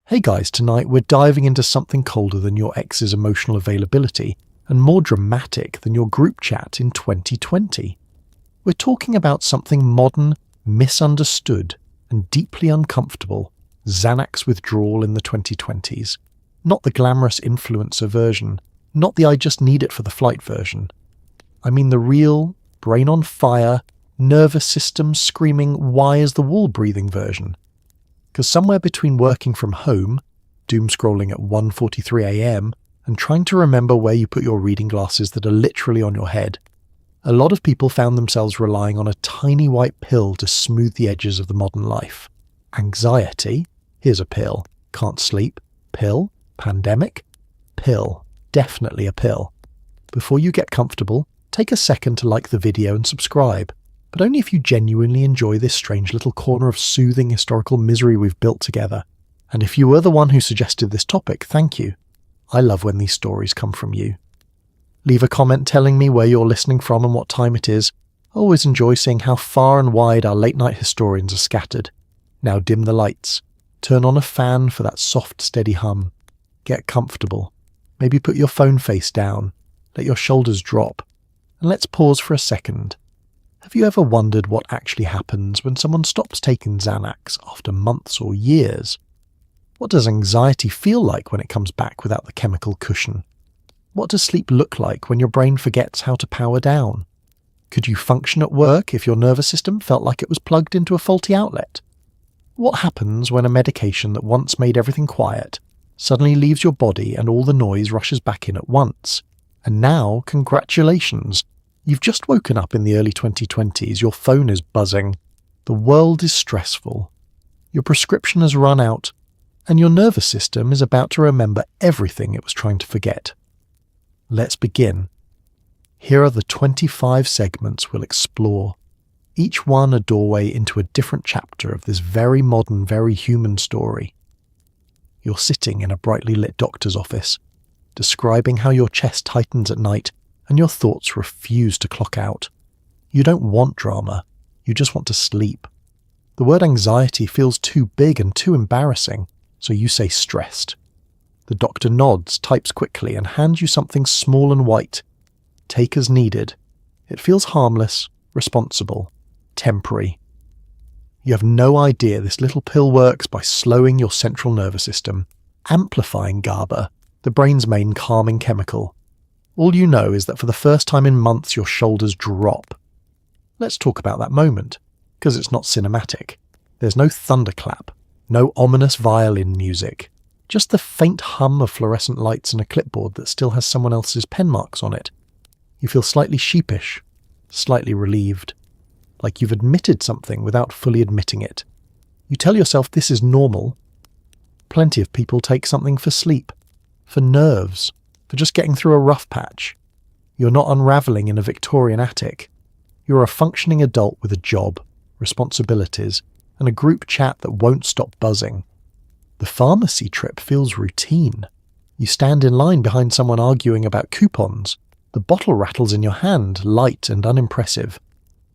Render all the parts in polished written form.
Hey guys, tonight we're diving into something colder than your ex's emotional availability and more dramatic than your group chat in 2020. We're talking about something modern, misunderstood, and deeply uncomfortable: Xanax withdrawal in the 2020s. Not the glamorous influencer version, not the I just need it for the flight version. I mean the real, brain on fire, nervous system screaming why is the wall breathing version. Because somewhere between working from home, doom scrolling at 1:43 a.m, and trying to remember where you put your reading glasses that are literally on your head, a lot of people found themselves relying on a tiny white pill to smooth the edges of the modern life. Anxiety? Here's a pill. Can't sleep? Pill? Pandemic? Pill. Definitely a pill. Before you get comfortable, take a second to like the video and subscribe, but only if you genuinely enjoy this strange little corner of soothing historical misery we've built together. And if you were the one who suggested this topic, thank you. I love when these stories come from you. Leave a comment telling me where you're listening from and what time it is. I always enjoy seeing how far and wide our late-night historians are scattered. Now dim the lights. Turn on a fan for that soft, steady hum. Get comfortable. Maybe put your phone face down. Let your shoulders drop. And let's pause for a second. Have you ever wondered what actually happens when someone stops taking Xanax after months or years? What does anxiety feel like when it comes back without the chemical cushion? What does sleep look like when your brain forgets how to power down? Could you function at work if your nervous system felt like it was plugged into a faulty outlet? What happens when a medication that once made everything quiet suddenly leaves your body and all the noise rushes back in at once? And now, congratulations! You've just woken up in the early 2020s, your phone is buzzing, the world is stressful, your prescription has run out, and your nervous system is about to remember everything it was trying to forget. Let's begin. Here are the 25 segments we'll explore, each one a doorway into a different chapter of this very modern, very human story. You're sitting in a brightly lit doctor's office, describing how your chest tightens at night and your thoughts refuse to clock out. You don't want drama, you just want to sleep. The word anxiety feels too big and too embarrassing, so you say stressed. The doctor nods, types quickly, and hands you something small and white. Take as needed. It feels harmless, responsible, temporary. You have no idea this little pill works by slowing your central nervous system, amplifying GABA, the brain's main calming chemical. All you know is that for the first time in months your shoulders drop. Let's talk about that moment, because it's not cinematic. There's no thunderclap, no ominous violin music, just the faint hum of fluorescent lights and a clipboard that still has someone else's pen marks on it. You feel slightly sheepish, slightly relieved, like you've admitted something without fully admitting it. You tell yourself this is normal. Plenty of people take something for sleep, for nerves, for just getting through a rough patch. You're not unravelling in a Victorian attic. You're a functioning adult with a job, responsibilities, and a group chat that won't stop buzzing. The pharmacy trip feels routine. You stand in line behind someone arguing about coupons. The bottle rattles in your hand, light and unimpressive.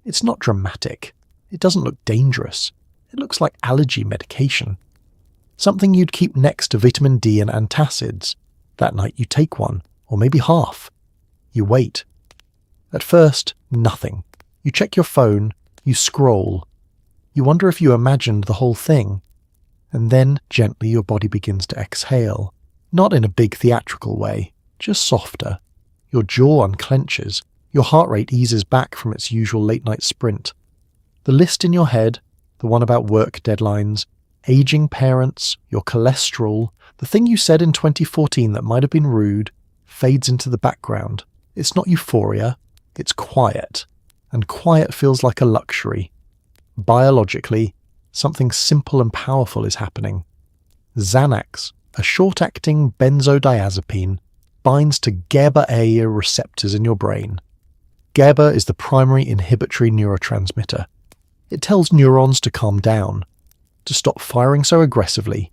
It's not dramatic. It doesn't look dangerous. It looks like allergy medication. Something you'd keep next to vitamin D and antacids. That night you take one, or maybe half. You wait. At first, nothing. You check your phone, you scroll. You wonder if you imagined the whole thing. And then, gently, your body begins to exhale. Not in a big theatrical way, just softer. Your jaw unclenches. Your heart rate eases back from its usual late-night sprint. The list in your head, the one about work deadlines, aging parents, your cholesterol, the thing you said in 2014 that might have been rude, fades into the background. It's not euphoria, it's quiet. And quiet feels like a luxury. Biologically, something simple and powerful is happening. Xanax, a short-acting benzodiazepine, binds to GABA-A receptors in your brain. GABA is the primary inhibitory neurotransmitter. It tells neurons to calm down, to stop firing so aggressively.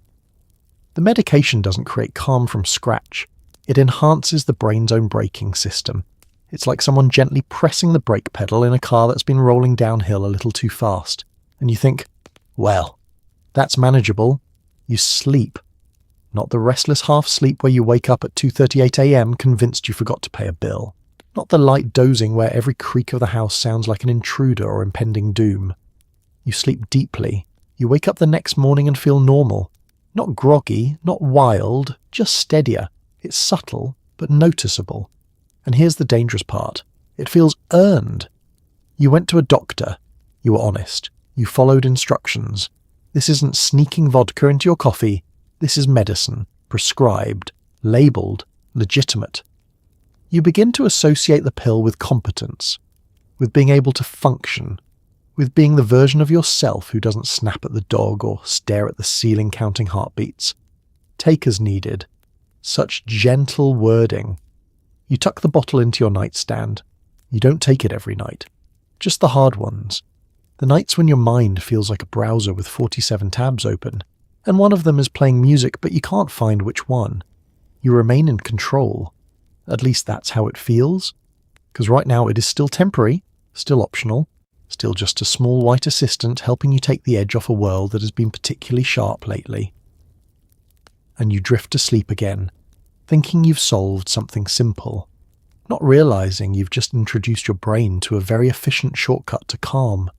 The medication doesn't create calm from scratch. It enhances the brain's own braking system. It's like someone gently pressing the brake pedal in a car that's been rolling downhill a little too fast. And you think, well, that's manageable. You sleep. Not the restless half-sleep where you wake up at 2:38 a.m. convinced you forgot to pay a bill. Not the light dozing where every creak of the house sounds like an intruder or impending doom. You sleep deeply. You wake up the next morning and feel normal. Not groggy, not wild, just steadier. It's subtle, but noticeable. And here's the dangerous part. It feels earned. You went to a doctor. You were honest. You followed instructions. This isn't sneaking vodka into your coffee. This is medicine, prescribed, labelled, legitimate. You begin to associate the pill with competence, with being able to function, with being the version of yourself who doesn't snap at the dog or stare at the ceiling counting heartbeats. Take as needed. Such gentle wording. You tuck the bottle into your nightstand. You don't take it every night. Just the hard ones. The nights when your mind feels like a browser with 47 tabs open, and one of them is playing music but you can't find which one. You remain in control. At least that's how it feels. Because right now it is still temporary, still optional, still just a small white assistant helping you take the edge off a world that has been particularly sharp lately. And you drift to sleep again, thinking you've solved something simple, not realizing you've just introduced your brain to a very efficient shortcut to calm.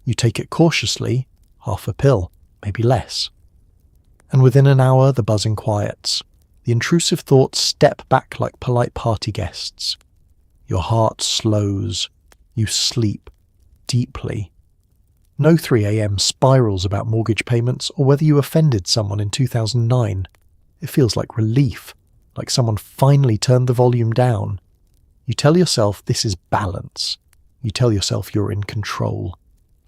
You take it cautiously, half a pill, maybe less. And within an hour the buzzing quiets. The intrusive thoughts step back like polite party guests. Your heart slows. You sleep deeply. No 3 a.m. spirals about mortgage payments or whether you offended someone in 2009. It feels like relief, like someone finally turned the volume down. You tell yourself this is balance. You tell yourself you're in control.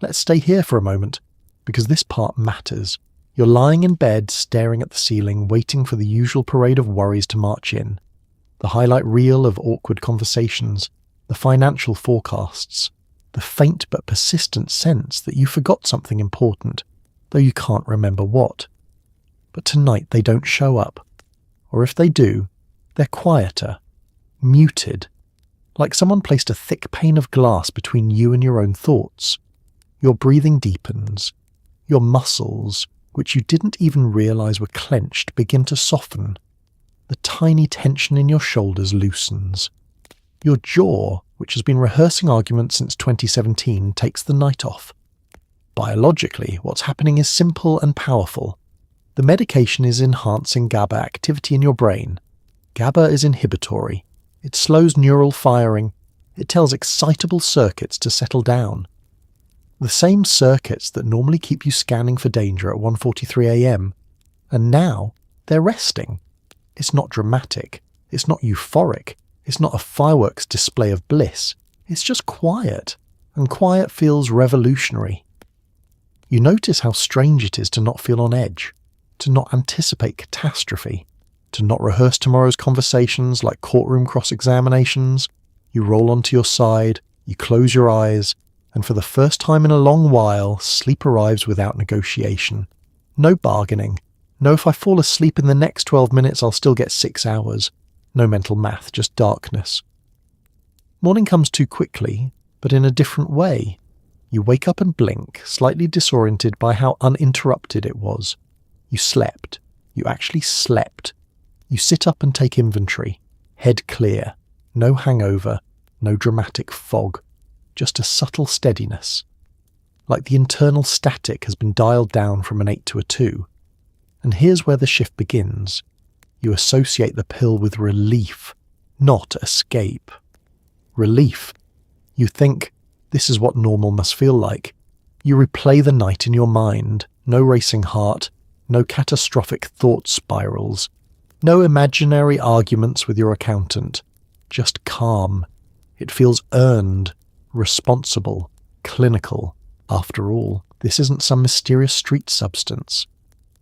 Let's stay here for a moment, because this part matters. You're lying in bed, staring at the ceiling, waiting for the usual parade of worries to march in. The highlight reel of awkward conversations, the financial forecasts, the faint but persistent sense that you forgot something important, though you can't remember what. But tonight they don't show up. Or if they do, they're quieter, muted, like someone placed a thick pane of glass between you and your own thoughts. Your breathing deepens. Your muscles, which you didn't even realize were clenched, begin to soften. The tiny tension in your shoulders loosens. Your jaw, which has been rehearsing arguments since 2017, takes the night off. Biologically, what's happening is simple and powerful. The medication is enhancing GABA activity in your brain. GABA is inhibitory. It slows neural firing. It tells excitable circuits to settle down. The same circuits that normally keep you scanning for danger at 1:43 a.m. And now, they're resting. It's not dramatic. It's not euphoric. It's not a fireworks display of bliss. It's just quiet. And quiet feels revolutionary. You notice how strange it is to not feel on edge, to not anticipate catastrophe, to not rehearse tomorrow's conversations like courtroom cross-examinations. You roll onto your side, you close your eyes, and for the first time in a long while, sleep arrives without negotiation. No bargaining. No, if I fall asleep in the next 12 minutes, I'll still get 6 hours. No mental math, just darkness. Morning comes too quickly, but in a different way. You wake up and blink, slightly disoriented by how uninterrupted it was. You slept. You actually slept. You sit up and take inventory. Head clear. No hangover. No dramatic fog. Just a subtle steadiness. Like the internal static has been dialed down from an 8 to a 2. And here's where the shift begins. You associate the pill with relief, not escape. Relief. You think, this is what normal must feel like. You replay the night in your mind. No racing heart. No catastrophic thought spirals. No imaginary arguments with your accountant. Just calm. It feels earned. Responsible, clinical. After all, this isn't some mysterious street substance.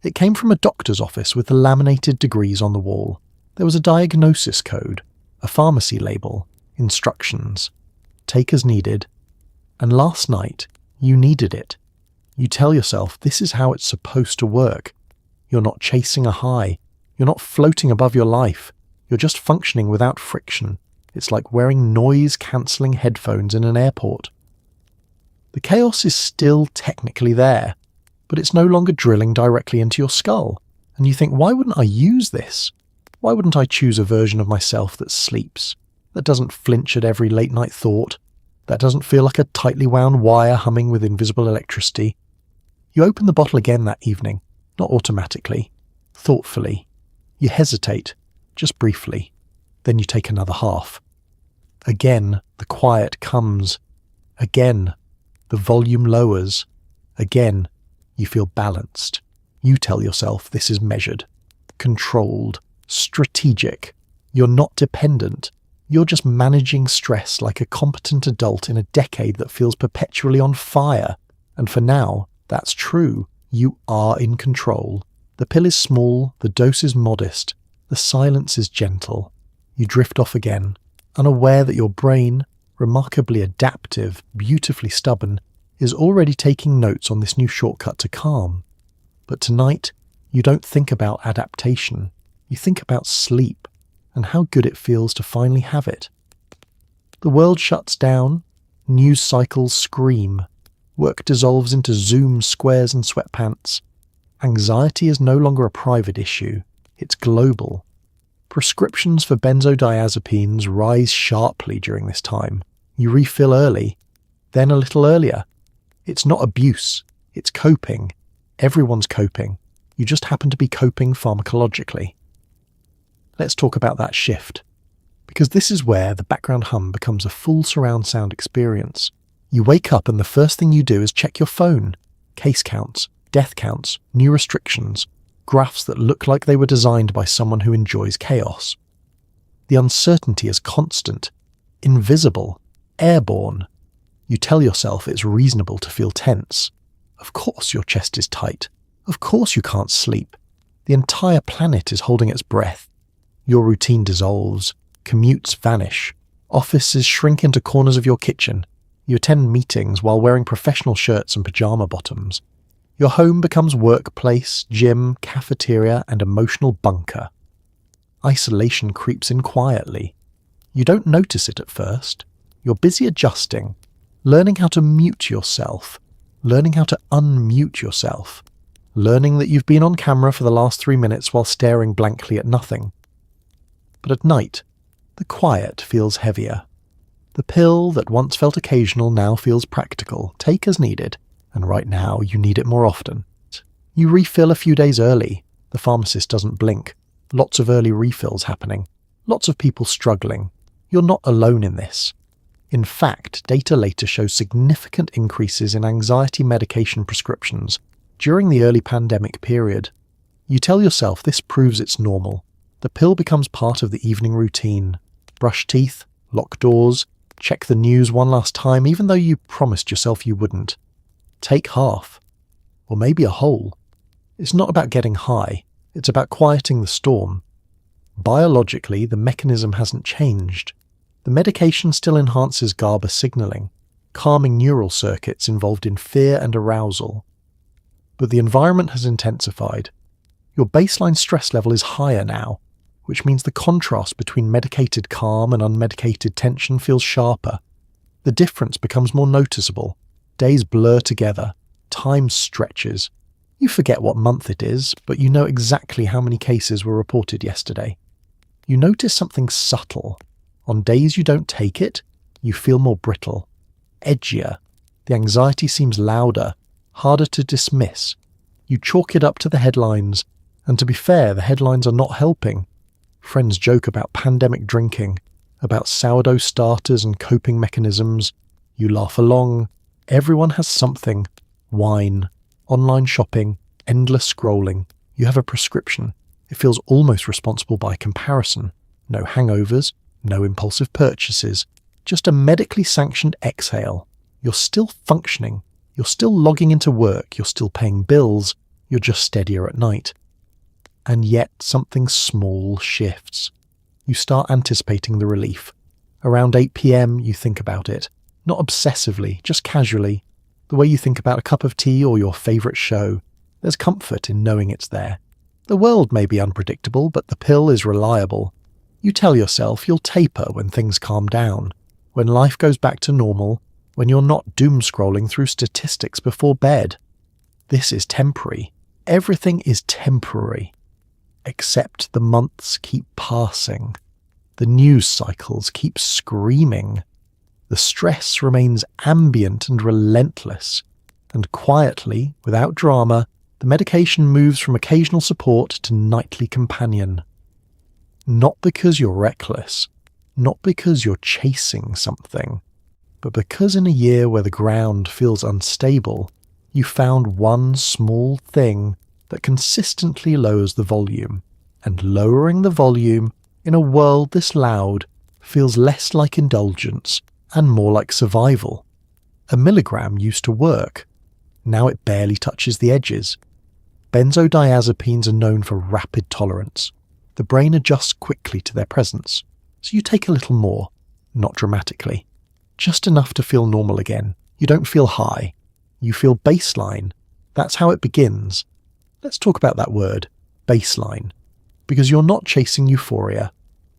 It came from a doctor's office with the laminated degrees on the wall. There was a diagnosis code, a pharmacy label, instructions. Take as needed. And last night, you needed it. You tell yourself this is how it's supposed to work. You're not chasing a high. You're not floating above your life. You're just functioning without friction. It's like wearing noise-cancelling headphones in an airport. The chaos is still technically there, but it's no longer drilling directly into your skull, And you think, why wouldn't I use this? Why wouldn't I choose a version of myself that sleeps, that doesn't flinch at every late night thought, that doesn't feel like a tightly wound wire humming with invisible electricity? You open the bottle again that evening, not automatically, thoughtfully. You hesitate, just briefly. Then you take another half. Again, the quiet comes. Again, the volume lowers. Again, you feel balanced. You tell yourself this is measured, controlled, strategic. You're not dependent. You're just managing stress like a competent adult in a decade that feels perpetually on fire. And for now, that's true. You are in control. The pill is small, the dose is modest, the silence is gentle. You drift off again, unaware that your brain, remarkably adaptive, beautifully stubborn, is already taking notes on this new shortcut to calm. But tonight, you don't think about adaptation. You think about sleep and how good it feels to finally have it. The world shuts down, news cycles scream, work dissolves into Zoom squares and sweatpants. Anxiety is no longer a private issue, it's global. Prescriptions for benzodiazepines rise sharply during this time. You refill early, then a little earlier. It's not abuse, it's coping. Everyone's coping. You just happen to be coping pharmacologically. Let's talk about that shift, because this is where the background hum becomes a full surround sound experience. You wake up and the first thing you do is check your phone. Case counts, death counts, new restrictions, graphs that look like they were designed by someone who enjoys chaos. The uncertainty is constant, invisible, airborne. You tell yourself it's reasonable to feel tense. Of course your chest is tight. Of course you can't sleep. The entire planet is holding its breath. Your routine dissolves. Commutes vanish. Offices shrink into corners of your kitchen. You attend meetings while wearing professional shirts and pajama bottoms. Your home becomes workplace, gym, cafeteria, and emotional bunker. Isolation creeps in quietly. You don't notice it at first. You're busy adjusting, learning how to mute yourself, learning how to unmute yourself, learning that you've been on camera for the last 3 minutes while staring blankly at nothing. But at night, the quiet feels heavier. The pill that once felt occasional now feels practical, take as needed, and right now you need it more often. You refill a few days early. The pharmacist doesn't blink. Lots of early refills happening. Lots of people struggling. You're not alone in this. In fact, data later shows significant increases in anxiety medication prescriptions during the early pandemic period. You tell yourself this proves it's normal. The pill becomes part of the evening routine. Brush teeth, lock doors, check the news one last time even though you promised yourself you wouldn't. Take half, or maybe a whole. It's not about getting high, it's about quieting the storm. Biologically, the mechanism hasn't changed. The medication still enhances GABA signaling, calming neural circuits involved in fear and arousal. But the environment has intensified. Your baseline stress level is higher now, which means the contrast between medicated calm and unmedicated tension feels sharper. The difference becomes more noticeable. Days blur together. Time stretches. You forget what month it is, but you know exactly how many cases were reported yesterday. You notice something subtle. On days you don't take it, you feel more brittle, edgier. The anxiety seems louder, harder to dismiss. You chalk it up to the headlines, and to be fair, the headlines are not helping. Friends joke about pandemic drinking, about sourdough starters and coping mechanisms. You laugh along. Everyone has something. Wine, online shopping, endless scrolling. You have a prescription. It feels almost responsible by comparison. No hangovers, no impulsive purchases, just a medically sanctioned exhale. You're still functioning. You're still logging into work. You're still paying bills. You're just steadier at night. And yet something small shifts. You start anticipating the relief. Around 8 p.m. you think about it. Not obsessively, just casually. The way you think about a cup of tea or your favourite show. There's comfort in knowing it's there. The world may be unpredictable, but the pill is reliable. You tell yourself you'll taper when things calm down, when life goes back to normal, when you're not doom-scrolling through statistics before bed. This is temporary. Everything is temporary. Except the months keep passing. The news cycles keep screaming. The stress remains ambient and relentless. And quietly, without drama, the medication moves from occasional support to nightly companion. Not because you're reckless, not because you're chasing something, but because in a year where the ground feels unstable, you found one small thing that consistently lowers the volume, and lowering the volume in a world this loud feels less like indulgence and more like survival. A milligram used to work. Now it barely touches the edges. Benzodiazepines are known for rapid tolerance. The brain adjusts quickly to their presence, so you take a little more, not dramatically. Just enough to feel normal again. You don't feel high. You feel baseline. That's how it begins. Let's talk about that word, baseline. Because you're not chasing euphoria.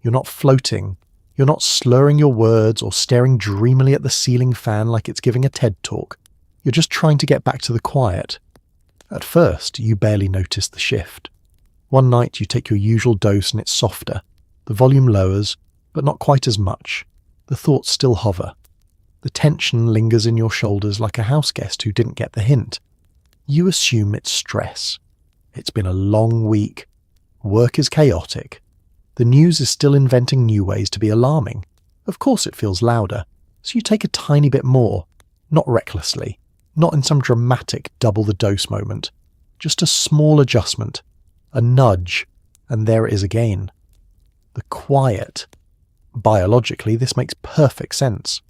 You're not floating. You're not slurring your words or staring dreamily at the ceiling fan like it's giving a TED talk. You're just trying to get back to the quiet. At first, you barely notice the shift. One night you take your usual dose and it's softer. The volume lowers, but not quite as much. The thoughts still hover. The tension lingers in your shoulders like a houseguest who didn't get the hint. You assume it's stress. It's been a long week. Work is chaotic. The news is still inventing new ways to be alarming. Of course it feels louder, so you take a tiny bit more. Not recklessly. Not in some dramatic double the dose moment. Just a small adjustment. A nudge. And there it is again. The quiet. Biologically, this makes perfect sense.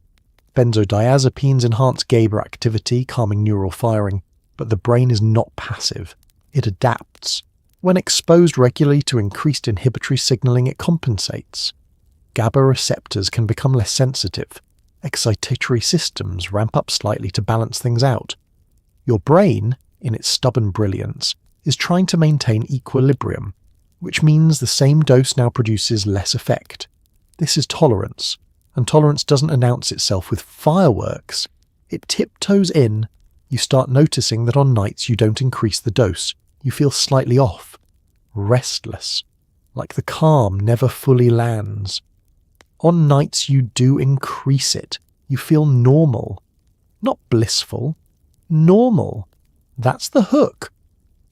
Benzodiazepines enhance GABA activity, calming neural firing, but the brain is not passive. It adapts. When exposed regularly to increased inhibitory signaling, it compensates. GABA receptors can become less sensitive. Excitatory systems ramp up slightly to balance things out. Your brain, in its stubborn brilliance, is trying to maintain equilibrium, which means the same dose now produces less effect. This is tolerance, and tolerance doesn't announce itself with fireworks. It tiptoes in. You start noticing that on nights you don't increase the dose. You feel slightly off, restless, like the calm never fully lands. On nights you do increase it. You feel normal. Not blissful. Normal. That's the hook.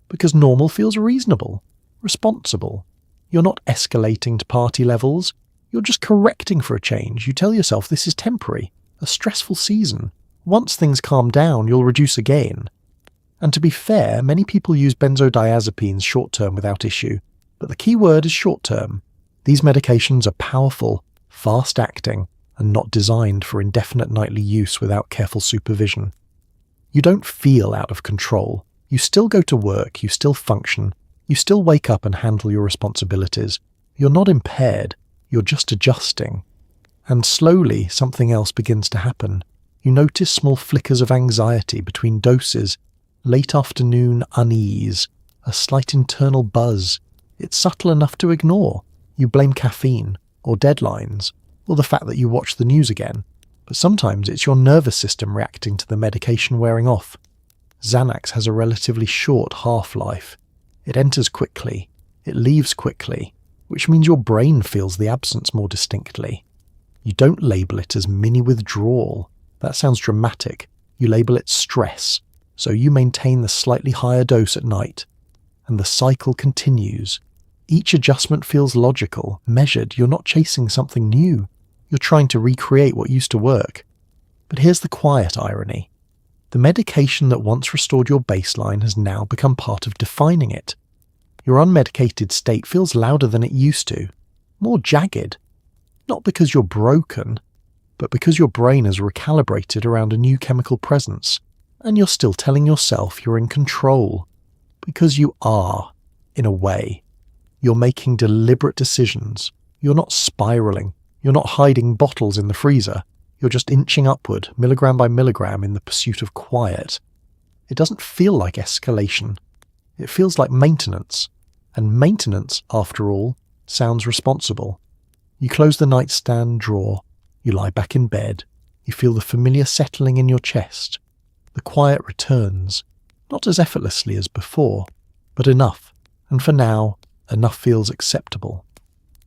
Because normal feels reasonable, responsible. You're not escalating to party levels. You're just correcting for a change. You tell yourself this is temporary, a stressful season. Once things calm down, you'll reduce again. And to be fair, many people use benzodiazepines short-term without issue. But the key word is short-term. These medications are powerful, fast-acting, and not designed for indefinite nightly use without careful supervision. You don't feel out of control. You still go to work, you still function, you still wake up and handle your responsibilities. You're not impaired, you're just adjusting. And slowly, something else begins to happen. You notice small flickers of anxiety between doses, late afternoon unease, a slight internal buzz. It's subtle enough to ignore. You blame caffeine, or deadlines, or the fact that you watch the news again. But sometimes it's your nervous system reacting to the medication wearing off. Xanax has a relatively short half-life. It enters quickly. It leaves quickly, which means your brain feels the absence more distinctly. You don't label it as mini withdrawal. That sounds dramatic. You label it stress. So you maintain the slightly higher dose at night. And the cycle continues. Each adjustment feels logical, measured. You're not chasing something new. You're trying to recreate what used to work. But here's the quiet irony. The medication that once restored your baseline has now become part of defining it. Your unmedicated state feels louder than it used to, more jagged. Not because you're broken, but because your brain has recalibrated around a new chemical presence, and you're still telling yourself you're in control. Because you are, in a way. You're making deliberate decisions. You're not spiraling. You're not hiding bottles in the freezer. You're just inching upward, milligram by milligram, in the pursuit of quiet. It doesn't feel like escalation. It feels like maintenance. And maintenance, after all, sounds responsible. You close the nightstand drawer. You lie back in bed. You feel the familiar settling in your chest. The quiet returns, not as effortlessly as before, but enough, and for now, Enough feels acceptable.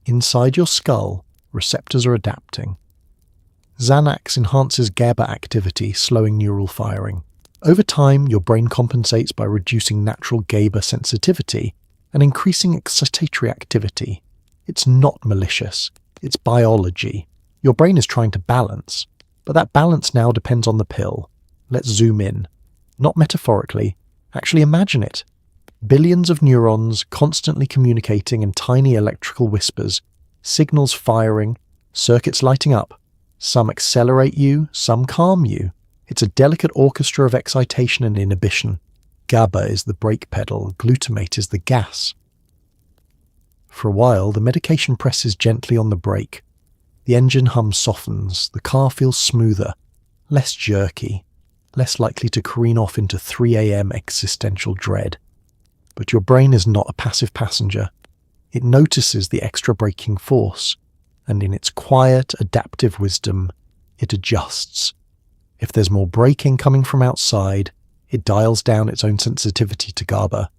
Inside your skull, receptors are adapting. Xanax enhances GABA activity, slowing neural firing. Over time, your brain compensates by reducing natural GABA sensitivity and increasing excitatory activity. It's not malicious. It's biology. Your brain is trying to balance, but that balance now depends on the pill. Let's zoom in. Not metaphorically, actually imagine it. Billions of neurons constantly communicating in tiny electrical whispers, signals firing, circuits lighting up. Some accelerate you, some calm you. It's a delicate orchestra of excitation and inhibition. GABA is the brake pedal, glutamate is the gas. For a while, the medication presses gently on the brake. The engine hum softens, the car feels smoother, less jerky, less likely to careen off into 3 a.m. existential dread. But your brain is not a passive passenger. It notices the extra braking force, and in its quiet, adaptive wisdom, it adjusts. If there's more braking coming from outside, it dials down its own sensitivity to GABA.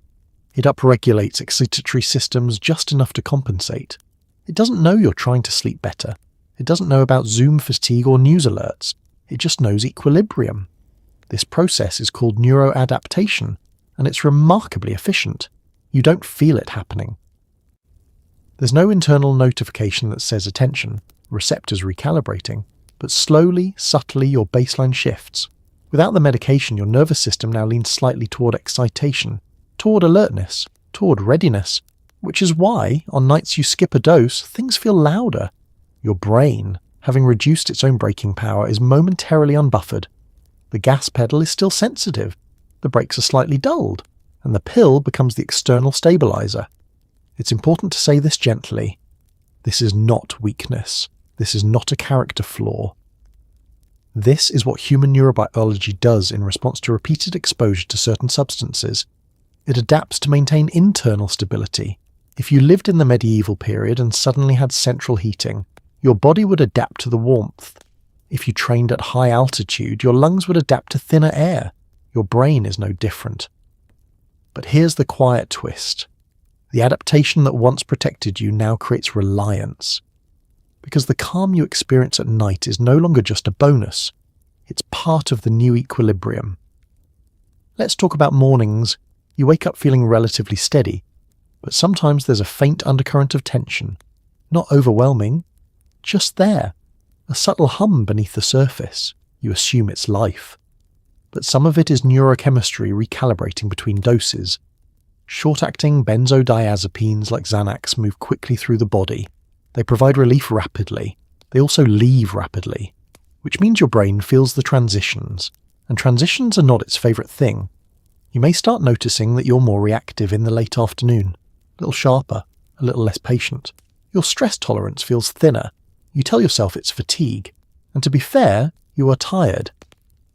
It upregulates excitatory systems just enough to compensate. It doesn't know you're trying to sleep better. It doesn't know about Zoom fatigue or news alerts. It just knows equilibrium. This process is called neuroadaptation, and it's remarkably efficient. You don't feel it happening. There's no internal notification that says attention, receptors recalibrating, but slowly, subtly your baseline shifts. Without the medication, your nervous system now leans slightly toward excitation, toward alertness, toward readiness, which is why, on nights you skip a dose, things feel louder. Your brain, having reduced its own braking power, is momentarily unbuffered. The gas pedal is still sensitive, the brakes are slightly dulled, and the pill becomes the external stabilizer. It's important to say this gently. This is not weakness. This is not a character flaw. This is what human neurobiology does in response to repeated exposure to certain substances. It adapts to maintain internal stability. If you lived in the medieval period and suddenly had central heating, your body would adapt to the warmth. If you trained at high altitude, your lungs would adapt to thinner air. Your brain is no different. But here's the quiet twist. The adaptation that once protected you now creates reliance. Because the calm you experience at night is no longer just a bonus. It's part of the new equilibrium. Let's talk about mornings. You wake up feeling relatively steady, but sometimes there's a faint undercurrent of tension. Not overwhelming, just there. A subtle hum beneath the surface. You assume it's life. But some of it is neurochemistry recalibrating between doses. Short-acting benzodiazepines like Xanax move quickly through the body. They provide relief rapidly. They also leave rapidly, which means your brain feels the transitions, and transitions are not its favourite thing. You may start noticing that you're more reactive in the late afternoon, a little sharper, a little less patient. Your stress tolerance feels thinner. You tell yourself it's fatigue, and to be fair, you are tired.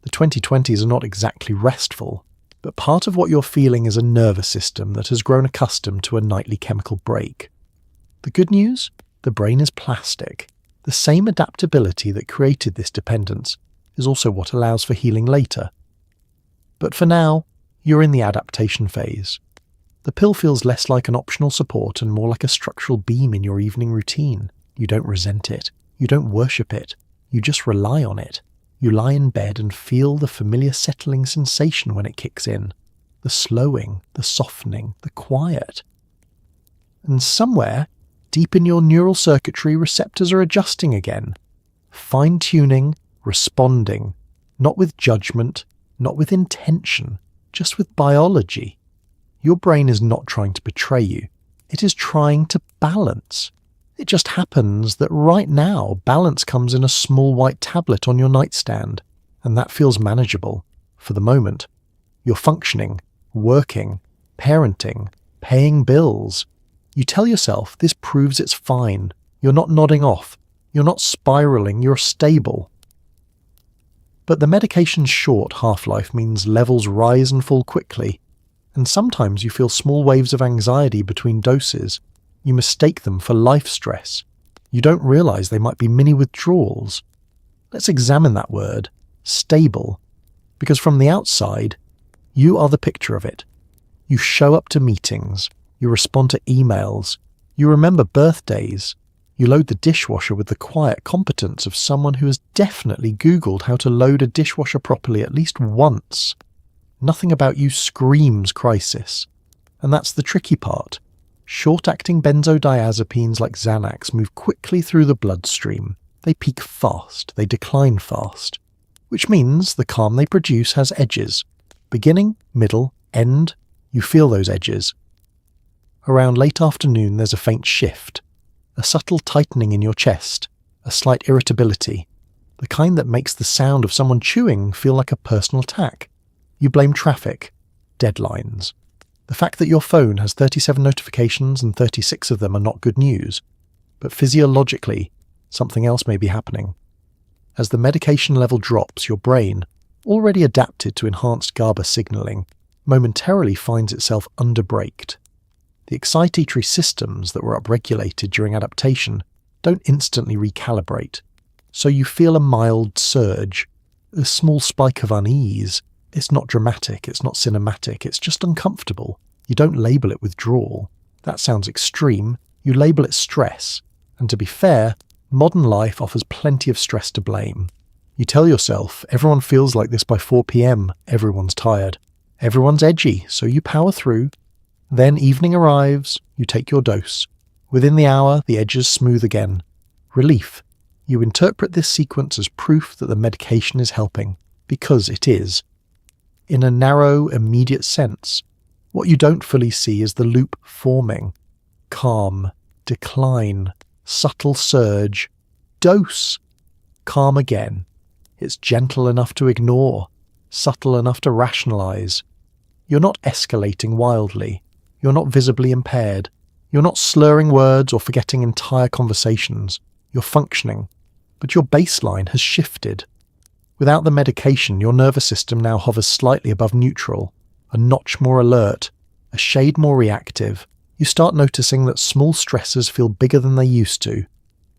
The 2020s are not exactly restful, but part of what you're feeling is a nervous system that has grown accustomed to a nightly chemical break. The good news? The brain is plastic. The same adaptability that created this dependence is also what allows for healing later. But for now, you're in the adaptation phase. The pill feels less like an optional support and more like a structural beam in your evening routine. You don't resent it. You don't worship it. You just rely on it. You lie in bed and feel the familiar settling sensation when it kicks in. The slowing, the softening, the quiet. And somewhere, deep in your neural circuitry, receptors are adjusting again. Fine-tuning, responding. Not with judgment, not with intention, just with biology. Your brain is not trying to betray you. It is trying to balance. It just happens that right now, balance comes in a small white tablet on your nightstand, and that feels manageable, for the moment. You're functioning, working, parenting, paying bills. You tell yourself this proves it's fine. You're not nodding off. You're not spiraling. You're stable. But the medication's short half-life means levels rise and fall quickly, and sometimes you feel small waves of anxiety between doses. You mistake them for life stress. You don't realize they might be mini withdrawals. Let's examine that word, stable, because from the outside, you are the picture of it. You show up to meetings, You respond to emails. You remember birthdays. You load the dishwasher with the quiet competence of someone who has definitely Googled how to load a dishwasher properly at least once. Nothing about you screams crisis. And that's the tricky part. Short-acting benzodiazepines like Xanax move quickly through the bloodstream. They peak fast, they decline fast. Which means the calm they produce has edges. Beginning, middle, end, you feel those edges. Around late afternoon there's a faint shift. A subtle tightening in your chest. A slight irritability. The kind that makes the sound of someone chewing feel like a personal attack. You blame traffic. Deadlines. The fact that your phone has 37 notifications and 36 of them are not good news. But physiologically, something else may be happening. As the medication level drops, your brain, already adapted to enhanced GABA signaling, momentarily finds itself underbraked. The excitatory systems that were upregulated during adaptation don't instantly recalibrate, so you feel a mild surge, a small spike of unease. It's not dramatic, it's not cinematic, it's just uncomfortable. You don't label it withdrawal. That sounds extreme. You label it stress. And to be fair, modern life offers plenty of stress to blame. You tell yourself, everyone feels like this by 4 p.m, everyone's tired. Everyone's edgy, so you power through. Then evening arrives, you take your dose. Within the hour, the edges smooth again. Relief. You interpret this sequence as proof that the medication is helping, because it is. In a narrow, immediate sense, what you don't fully see is the loop forming. Calm, decline, subtle surge, dose, calm again. It's gentle enough to ignore, subtle enough to rationalize. You're not escalating wildly. You're not visibly impaired. You're not slurring words or forgetting entire conversations. You're functioning, but your baseline has shifted. Without the medication, your nervous system now hovers slightly above neutral, a notch more alert, a shade more reactive. You start noticing that small stressors feel bigger than they used to.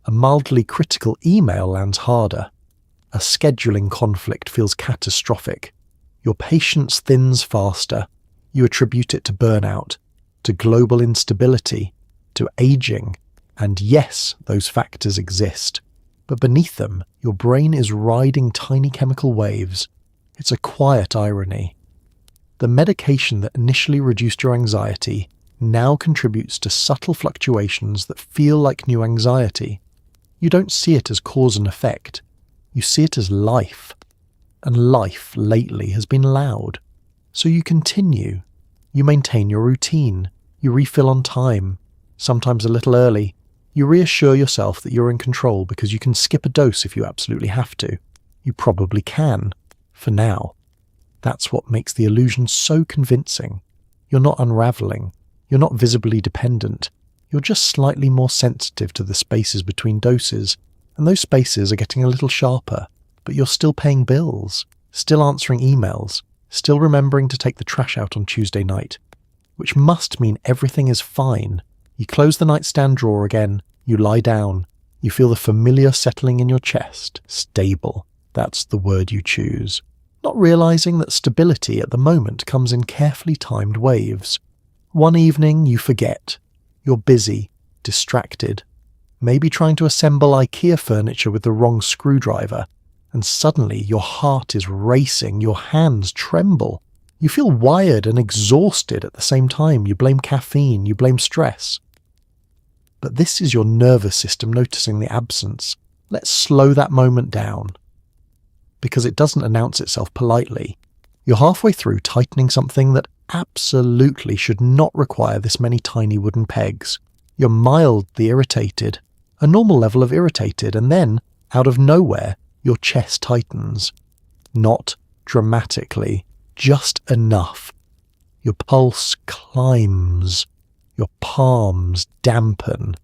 A mildly critical email lands harder. A scheduling conflict feels catastrophic. Your patience thins faster. You attribute it to burnout, to global instability, to aging. And yes, those factors exist. But beneath them, your brain is riding tiny chemical waves. It's a quiet irony. The medication that initially reduced your anxiety now contributes to subtle fluctuations that feel like new anxiety. You don't see it as cause and effect. You see it as life. And life lately has been loud. So you continue. You maintain your routine. You refill on time, sometimes a little early. You reassure yourself that you're in control because you can skip a dose if you absolutely have to. You probably can, for now. That's what makes the illusion so convincing. You're not unraveling. You're not visibly dependent. You're just slightly more sensitive to the spaces between doses, and those spaces are getting a little sharper, but you're still paying bills, still answering emails, still remembering to take the trash out on Tuesday night, which must mean everything is fine. You close the nightstand drawer again, you lie down, you feel the familiar settling in your chest, stable. That's the word you choose. Not realizing that stability at the moment comes in carefully timed waves. One evening you forget. You're busy, distracted, maybe trying to assemble IKEA furniture with the wrong screwdriver, and suddenly your heart is racing, your hands tremble. You feel wired and exhausted at the same time. You blame caffeine, you blame stress. But this is your nervous system noticing the absence. Let's slow that moment down. Because it doesn't announce itself politely. You're halfway through tightening something that absolutely should not require this many tiny wooden pegs. You're mildly irritated, a normal level of irritated, and then, out of nowhere, your chest tightens. Not dramatically, just enough. Your pulse climbs. Your palms dampen.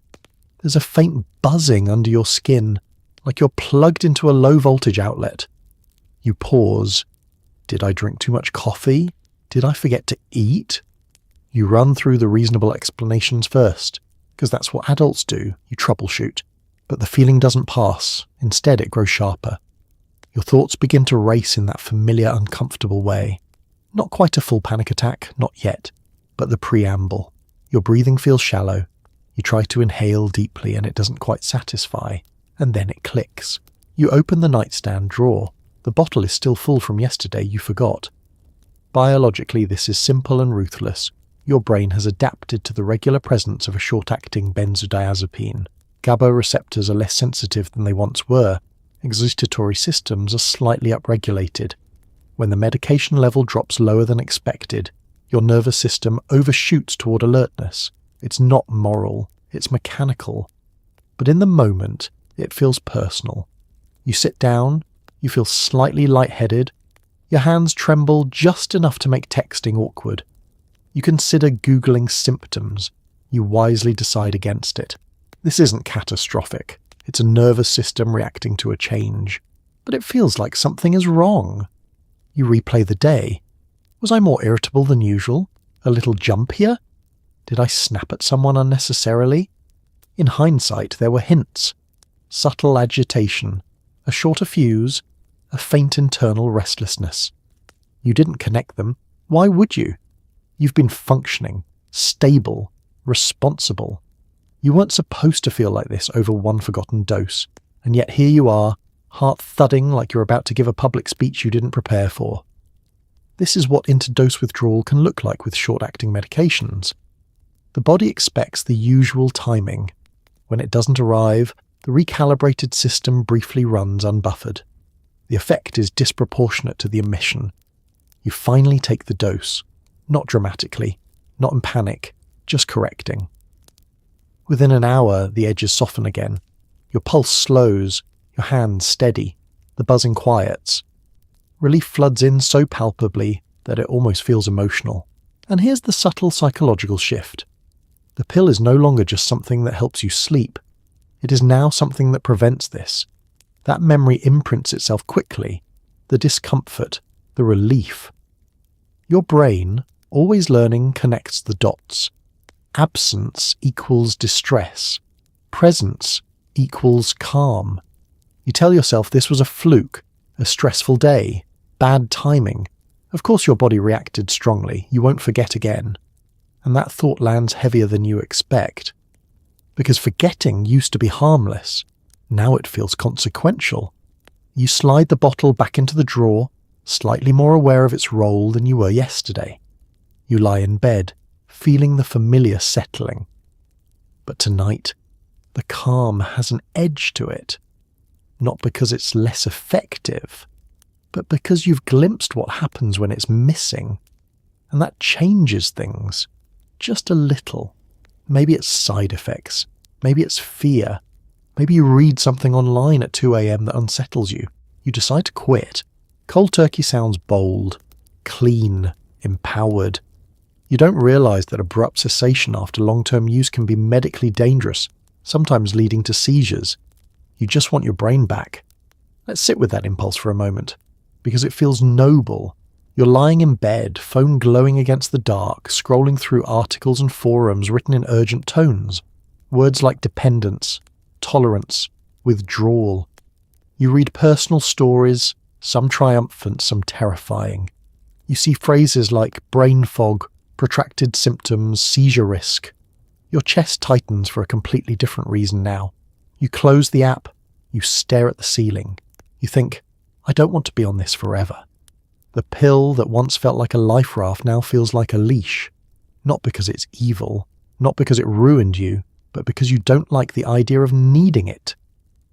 There's a faint buzzing under your skin, like you're plugged into a low-voltage outlet. You pause. Did I drink too much coffee? Did I forget to eat? You run through the reasonable explanations first, because that's what adults do. You troubleshoot. But the feeling doesn't pass. Instead, it grows sharper. Your thoughts begin to race in that familiar, uncomfortable way. Not quite a full panic attack, not yet, but the preamble. Your breathing feels shallow. You try to inhale deeply and it doesn't quite satisfy, and then it clicks. You open the nightstand drawer. The bottle is still full from yesterday, you forgot. Biologically, this is simple and ruthless. Your brain has adapted to the regular presence of a short-acting benzodiazepine. GABA receptors are less sensitive than they once were. Excitatory systems are slightly upregulated. When the medication level drops lower than expected, your nervous system overshoots toward alertness. It's not moral, it's mechanical. But in the moment, it feels personal. You sit down, you feel slightly lightheaded, your hands tremble just enough to make texting awkward. You consider Googling symptoms. You wisely decide against it. This isn't catastrophic. It's a nervous system reacting to a change. But it feels like something is wrong. You replay the day. Was I more irritable than usual? A little jumpier? Did I snap at someone unnecessarily? In hindsight, there were hints. Subtle agitation, a shorter fuse, a faint internal restlessness. You didn't connect them. Why would you? You've been functioning, stable, responsible. You weren't supposed to feel like this over one forgotten dose, and yet here you are, heart thudding like you're about to give a public speech you didn't prepare for. This is what interdose withdrawal can look like with short-acting medications. The body expects the usual timing. When it doesn't arrive, the recalibrated system briefly runs unbuffered. The effect is disproportionate to the emission. You finally take the dose, not dramatically, not in panic, just correcting. Within an hour, the edges soften again. Your pulse slows, your hands steady, the buzzing quiets. Relief floods in so palpably that it almost feels emotional. And here's the subtle psychological shift. The pill is no longer just something that helps you sleep. It is now something that prevents this. That memory imprints itself quickly. The discomfort, the relief. Your brain, always learning, connects the dots. Absence equals distress. Presence equals calm. You tell yourself this was a fluke, a stressful day, bad timing. Of course your body reacted strongly. You won't forget again. And that thought lands heavier than you expect. Because forgetting used to be harmless. Now it feels consequential. You slide the bottle back into the drawer, slightly more aware of its role than you were yesterday. You lie in bed, feeling the familiar settling. But tonight, the calm has an edge to it. Not because it's less effective, but because you've glimpsed what happens when it's missing. And that changes things. Just a little. Maybe it's side effects. Maybe it's fear. Maybe you read something online at 2 a.m. that unsettles you. You decide to quit. Cold turkey sounds bold, clean, empowered. You don't realize that abrupt cessation after long-term use can be medically dangerous, sometimes leading to seizures. You just want your brain back. Let's sit with that impulse for a moment, because it feels noble. You're lying in bed, phone glowing against the dark, scrolling through articles and forums written in urgent tones. Words like dependence, tolerance, withdrawal. You read personal stories, some triumphant, some terrifying. You see phrases like brain fog, protracted symptoms, seizure risk. Your chest tightens for a completely different reason now. You close the app, you stare at the ceiling. You think, I don't want to be on this forever. The pill that once felt like a life raft now feels like a leash. Not because it's evil, not because it ruined you, but because you don't like the idea of needing it.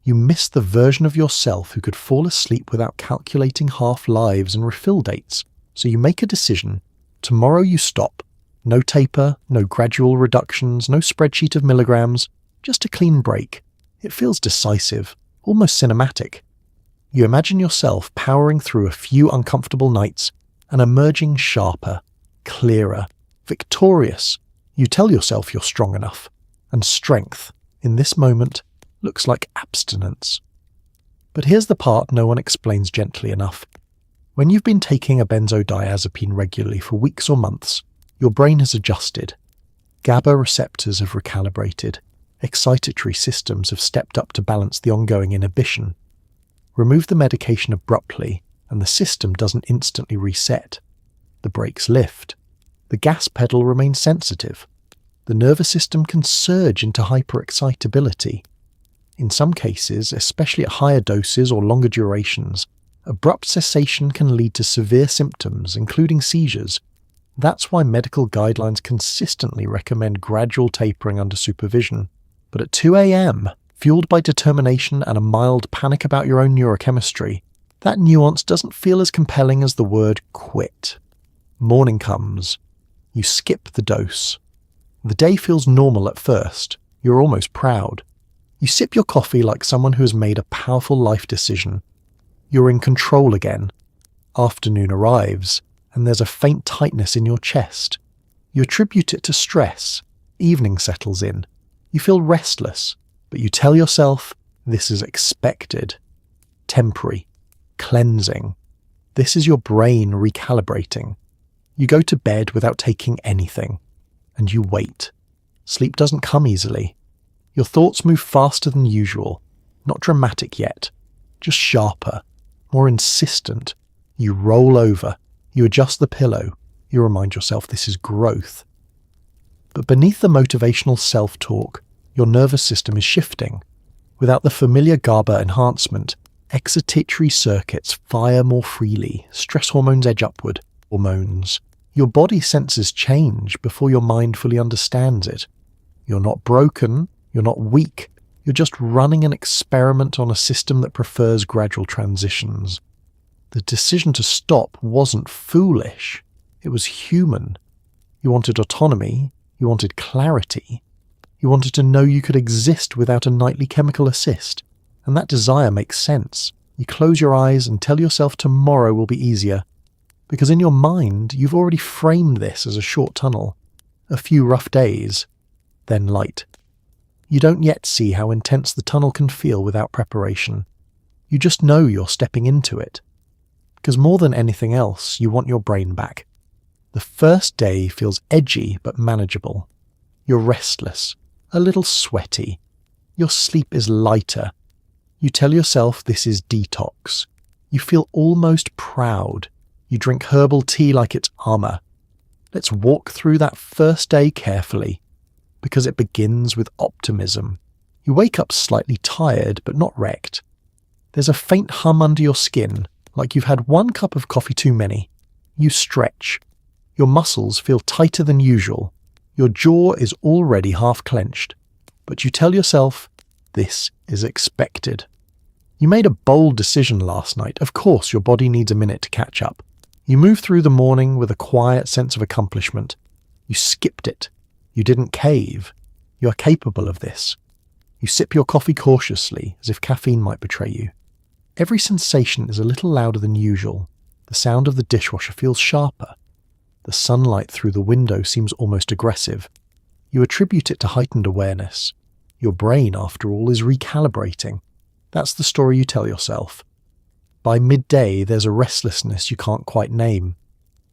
You miss the version of yourself who could fall asleep without calculating half-lives and refill dates. So you make a decision. Tomorrow you stop. No taper, no gradual reductions, no spreadsheet of milligrams, just a clean break. It feels decisive, almost cinematic. You imagine yourself powering through a few uncomfortable nights and emerging sharper, clearer, victorious. You tell yourself you're strong enough. And strength, in this moment, looks like abstinence. But here's the part no one explains gently enough. When you've been taking a benzodiazepine regularly for weeks or months, your brain has adjusted. GABA receptors have recalibrated. Excitatory systems have stepped up to balance the ongoing inhibition. Remove the medication abruptly, and the system doesn't instantly reset. The brakes lift. The gas pedal remains sensitive. the nervous system can surge into hyperexcitability. In some cases, especially at higher doses or longer durations, abrupt cessation can lead to severe symptoms, including seizures. That's why medical guidelines consistently recommend gradual tapering under supervision. But at 2 a.m., fueled by determination and a mild panic about your own neurochemistry, that nuance doesn't feel as compelling as the word quit. Morning comes. You skip the dose. The day feels normal at first. You're almost proud. You sip your coffee like someone who has made a powerful life decision. You're in control again. Afternoon arrives, and there's a faint tightness in your chest. You attribute it to stress. Evening settles in. You feel restless, but you tell yourself this is expected. Temporary. Cleansing. This is your brain recalibrating. You go to bed without taking anything, and you wait. Sleep doesn't come easily. Your thoughts move faster than usual, not dramatic yet, just sharper, more insistent. You roll over, you adjust the pillow, you remind yourself this is growth. But beneath the motivational self-talk, your nervous system is shifting. Without the familiar GABA enhancement, excitatory circuits fire more freely, stress hormones edge upward. Hormones. Your body senses change before your mind fully understands it. You're not broken, you're not weak, you're just running an experiment on a system that prefers gradual transitions. The decision to stop wasn't foolish, it was human. You wanted autonomy, you wanted clarity, you wanted to know you could exist without a nightly chemical assist, and that desire makes sense. You close your eyes and tell yourself tomorrow will be easier. Because in your mind, you've already framed this as a short tunnel, a few rough days, then light. You don't yet see how intense the tunnel can feel without preparation. You just know you're stepping into it. Because more than anything else, you want your brain back. The first day feels edgy but manageable. You're restless, a little sweaty. Your sleep is lighter. You tell yourself this is detox. You feel almost proud. You drink herbal tea like it's armor. Let's walk through that first day carefully, because it begins with optimism. You wake up slightly tired, but not wrecked. There's a faint hum under your skin, like you've had 1 cup of coffee too many. You stretch. Your muscles feel tighter than usual. Your jaw is already half clenched, but you tell yourself, this is expected. You made a bold decision last night. Of course, your body needs a minute to catch up. You move through the morning with a quiet sense of accomplishment. You skipped it. You didn't cave. You are capable of this. You sip your coffee cautiously, as if caffeine might betray you. Every sensation is a little louder than usual. The sound of the dishwasher feels sharper. The sunlight through the window seems almost aggressive. You attribute it to heightened awareness. Your brain, after all, is recalibrating. That's the story you tell yourself. By midday, there's a restlessness you can't quite name.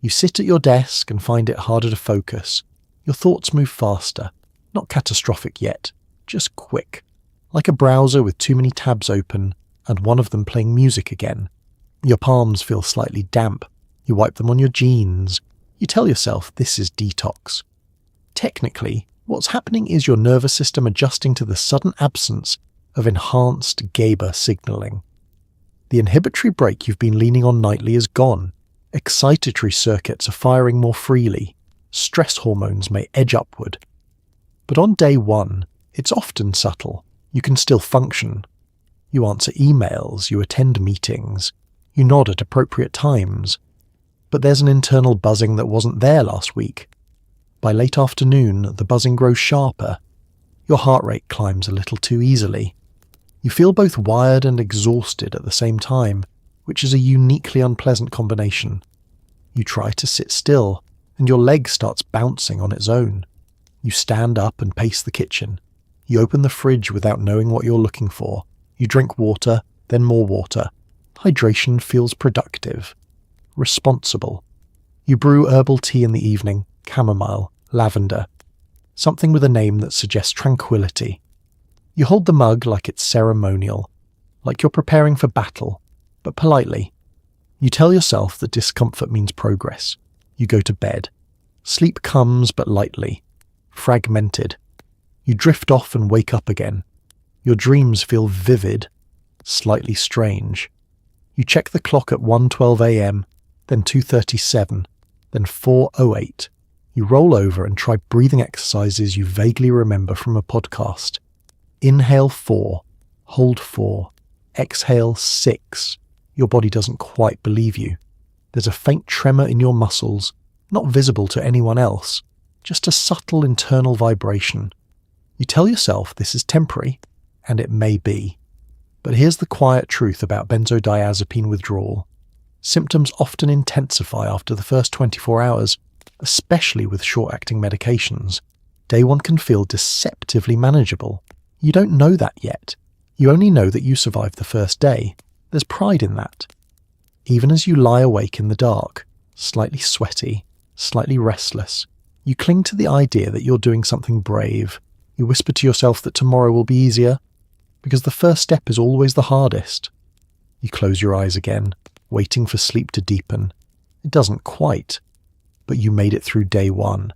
You sit at your desk and find it harder to focus. Your thoughts move faster. Not catastrophic yet, just quick. Like a browser with too many tabs open, and one of them playing music again. Your palms feel slightly damp. You wipe them on your jeans. You tell yourself this is detox. Technically, what's happening is your nervous system adjusting to the sudden absence of enhanced GABA signaling. The inhibitory brake you've been leaning on nightly is gone. Excitatory circuits are firing more freely. Stress hormones may edge upward. But on day 1, it's often subtle. You can still function. You answer emails, you attend meetings, you nod at appropriate times. But there's an internal buzzing that wasn't there last week. By late afternoon, the buzzing grows sharper. Your heart rate climbs a little too easily. You feel both wired and exhausted at the same time, which is a uniquely unpleasant combination. You try to sit still, and your leg starts bouncing on its own. You stand up and pace the kitchen. You open the fridge without knowing what you're looking for. You drink water, then more water. Hydration feels productive. Responsible. You brew herbal tea in the evening, chamomile, lavender. Something with a name that suggests tranquility. You hold the mug like it's ceremonial, like you're preparing for battle, but politely. You tell yourself that discomfort means progress. You go to bed. Sleep comes but lightly. fragmented. You drift off and wake up again. Your dreams feel vivid, slightly strange. You check the clock at 1:12 a.m., then 2:37, then 4:08. You roll over and try breathing exercises you vaguely remember from a podcast. Inhale 4, hold 4, exhale 6. Your body doesn't quite believe you. There's a faint tremor in your muscles, not visible to anyone else, just a subtle internal vibration. You tell yourself this is temporary, and it may be. But here's the quiet truth about benzodiazepine withdrawal. Symptoms often intensify after the first 24 hours, especially with short-acting medications. Day 1 can feel deceptively manageable. You don't know that yet. You only know that you survived the first day. There's pride in that. Even as you lie awake in the dark, slightly sweaty, slightly restless, you cling to the idea that you're doing something brave. You whisper to yourself that tomorrow will be easier, because the first step is always the hardest. You close your eyes again, waiting for sleep to deepen. It doesn't quite, but you made it through day 1.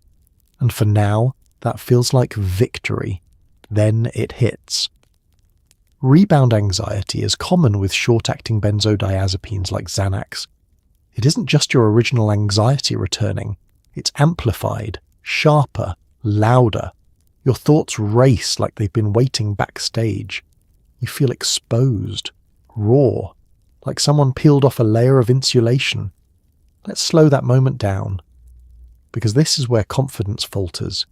And for now, that feels like victory. Then it hits. Rebound anxiety is common with short-acting benzodiazepines like Xanax. It isn't just your original anxiety returning. It's amplified, sharper, louder. Your thoughts race like they've been waiting backstage. You feel exposed, raw, like someone peeled off a layer of insulation. Let's slow that moment down, because this is where confidence falters.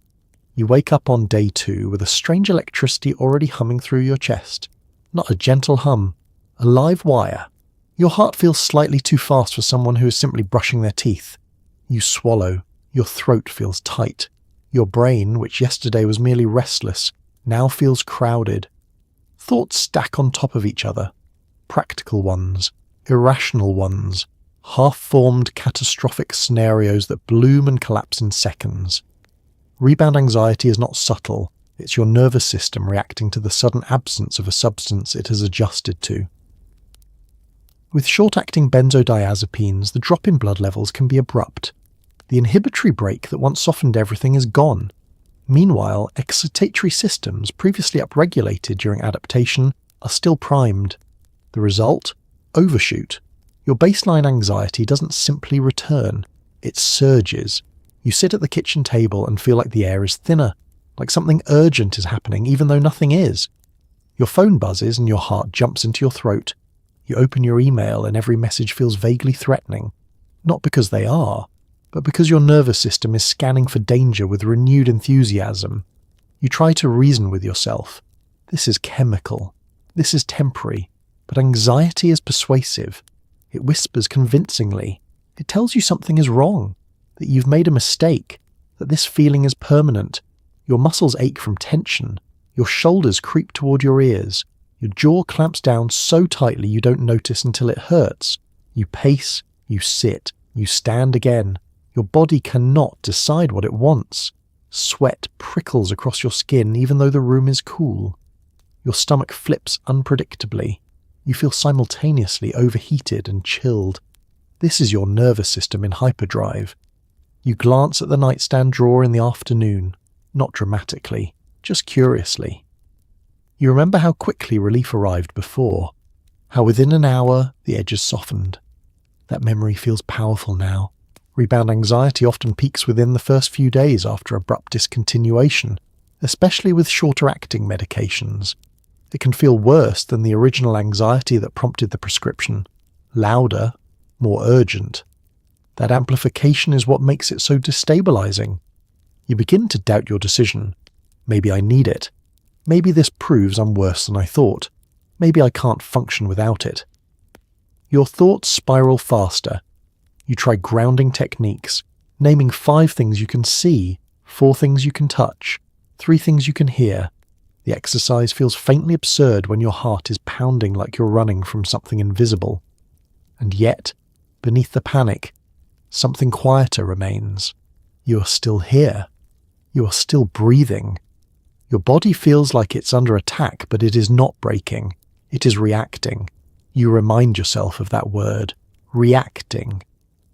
You wake up on day 2 with a strange electricity already humming through your chest. Not a gentle hum, a live wire. Your heart feels slightly too fast for someone who is simply brushing their teeth. You swallow. Your throat feels tight. Your brain, which yesterday was merely restless, now feels crowded. Thoughts stack on top of each other. Practical ones, irrational ones, half-formed catastrophic scenarios that bloom and collapse in seconds. Rebound anxiety is not subtle. It's your nervous system reacting to the sudden absence of a substance it has adjusted to. With short-acting benzodiazepines, the drop in blood levels can be abrupt. The inhibitory brake that once softened everything is gone. Meanwhile, excitatory systems previously upregulated during adaptation are still primed. The result? Overshoot. Your baseline anxiety doesn't simply return, it surges. You sit at the kitchen table and feel like the air is thinner, like something urgent is happening even though nothing is. Your phone buzzes and your heart jumps into your throat. You open your email and every message feels vaguely threatening. Not because they are, but because your nervous system is scanning for danger with renewed enthusiasm. You try to reason with yourself. This is chemical. This is temporary. But anxiety is persuasive. It whispers convincingly. It tells you something is wrong, that you've made a mistake, that this feeling is permanent. Your muscles ache from tension. Your shoulders creep toward your ears. Your jaw clamps down so tightly you don't notice until it hurts. You pace, you sit, you stand again. Your body cannot decide what it wants. Sweat prickles across your skin even though the room is cool. Your stomach flips unpredictably. You feel simultaneously overheated and chilled. This is your nervous system in hyperdrive. You glance at the nightstand drawer in the afternoon, not dramatically, just curiously. You remember how quickly relief arrived before, how within an hour the edges softened. That memory feels powerful now. Rebound anxiety often peaks within the first few days after abrupt discontinuation, especially with shorter-acting medications. It can feel worse than the original anxiety that prompted the prescription. Louder, more urgent. That amplification is what makes it so destabilizing. You begin to doubt your decision. Maybe I need it. Maybe this proves I'm worse than I thought. Maybe I can't function without it. Your thoughts spiral faster. You try grounding techniques, naming 5 things you can see, 4 things you can touch, 3 things you can hear. The exercise feels faintly absurd when your heart is pounding like you're running from something invisible. And yet, beneath the panic, something quieter remains. You are still here. You are still breathing. Your body feels like it's under attack, but it is not breaking. It is reacting. You remind yourself of that word. Reacting,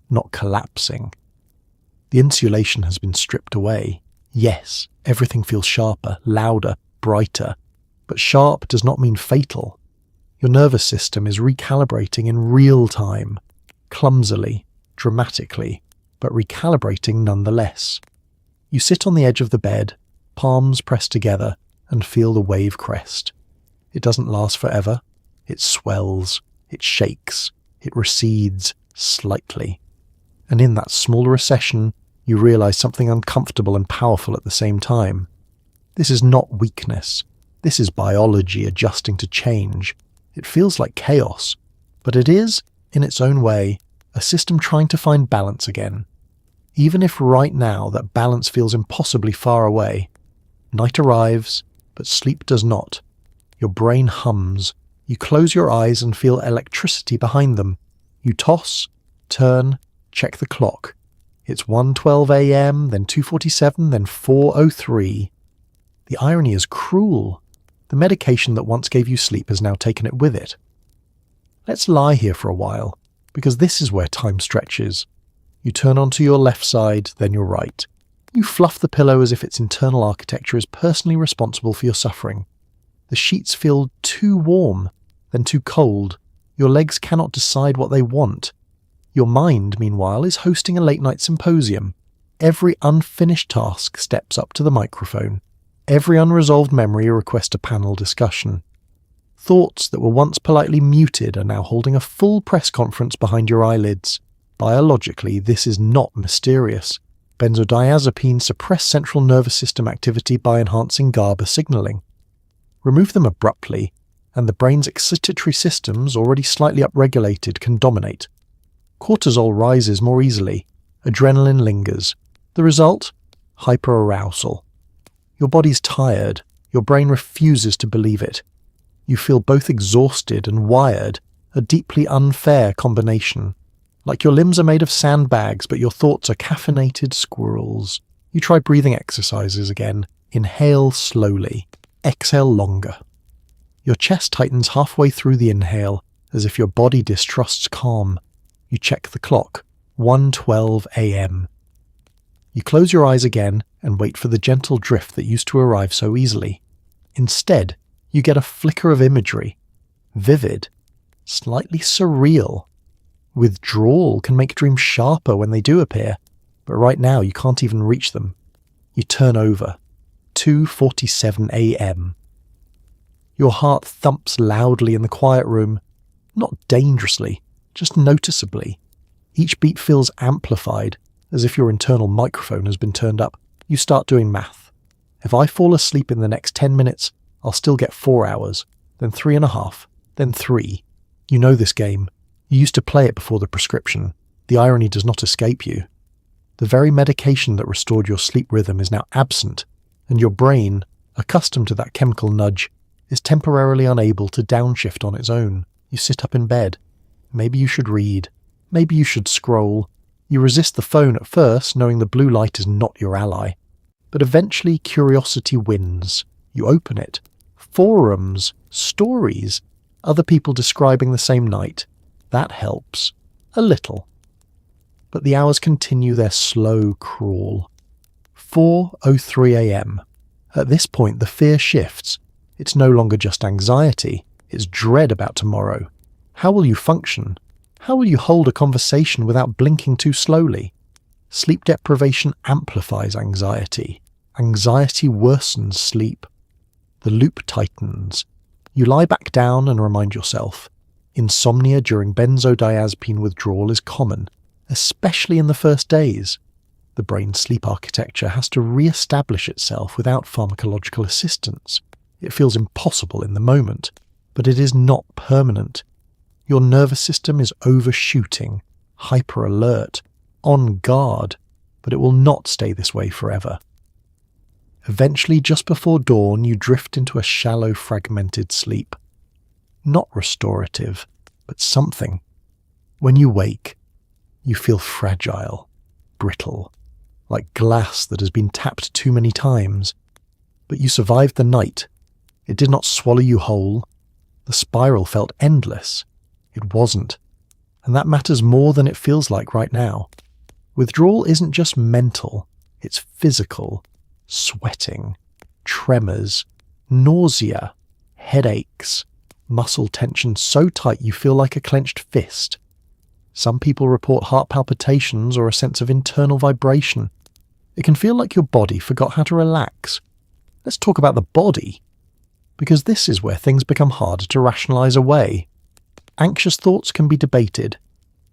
not collapsing. The insulation has been stripped away. Yes, Everything feels sharper, louder, brighter. But sharp does not mean fatal. Your nervous system is recalibrating in real time, clumsily, dramatically, but recalibrating nonetheless. You sit on the edge of the bed, palms pressed together, and feel the wave crest. It doesn't last forever. It swells, it shakes, it recedes slightly. And in that small recession, you realize something uncomfortable and powerful at the same time. This is not weakness. This is biology adjusting to change. It feels like chaos, but it is, in its own way, a system trying to find balance again. Even if right now that balance feels impossibly far away, night arrives, but sleep does not. Your brain hums. You close your eyes and feel electricity behind them. You toss, turn, check the clock. It's 1:12 a.m., then 2:47, then 4:03. The irony is cruel. The medication that once gave you sleep has now taken it with it. Let's lie here for a while, because this is where time stretches. You turn onto your left side, then your right. You fluff the pillow as if its internal architecture is personally responsible for your suffering. The sheets feel too warm, then too cold. Your legs cannot decide what they want. Your mind, meanwhile, is hosting a late-night symposium. Every unfinished task steps up to the microphone. Every unresolved memory requests a panel discussion. Thoughts that were once politely muted are now holding a full press conference behind your eyelids. Biologically, this is not mysterious. Benzodiazepines suppress central nervous system activity by enhancing GABA signaling. Remove them abruptly, and the brain's excitatory systems, already slightly upregulated, can dominate. Cortisol rises more easily. Adrenaline lingers. The result? Hyperarousal. Your body's tired. Your brain refuses to believe it. You feel both exhausted and wired, a deeply unfair combination. Like your limbs are made of sandbags, but your thoughts are caffeinated squirrels. You try breathing exercises again. Inhale slowly. Exhale longer. Your chest tightens halfway through the inhale, as if your body distrusts calm. You check the clock. 1:12 a.m. You close your eyes again and wait for the gentle drift that used to arrive so easily. Instead, you get a flicker of imagery. Vivid. Slightly surreal. Withdrawal can make dreams sharper when they do appear, but right now you can't even reach them. You turn over. 2:47 a.m. Your heart thumps loudly in the quiet room. Not dangerously, just noticeably. Each beat feels amplified, as if your internal microphone has been turned up. You start doing math. If I fall asleep in the next 10 minutes, I'll still get 4 hours, then 3.5, then 3. You know this game. You used to play it before the prescription. The irony does not escape you. The very medication that restored your sleep rhythm is now absent, and your brain, accustomed to that chemical nudge, is temporarily unable to downshift on its own. You sit up in bed. Maybe you should read. Maybe you should scroll. You resist the phone at first, knowing the blue light is not your ally. But eventually curiosity wins. You open it. Forums, stories, other people describing the same night. That helps. A little. But the hours continue their slow crawl. 4:03 a.m. At this point, the fear shifts. It's no longer just anxiety. It's dread about tomorrow. How will you function? How will you hold a conversation without blinking too slowly? Sleep deprivation amplifies anxiety. Anxiety worsens sleep. The loop tightens. You lie back down and remind yourself. Insomnia during benzodiazepine withdrawal is common, especially in the first days. The brain's sleep architecture has to re-establish itself without pharmacological assistance. It feels impossible in the moment, but it is not permanent. Your nervous system is overshooting, hyper-alert, on guard, but it will not stay this way forever. Eventually, just before dawn, you drift into a shallow, fragmented sleep. Not restorative, but something. When you wake, you feel fragile, brittle, like glass that has been tapped too many times. But you survived the night. It did not swallow you whole. The spiral felt endless. It wasn't. And that matters more than it feels like right now. Withdrawal isn't just mental, it's physical. sweating, tremors, nausea, headaches, muscle tension so tight you feel like a clenched fist. Some people report heart palpitations or a sense of internal vibration. It can feel like your body forgot how to relax. Let's talk about the body, because this is where things become harder to rationalize away. Anxious thoughts can be debated.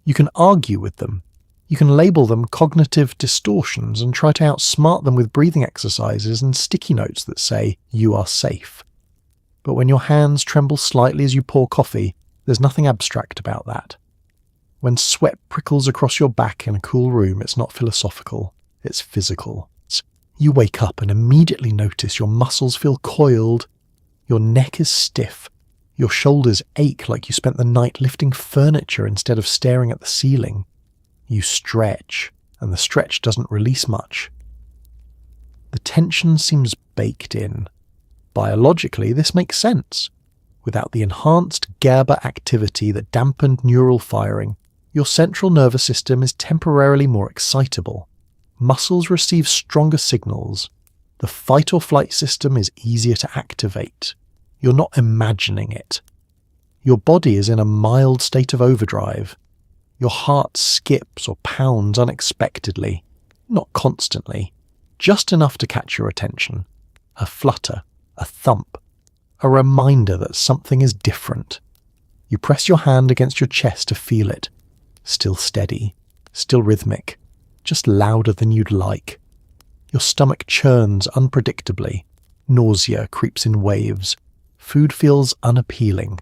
You can argue with them. You can label them cognitive distortions and try to outsmart them with breathing exercises and sticky notes that say, "You are safe." But when your hands tremble slightly as you pour coffee, there's nothing abstract about that. When sweat prickles across your back in a cool room, it's not philosophical, it's physical. You wake up and immediately notice your muscles feel coiled, your neck is stiff, your shoulders ache like you spent the night lifting furniture instead of staring at the ceiling. You stretch, and the stretch doesn't release much. The tension seems baked in. Biologically, this makes sense. Without the enhanced GABA activity that dampened neural firing, your central nervous system is temporarily more excitable. Muscles receive stronger signals. The fight or flight system is easier to activate. You're not imagining it. Your body is in a mild state of overdrive. Your heart skips or pounds unexpectedly, not constantly, just enough to catch your attention. A flutter, a thump, a reminder that something is different. You press your hand against your chest to feel it. Still steady, still rhythmic, just louder than you'd like. Your stomach churns unpredictably. Nausea creeps in waves. Food feels unappealing.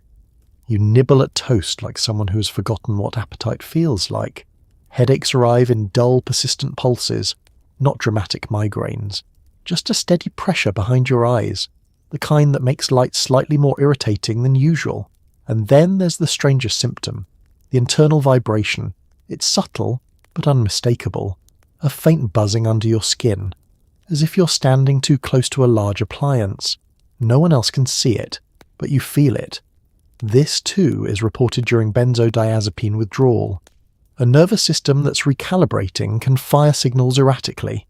You nibble at toast like someone who has forgotten what appetite feels like. Headaches arrive in dull, persistent pulses, not dramatic migraines. Just a steady pressure behind your eyes, the kind that makes light slightly more irritating than usual. And then there's the strangest symptom, the internal vibration. It's subtle, but unmistakable. A faint buzzing under your skin, as if you're standing too close to a large appliance. No one else can see it, but you feel it. This, too, is reported during benzodiazepine withdrawal. A nervous system that's recalibrating can fire signals erratically.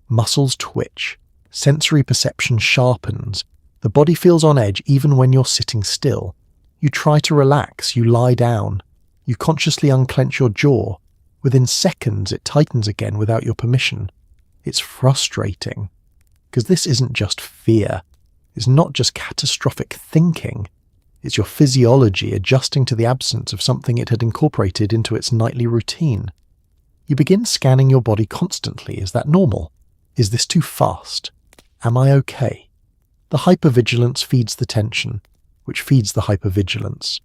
Muscles twitch. Sensory perception sharpens. The body feels on edge even when you're sitting still. You try to relax, you lie down. You consciously unclench your jaw. Within seconds, it tightens again without your permission. It's frustrating, because this isn't just fear. It's not just catastrophic thinking. It's your physiology adjusting to the absence of something it had incorporated into its nightly routine. You begin scanning your body constantly. Is that normal? Is this too fast? Am I okay? The hypervigilance feeds the tension, which feeds the hypervigilance.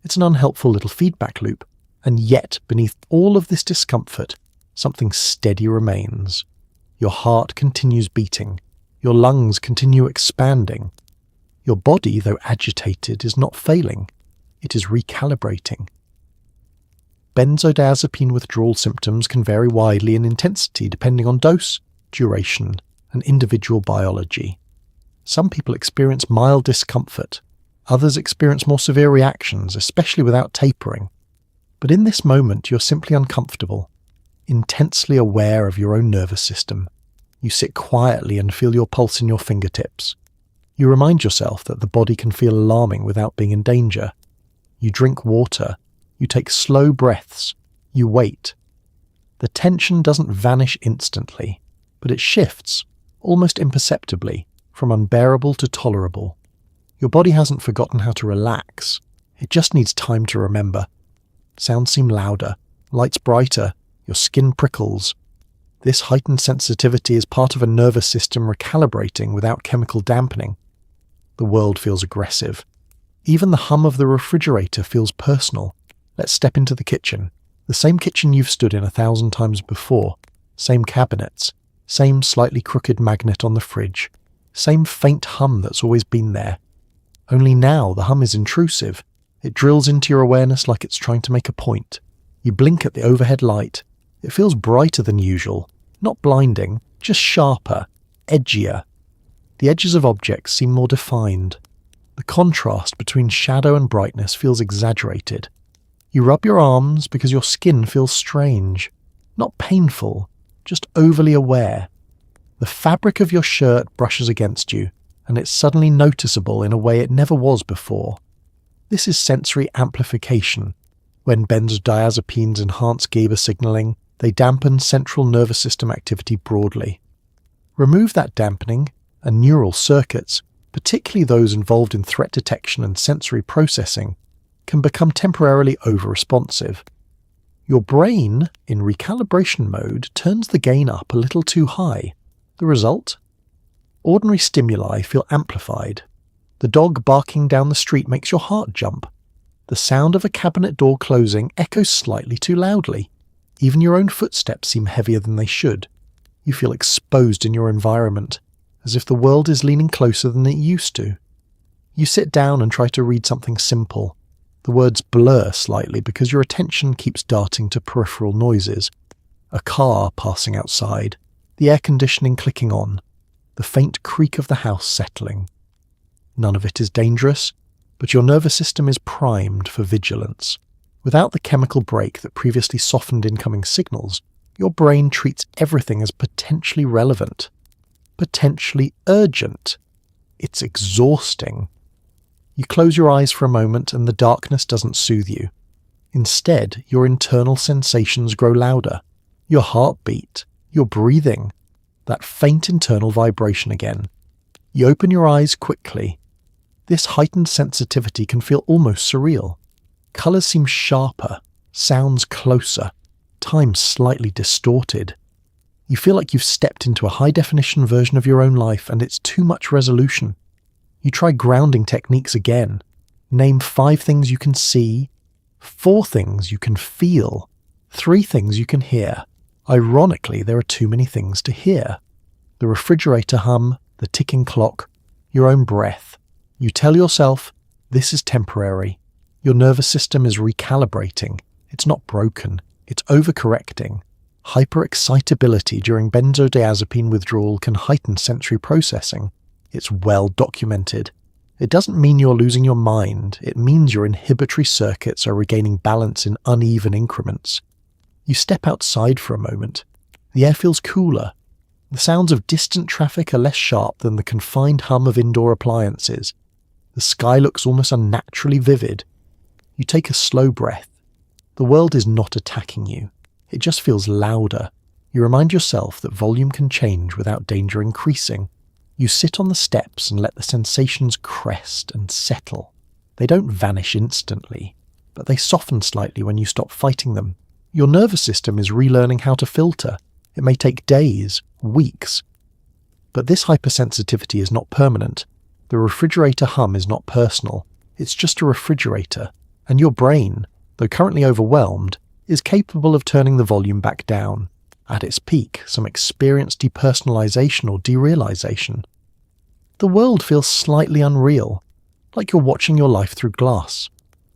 It's an unhelpful little feedback loop, and yet beneath all of this discomfort, something steady remains. Your heart continues beating. Your lungs continue expanding. Your body, though agitated, is not failing. It is recalibrating. Benzodiazepine withdrawal symptoms can vary widely in intensity depending on dose, duration, and individual biology. Some people experience mild discomfort. Others experience more severe reactions, especially without tapering. But in this moment, you're simply uncomfortable, intensely aware of your own nervous system. You sit quietly and feel your pulse in your fingertips. You remind yourself that the body can feel alarming without being in danger. You drink water. You take slow breaths. You wait. The tension doesn't vanish instantly, but it shifts, almost imperceptibly, from unbearable to tolerable. Your body hasn't forgotten how to relax. It just needs time to remember. Sounds seem louder, lights brighter, your skin prickles. This heightened sensitivity is part of a nervous system recalibrating without chemical dampening. The world feels aggressive. Even the hum of the refrigerator feels personal. Let's step into the kitchen. The same kitchen you've stood in 1,000 times before. Same cabinets. Same slightly crooked magnet on the fridge. Same faint hum that's always been there. Only now the hum is intrusive. It drills into your awareness like it's trying to make a point. You blink at the overhead light. It feels brighter than usual. Not blinding, just sharper, edgier. The edges of objects seem more defined. The contrast between shadow and brightness feels exaggerated. You rub your arms because your skin feels strange. Not painful, just overly aware. The fabric of your shirt brushes against you, and it's suddenly noticeable in a way it never was before. This is sensory amplification. When benzodiazepines enhance GABA signaling, they dampen central nervous system activity broadly. Remove that dampening, and neural circuits, particularly those involved in threat detection and sensory processing, can become temporarily over-responsive. Your brain, in recalibration mode, turns the gain up a little too high. The result? Ordinary stimuli feel amplified. The dog barking down the street makes your heart jump. The sound of a cabinet door closing echoes slightly too loudly. Even your own footsteps seem heavier than they should. You feel exposed in your environment, as if the world is leaning closer than it used to. You sit down and try to read something simple. The words blur slightly because your attention keeps darting to peripheral noises. A car passing outside, the air conditioning clicking on, the faint creak of the house settling. None of it is dangerous, but your nervous system is primed for vigilance. Without the chemical break that previously softened incoming signals, your brain treats everything as potentially relevant, potentially urgent. It's exhausting. You close your eyes for a moment and the darkness doesn't soothe you. Instead, your internal sensations grow louder. Your heartbeat, your breathing, that faint internal vibration again. You open your eyes quickly. This heightened sensitivity can feel almost surreal. Colours seem sharper, sounds closer, time slightly distorted. You feel like you've stepped into a high-definition version of your own life and it's too much resolution. You try grounding techniques again. Name 5 things you can see, 4 things you can feel, 3 things you can hear. Ironically, there are too many things to hear. The refrigerator hum, the ticking clock, your own breath. You tell yourself, this is temporary. Your nervous system is recalibrating. It's not broken. It's overcorrecting. Hyperexcitability during benzodiazepine withdrawal can heighten sensory processing. It's well documented. It doesn't mean you're losing your mind. It means your inhibitory circuits are regaining balance in uneven increments. You step outside for a moment. The air feels cooler. The sounds of distant traffic are less sharp than the confined hum of indoor appliances. The sky looks almost unnaturally vivid. You take a slow breath. The world is not attacking you. It just feels louder. You remind yourself that volume can change without danger increasing. You sit on the steps and let the sensations crest and settle. They don't vanish instantly, but they soften slightly when you stop fighting them. Your nervous system is relearning how to filter. It may take days, weeks. But this hypersensitivity is not permanent. The refrigerator hum is not personal. It's just a refrigerator. And your brain, though currently overwhelmed, is capable of turning the volume back down. At its peak, some experience depersonalization or derealization. The world feels slightly unreal, like you're watching your life through glass.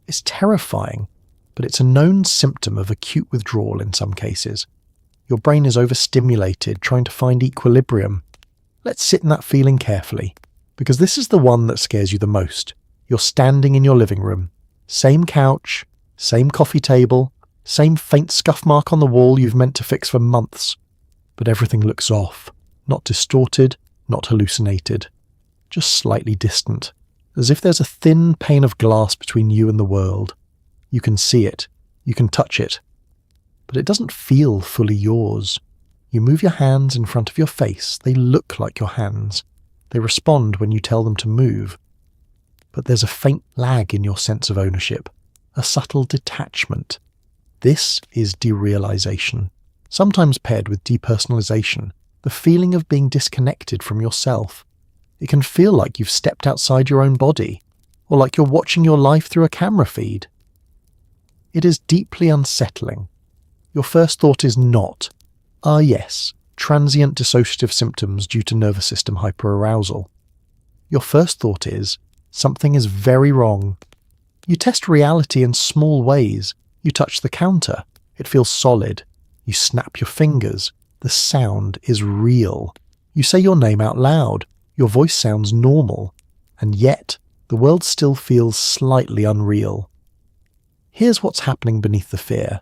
It's terrifying, but it's a known symptom of acute withdrawal in some cases. Your brain is overstimulated, trying to find equilibrium. Let's sit in that feeling carefully, because this is the one that scares you the most. You're standing in your living room. Same couch, same coffee table, same faint scuff mark on the wall you've meant to fix for months. But everything looks off, not distorted, not hallucinated, just slightly distant, as if there's a thin pane of glass between you and the world. You can see it, you can touch it, but it doesn't feel fully yours. You move your hands in front of your face, they look like your hands. They respond when you tell them to move. But there's a faint lag in your sense of ownership, a subtle detachment. This is derealization, sometimes paired with depersonalization, the feeling of being disconnected from yourself. It can feel like you've stepped outside your own body, or like you're watching your life through a camera feed. It is deeply unsettling. Your first thought is not, yes, transient dissociative symptoms due to nervous system hyperarousal. Your first thought is, something is very wrong. You test reality in small ways. You touch the counter. It feels solid. You snap your fingers. The sound is real. You say your name out loud. Your voice sounds normal. And yet, the world still feels slightly unreal. Here's what's happening beneath the fear.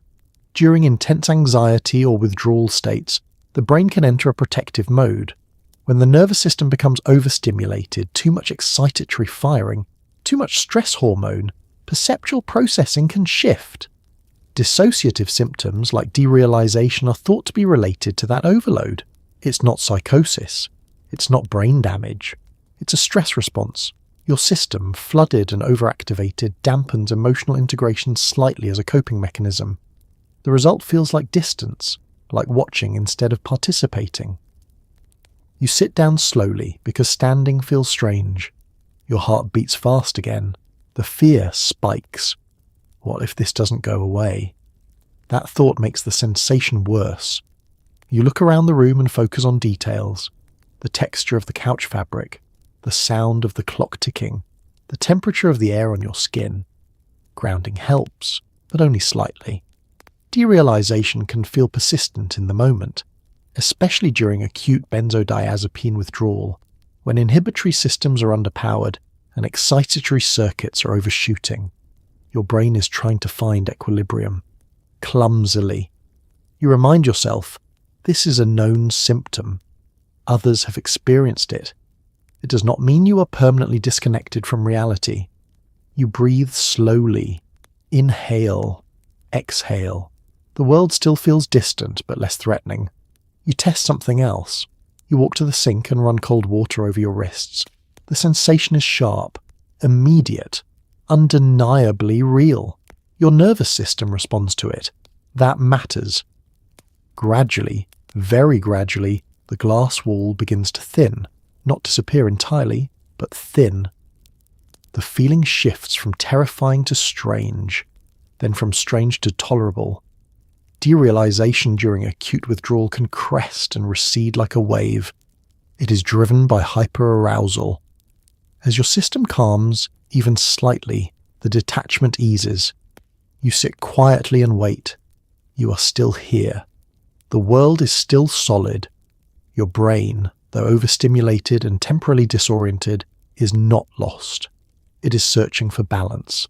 During intense anxiety or withdrawal states, the brain can enter a protective mode. When the nervous system becomes overstimulated, too much excitatory firing, too much stress hormone, perceptual processing can shift. Dissociative symptoms like derealization are thought to be related to that overload. It's not psychosis. It's not brain damage. It's a stress response. Your system, flooded and overactivated, dampens emotional integration slightly as a coping mechanism. The result feels like distance, like watching instead of participating. You sit down slowly because standing feels strange. Your heart beats fast again. The fear spikes. What if this doesn't go away? That thought makes the sensation worse. You look around the room and focus on details. The texture of the couch fabric, the sound of the clock ticking, the temperature of the air on your skin. Grounding helps, but only slightly. Derealization can feel persistent in the moment, especially during acute benzodiazepine withdrawal, when inhibitory systems are underpowered and excitatory circuits are overshooting. Your brain is trying to find equilibrium. Clumsily. You remind yourself, this is a known symptom. Others have experienced it. It does not mean you are permanently disconnected from reality. You breathe slowly. Inhale. Exhale. The world still feels distant but less threatening. You test something else. You walk to the sink and run cold water over your wrists. The sensation is sharp, immediate, undeniably real. Your nervous system responds to it. That matters. Gradually, very gradually, the glass wall begins to thin, not disappear entirely, but thin. The feeling shifts from terrifying to strange, then from strange to tolerable. Derealization during acute withdrawal can crest and recede like a wave. It is driven by hyperarousal. As your system calms, even slightly, the detachment eases. You sit quietly and wait. You are still here. The world is still solid. Your brain, though overstimulated and temporarily disoriented, is not lost. It is searching for balance.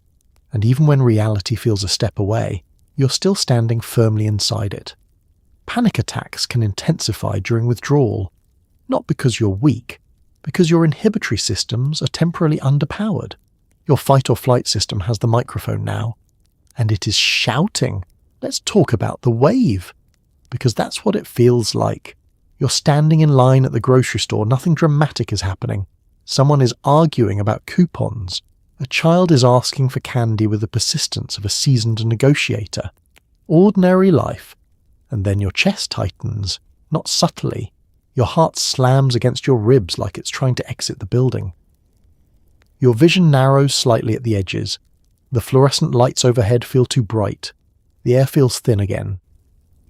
And even when reality feels a step away, you're still standing firmly inside it. Panic attacks can intensify during withdrawal, not because you're weak, because your inhibitory systems are temporarily underpowered. Your fight or flight system has the microphone now, and it is shouting, "Let's talk about the wave," because that's what it feels like. You're standing in line at the grocery store, nothing dramatic is happening. Someone is arguing about coupons. A child is asking for candy with the persistence of a seasoned negotiator. Ordinary life. And then your chest tightens, not subtly. Your heart slams against your ribs like it's trying to exit the building. Your vision narrows slightly at the edges. The fluorescent lights overhead feel too bright. The air feels thin again.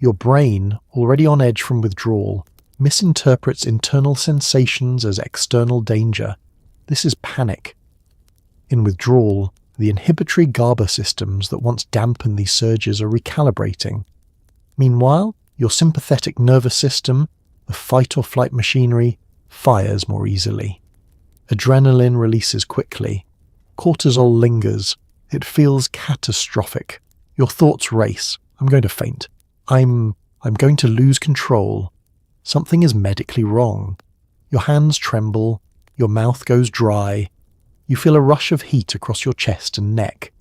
Your brain, already on edge from withdrawal, misinterprets internal sensations as external danger. This is panic. In withdrawal, the inhibitory GABA systems that once dampened these surges are recalibrating. Meanwhile, your sympathetic nervous system, the fight or flight machinery, fires more easily. Adrenaline releases quickly. Cortisol lingers. It feels catastrophic. Your thoughts race. I'm going to faint. I'm going to lose control. Something is medically wrong. Your hands tremble. Your mouth goes dry. You feel a rush of heat across your chest and neck.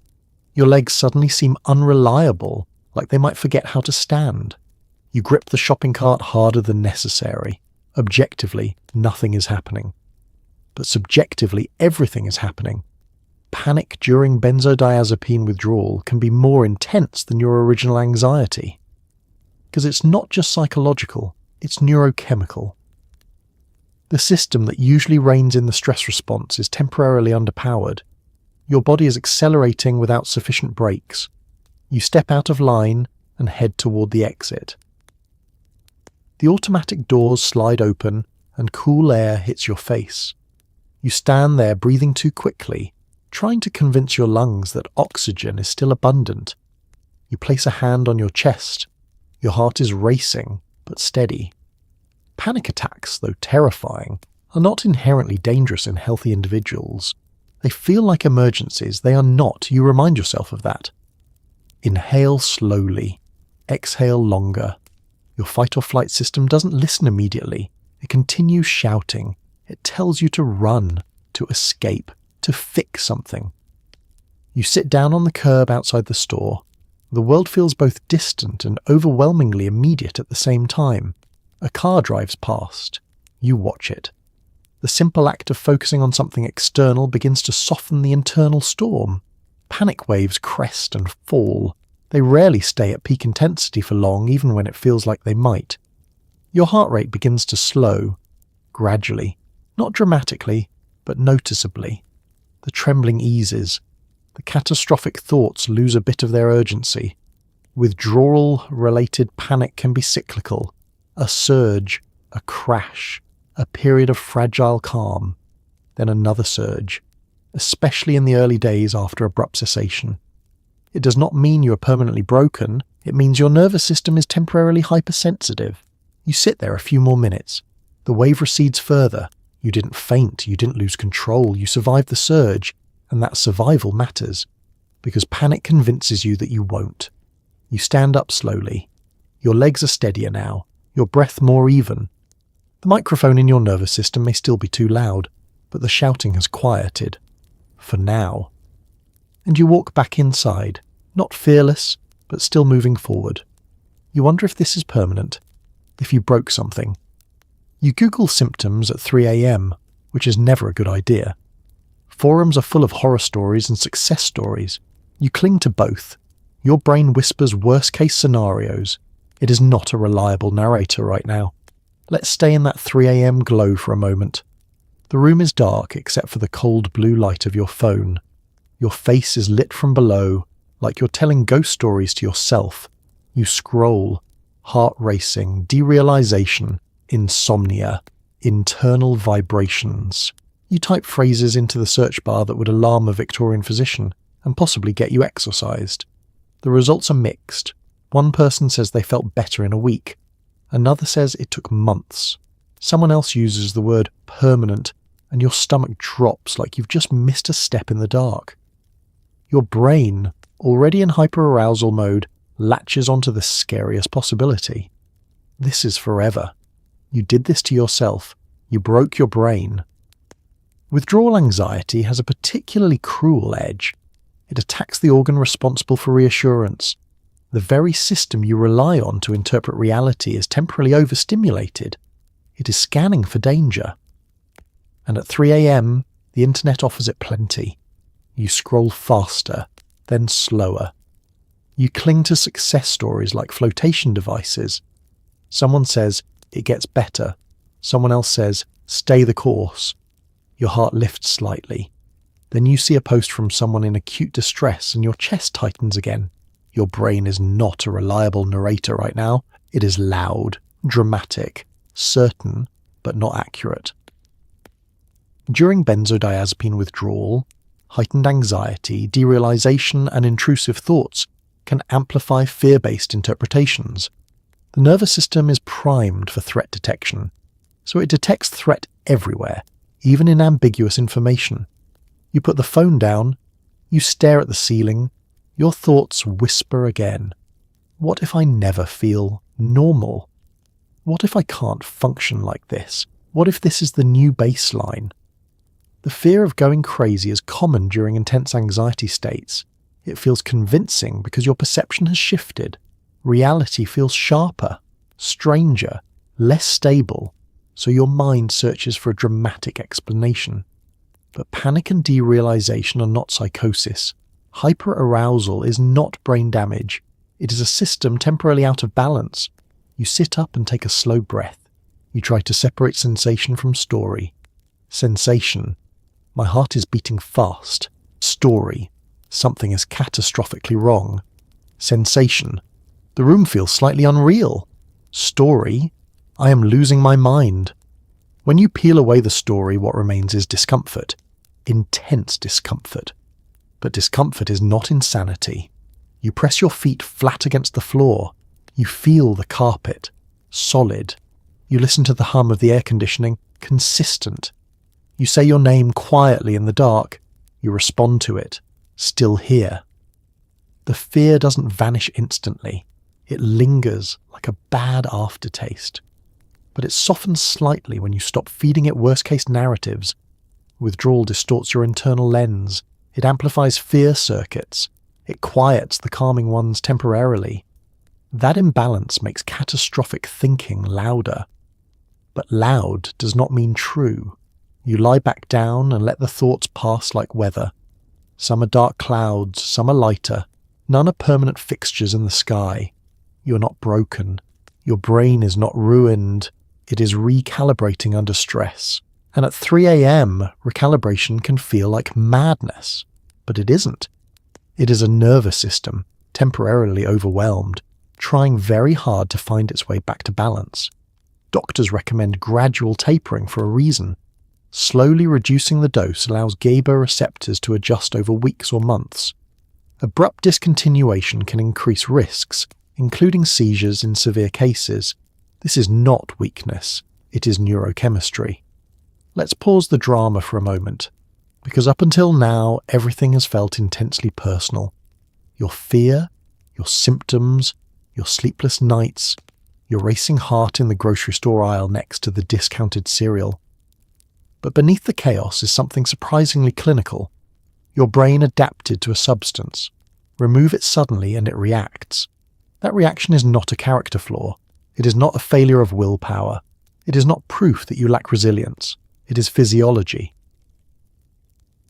Your legs suddenly seem unreliable, like they might forget how to stand. You grip the shopping cart harder than necessary. Objectively, nothing is happening. But subjectively, everything is happening. Panic during benzodiazepine withdrawal can be more intense than your original anxiety. Because it's not just psychological, it's neurochemical. The system that usually reins in the stress response is temporarily underpowered. Your body is accelerating without sufficient brakes. You step out of line and head toward the exit. The automatic doors slide open and cool air hits your face. You stand there breathing too quickly, trying to convince your lungs that oxygen is still abundant. You place a hand on your chest. Your heart is racing, but steady. Panic attacks, though terrifying, are not inherently dangerous in healthy individuals. They feel like emergencies. They are not. You remind yourself of that. Inhale slowly. Exhale longer. Your fight or flight system doesn't listen immediately. It continues shouting. It tells you to run, to escape, to fix something. You sit down on the curb outside the store. The world feels both distant and overwhelmingly immediate at the same time. A car drives past. You watch it. The simple act of focusing on something external begins to soften the internal storm. Panic waves crest and fall. They rarely stay at peak intensity for long, even when it feels like they might. Your heart rate begins to slow, gradually, not dramatically, but noticeably. The trembling eases. The catastrophic thoughts lose a bit of their urgency. Withdrawal-related panic can be cyclical. A surge, a crash, a period of fragile calm, then another surge, especially in the early days after abrupt cessation. It does not mean you are permanently broken, it means your nervous system is temporarily hypersensitive. You sit there a few more minutes. The wave recedes further. You didn't faint, you didn't lose control, you survived the surge, and that survival matters, because panic convinces you that you won't. You stand up slowly. Your legs are steadier now, your breath more even. The microphone in your nervous system may still be too loud, but the shouting has quieted. For now. And you walk back inside, not fearless, but still moving forward. You wonder if this is permanent, if you broke something. You Google symptoms at 3 a.m, which is never a good idea. Forums are full of horror stories and success stories. You cling to both. Your brain whispers worst-case scenarios. It is not a reliable narrator right now. Let's stay in that 3 a.m. glow for a moment. The room is dark except for the cold blue light of your phone. Your face is lit from below, like you're telling ghost stories to yourself. You scroll. Heart racing, derealization, insomnia, internal vibrations. You type phrases into the search bar that would alarm a Victorian physician and possibly get you exorcised. The results are mixed. One person says they felt better in a week. Another says it took months. Someone else uses the word permanent, and your stomach drops like you've just missed a step in the dark. Your brain, already in hyperarousal mode, latches onto the scariest possibility. This is forever. You did this to yourself. You broke your brain. Withdrawal anxiety has a particularly cruel edge. It attacks the organ responsible for reassurance. The very system you rely on to interpret reality is temporarily overstimulated. It is scanning for danger. And at 3 a.m, the internet offers it plenty. You scroll faster, then slower. You cling to success stories like flotation devices. Someone says, it gets better. Someone else says, stay the course. Your heart lifts slightly. Then you see a post from someone in acute distress and your chest tightens again. Your brain is not a reliable narrator right now. It is loud, dramatic, certain, but not accurate. During benzodiazepine withdrawal, heightened anxiety, derealization, and intrusive thoughts can amplify fear-based interpretations. The nervous system is primed for threat detection, so it detects threat everywhere, even in ambiguous information. You put the phone down, you stare at the ceiling, your thoughts whisper again. What if I never feel normal? What if I can't function like this? What if this is the new baseline? The fear of going crazy is common during intense anxiety states. It feels convincing because your perception has shifted. Reality feels sharper, stranger, less stable, so your mind searches for a dramatic explanation. But panic and derealization are not psychosis. Hyperarousal is not brain damage. It is a system temporarily out of balance. You sit up and take a slow breath. You try to separate sensation from story. Sensation. My heart is beating fast. Story. Something is catastrophically wrong. Sensation. The room feels slightly unreal. Story. I am losing my mind. When you peel away the story, what remains is discomfort. Intense discomfort. But discomfort is not insanity. You press your feet flat against the floor. You feel the carpet. Solid. You listen to the hum of the air conditioning. Consistent. You say your name quietly in the dark. You respond to it. Still here. The fear doesn't vanish instantly. It lingers like a bad aftertaste. but it softens slightly when you stop feeding it worst-case narratives. Withdrawal distorts your internal lens. It amplifies fear circuits. It quiets the calming ones temporarily. That imbalance makes catastrophic thinking louder. But loud does not mean true. You lie back down and let the thoughts pass like weather. Some are dark clouds, some are lighter. None are permanent fixtures in the sky. You are not broken. Your brain is not ruined. It is recalibrating under stress. And at 3 a.m., recalibration can feel like madness. But it isn't. It is a nervous system, temporarily overwhelmed, trying very hard to find its way back to balance. Doctors recommend gradual tapering for a reason. Slowly reducing the dose allows GABA receptors to adjust over weeks or months. Abrupt discontinuation can increase risks, including seizures in severe cases. This is not weakness, it is neurochemistry. Let's pause the drama for a moment, because up until now everything has felt intensely personal. Your fear, your symptoms, your sleepless nights, your racing heart in the grocery store aisle next to the discounted cereal. But beneath the chaos is something surprisingly clinical. Your brain adapted to a substance. Remove it suddenly and it reacts. That reaction is not a character flaw. It is not a failure of willpower. It is not proof that you lack resilience. It is physiology.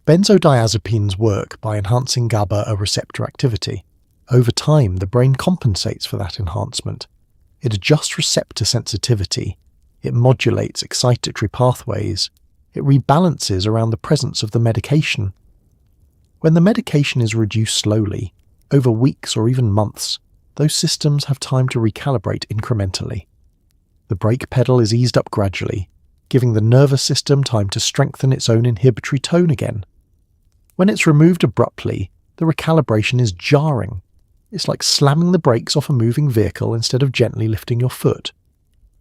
Benzodiazepines work by enhancing GABA receptor activity. Over time, the brain compensates for that enhancement. It adjusts receptor sensitivity. It modulates excitatory pathways. It rebalances around the presence of the medication. When the medication is reduced slowly, over weeks or even months, those systems have time to recalibrate incrementally. The brake pedal is eased up gradually, giving the nervous system time to strengthen its own inhibitory tone again. When it's removed abruptly, the recalibration is jarring. It's like slamming the brakes off a moving vehicle instead of gently lifting your foot.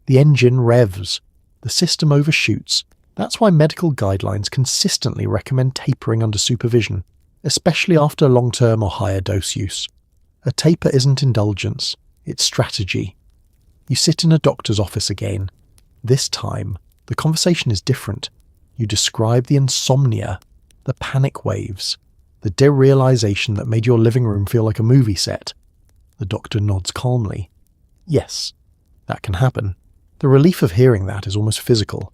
The engine revs. The system overshoots. That's why medical guidelines consistently recommend tapering under supervision, especially after long-term or higher dose use. A taper isn't indulgence, it's strategy. You sit in a doctor's office again. This time, the conversation is different. You describe the insomnia, the panic waves, the derealization that made your living room feel like a movie set. The doctor nods calmly. Yes, that can happen. The relief of hearing that is almost physical.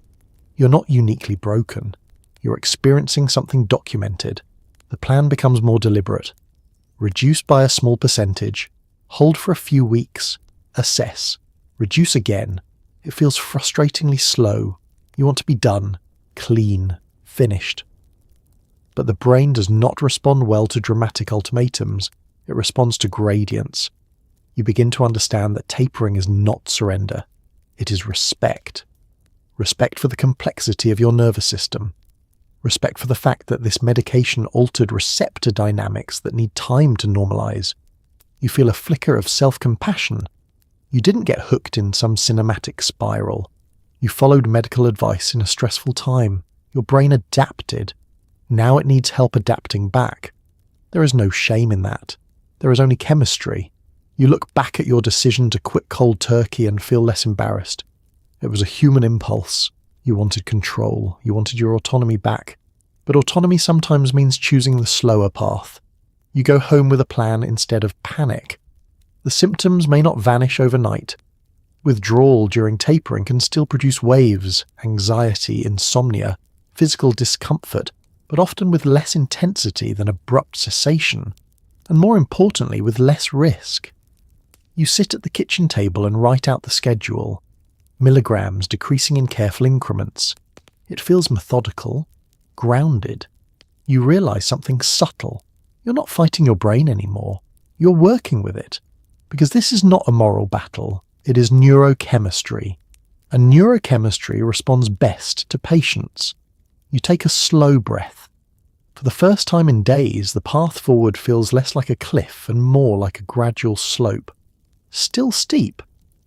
You're not uniquely broken. You're experiencing something documented. The plan becomes more deliberate. Reduce by a small percentage. Hold for a few weeks. Assess. Reduce again. It feels frustratingly slow. You want to be done. Clean. Finished. But the brain does not respond well to dramatic ultimatums. It responds to gradients. You begin to understand that tapering is not surrender. It is respect. Respect for the complexity of your nervous system. Respect for the fact that this medication altered receptor dynamics that need time to normalize. You feel a flicker of self-compassion. You didn't get hooked in some cinematic spiral. You followed medical advice in a stressful time. Your brain adapted. Now it needs help adapting back. There is no shame in that. There is only chemistry. You look back at your decision to quit cold turkey and feel less embarrassed. It was a human impulse. You wanted control. You wanted your autonomy back. But autonomy sometimes means choosing the slower path. You go home with a plan instead of panic. The symptoms may not vanish overnight. Withdrawal during tapering can still produce waves, anxiety, insomnia, physical discomfort, but often with less intensity than abrupt cessation, and more importantly, with less risk. You sit at the kitchen table and write out the schedule, milligrams decreasing in careful increments. It feels methodical, grounded. You realize something subtle. You're not fighting your brain anymore. You're working with it. Because this is not a moral battle. It is neurochemistry. And neurochemistry responds best to patience. You take a slow breath. For the first time in days, the path forward feels less like a cliff and more like a gradual slope. Still steep,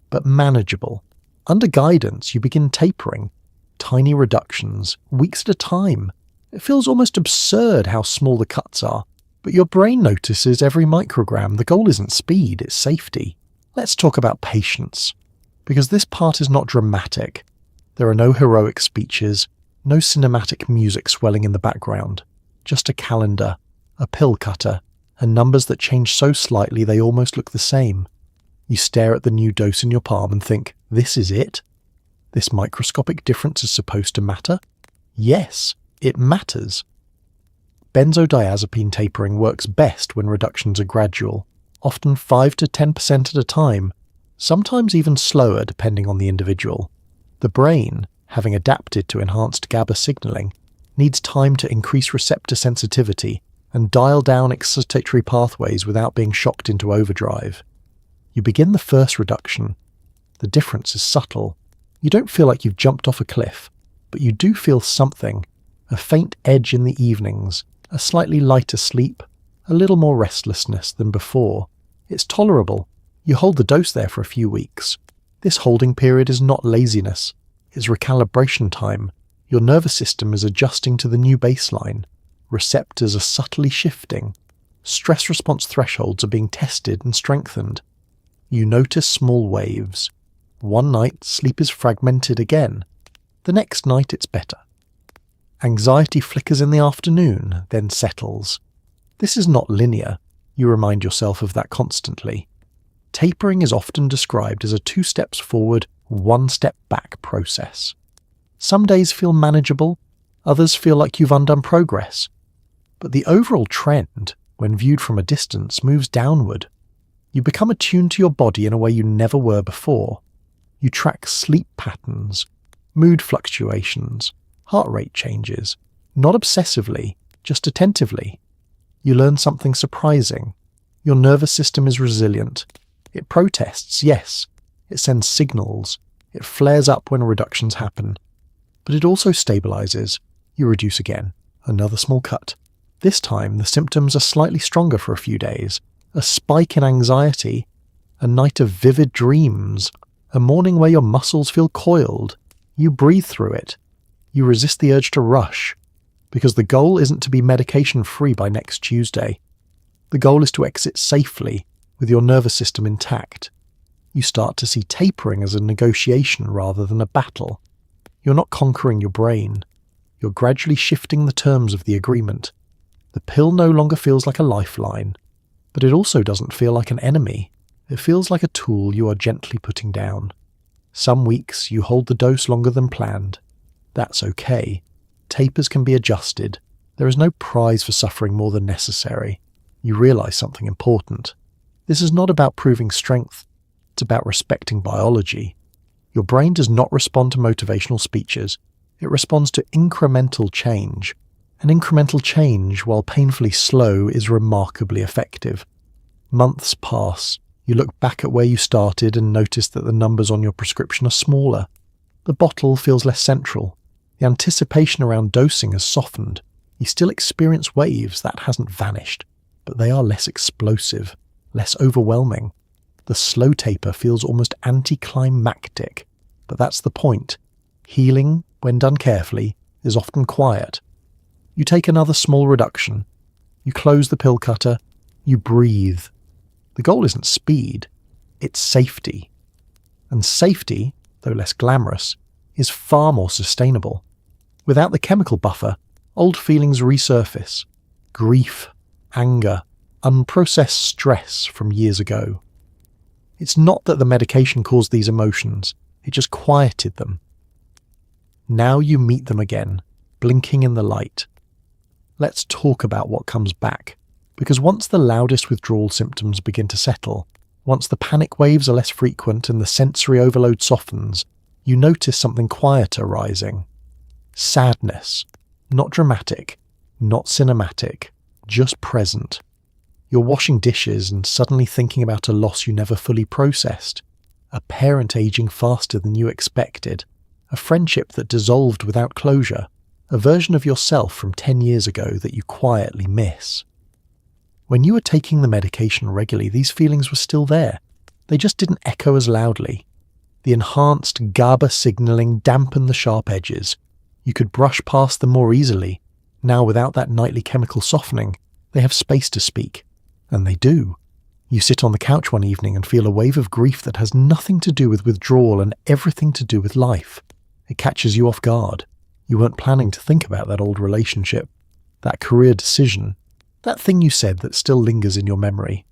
but manageable. Under guidance, you begin tapering. Tiny reductions, weeks at a time. It feels almost absurd how small the cuts are, but your brain notices every microgram. The goal isn't speed, it's safety. Let's talk about patience. Because this part is not dramatic. There are no heroic speeches, no cinematic music swelling in the background, just a calendar, a pill cutter, and numbers that change so slightly they almost look the same. You stare at the new dose in your palm and think, this is it? This microscopic difference is supposed to matter? Yes, it matters. Benzodiazepine tapering works best when reductions are gradual, often 5 to 10% at a time, sometimes even slower depending on the individual. The brain, having adapted to enhanced GABA signaling, needs time to increase receptor sensitivity and dial down excitatory pathways without being shocked into overdrive. You begin the first reduction. The difference is subtle. You don't feel like you've jumped off a cliff, but you do feel something, a faint edge in the evenings, a slightly lighter sleep, a little more restlessness than before. It's tolerable. You hold the dose there for a few weeks. This holding period is not laziness. It's recalibration time. Your nervous system is adjusting to the new baseline. Receptors are subtly shifting. Stress response thresholds are being tested and strengthened. You notice small waves. One night, sleep is fragmented again. The next night, it's better. Anxiety flickers in the afternoon, then settles. This is not linear. You remind yourself of that constantly. Tapering is often described as a 2 steps forward, 1 step back process. Some days feel manageable, others feel like you've undone progress. But the overall trend, when viewed from a distance, moves downward. You become attuned to your body in a way you never were before. You track sleep patterns, mood fluctuations, heart rate changes, not obsessively, just attentively. You learn something surprising. Your nervous system is resilient. It protests, yes. It sends signals. It flares up when reductions happen. But it also stabilizes. You reduce again. Another small cut. This time, the symptoms are slightly stronger for a few days. A spike in anxiety. A night of vivid dreams. A morning where your muscles feel coiled. You breathe through it. You resist the urge to rush. Because the goal isn't to be medication-free by next Tuesday. The goal is to exit safely, with your nervous system intact. You start to see tapering as a negotiation rather than a battle. You're not conquering your brain. You're gradually shifting the terms of the agreement. The pill no longer feels like a lifeline, but it also doesn't feel like an enemy. It feels like a tool you are gently putting down. Some weeks you hold the dose longer than planned. That's okay. Tapers can be adjusted. There is no prize for suffering more than necessary. You realize something important. This is not about proving strength. It's about respecting biology. Your brain does not respond to motivational speeches. It responds to incremental change. And incremental change, while painfully slow, is remarkably effective. Months pass. You look back at where you started and notice that the numbers on your prescription are smaller. The bottle feels less central. The anticipation around dosing has softened. You still experience waves, that hasn't vanished, but they are less explosive, less overwhelming. The slow taper feels almost anticlimactic, but that's the point. Healing, when done carefully, is often quiet. You take another small reduction. You close the pill cutter. You breathe. The goal isn't speed, it's safety. And safety, though less glamorous, is far more sustainable. Without the chemical buffer, old feelings resurface. Grief, anger, unprocessed stress from years ago. It's not that the medication caused these emotions, it just quieted them. Now you meet them again, blinking in the light. Let's talk about what comes back, because once the loudest withdrawal symptoms begin to settle, once the panic waves are less frequent and the sensory overload softens, you notice something quieter rising. Sadness. Not dramatic, not cinematic, just present. You're washing dishes and suddenly thinking about a loss you never fully processed. A parent aging faster than you expected. A friendship that dissolved without closure. A version of yourself from 10 years ago that you quietly miss. When you were taking the medication regularly, these feelings were still there. They just didn't echo as loudly. The enhanced GABA signaling dampened the sharp edges. You could brush past them more easily. Now, without that nightly chemical softening, they have space to speak. And they do. You sit on the couch one evening and feel a wave of grief that has nothing to do with withdrawal and everything to do with life. It catches you off guard. You weren't planning to think about that old relationship, that career decision, that thing you said that still lingers in your memory.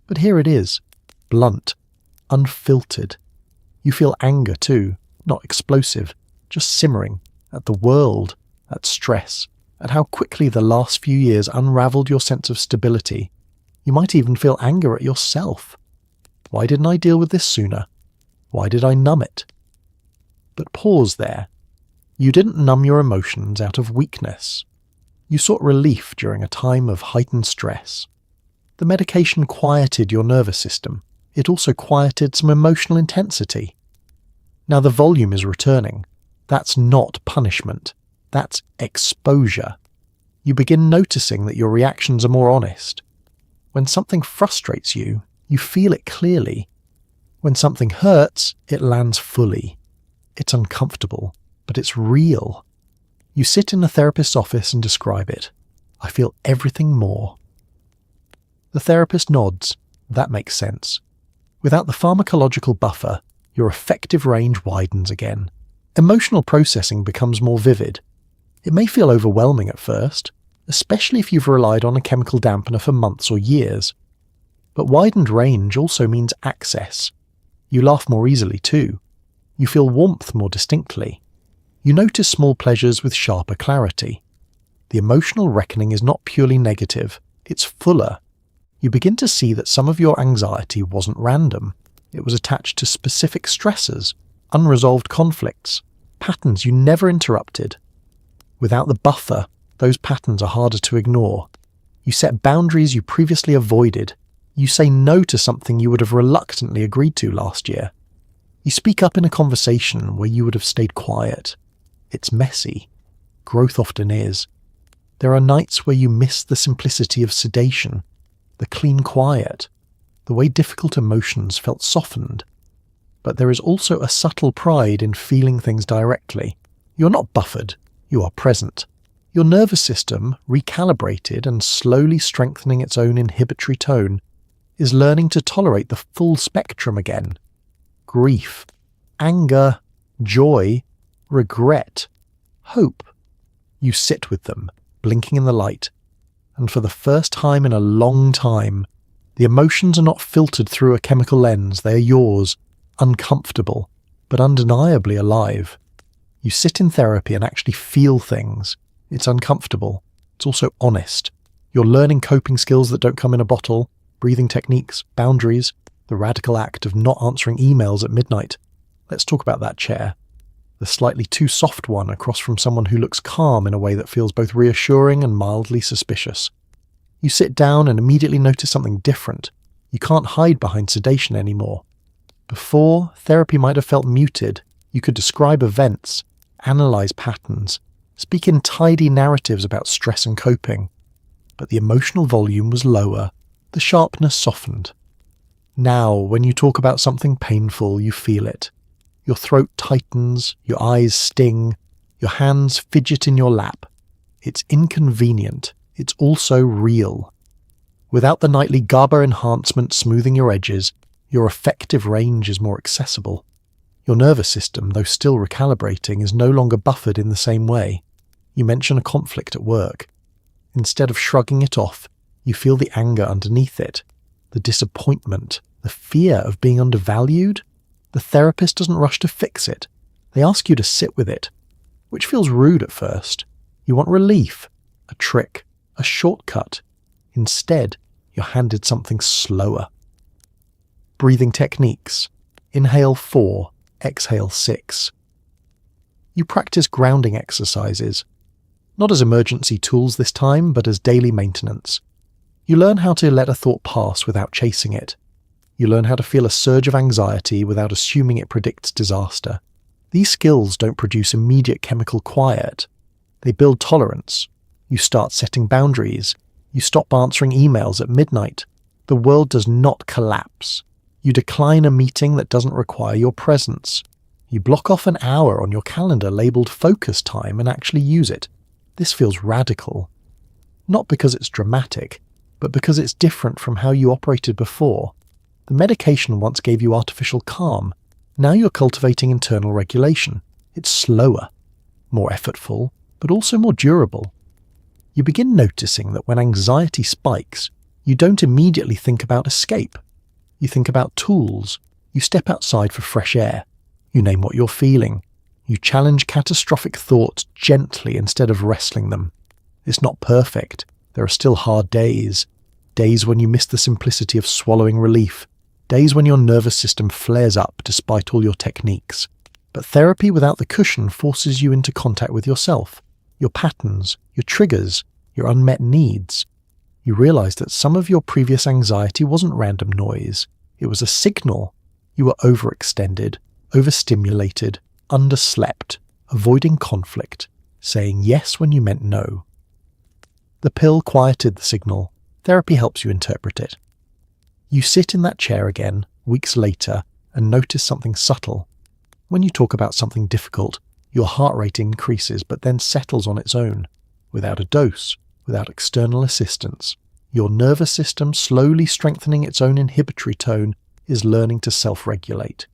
But here it is, blunt, unfiltered. You feel anger too, not explosive, just simmering, at the world, at stress, at how quickly the last few years unraveled your sense of stability. You might even feel anger at yourself. Why didn't I deal with this sooner? Why did I numb it? But pause there. You didn't numb your emotions out of weakness. You sought relief during a time of heightened stress. The medication quieted your nervous system. It also quieted some emotional intensity. Now the volume is returning. That's not punishment. That's exposure. You begin noticing that your reactions are more honest. When something frustrates you, you feel it clearly. When something hurts, it lands fully. It's uncomfortable, but it's real. You sit in a therapist's office and describe it. I feel everything more. The therapist nods. That makes sense. Without the pharmacological buffer, your effective range widens again. Emotional processing becomes more vivid. It may feel overwhelming at first, especially if you've relied on a chemical dampener for months or years. But widened range also means access. You laugh more easily too. You feel warmth more distinctly. You notice small pleasures with sharper clarity. The emotional reckoning is not purely negative, it's fuller. You begin to see that some of your anxiety wasn't random. It was attached to specific stressors, unresolved conflicts, patterns you never interrupted. Without the buffer, those patterns are harder to ignore. You set boundaries you previously avoided. You say no to something you would have reluctantly agreed to last year. You speak up in a conversation where you would have stayed quiet. It's messy. Growth often is. There are nights where you miss the simplicity of sedation, the clean quiet, the way difficult emotions felt softened. But there is also a subtle pride in feeling things directly. You're not buffered, you are present. Your nervous system, recalibrated and slowly strengthening its own inhibitory tone, is learning to tolerate the full spectrum again. Grief, anger, joy, regret, hope. You sit with them, blinking in the light, and for the first time in a long time, the emotions are not filtered through a chemical lens. They are yours, uncomfortable, but undeniably alive. You sit in therapy and actually feel things. It's uncomfortable. It's also honest. You're learning coping skills that don't come in a bottle, breathing techniques, boundaries, the radical act of not answering emails at midnight. Let's talk about that chair. The slightly too soft one across from someone who looks calm in a way that feels both reassuring and mildly suspicious. You sit down and immediately notice something different. You can't hide behind sedation anymore. Before, therapy might have felt muted. You could describe events, analyze patterns, speak in tidy narratives about stress and coping. But the emotional volume was lower. The sharpness softened. Now, when you talk about something painful, you feel it. Your throat tightens, your eyes sting, your hands fidget in your lap. It's inconvenient. It's also real. Without the nightly GABA enhancement smoothing your edges, your effective range is more accessible. Your nervous system, though still recalibrating, is no longer buffered in the same way. You mention a conflict at work. Instead of shrugging it off, you feel the anger underneath it, the disappointment, the fear of being undervalued. The therapist doesn't rush to fix it. They ask you to sit with it, which feels rude at first. You want relief, a trick, a shortcut. Instead, you're handed something slower. Breathing techniques. Inhale 4, exhale 6. You practice grounding exercises, not as emergency tools this time, but as daily maintenance. You learn how to let a thought pass without chasing it. You learn how to feel a surge of anxiety without assuming it predicts disaster. These skills don't produce immediate chemical quiet. They build tolerance. You start setting boundaries. You stop answering emails at midnight. The world does not collapse. You decline a meeting that doesn't require your presence. You block off an hour on your calendar labeled focus time and actually use it. This feels radical. Not because it's dramatic, but because it's different from how you operated before. The medication once gave you artificial calm. Now you're cultivating internal regulation. It's slower, more effortful, but also more durable. You begin noticing that when anxiety spikes, you don't immediately think about escape. You think about tools. You step outside for fresh air. You name what you're feeling. You challenge catastrophic thoughts gently instead of wrestling them. It's not perfect. There are still hard days. Days when you miss the simplicity of swallowing relief. Days when your nervous system flares up despite all your techniques. But therapy without the cushion forces you into contact with yourself, your patterns, your triggers, your unmet needs. You realize that some of your previous anxiety wasn't random noise. It was a signal. You were overextended, overstimulated, underslept, avoiding conflict, saying yes when you meant no. The pill quieted the signal. Therapy helps you interpret it. You sit in that chair again, weeks later, and notice something subtle. When you talk about something difficult, your heart rate increases but then settles on its own, without a dose, without external assistance. Your nervous system, slowly strengthening its own inhibitory tone, is learning to self-regulate.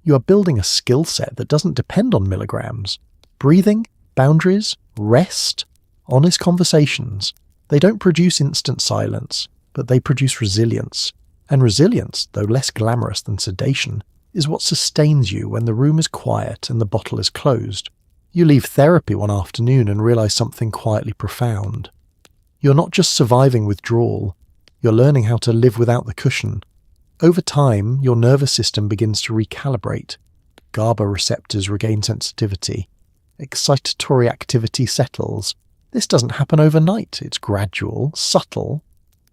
You are building a skill set that doesn't depend on milligrams. Breathing, boundaries, rest, honest conversations. They don't produce instant silence, but they produce resilience. And resilience, though less glamorous than sedation, is what sustains you when the room is quiet and the bottle is closed. You leave therapy one afternoon and realize something quietly profound. You're not just surviving withdrawal, you're learning how to live without the cushion. Over time, your nervous system begins to recalibrate. GABA receptors regain sensitivity. Excitatory activity settles. This doesn't happen overnight, it's gradual, subtle,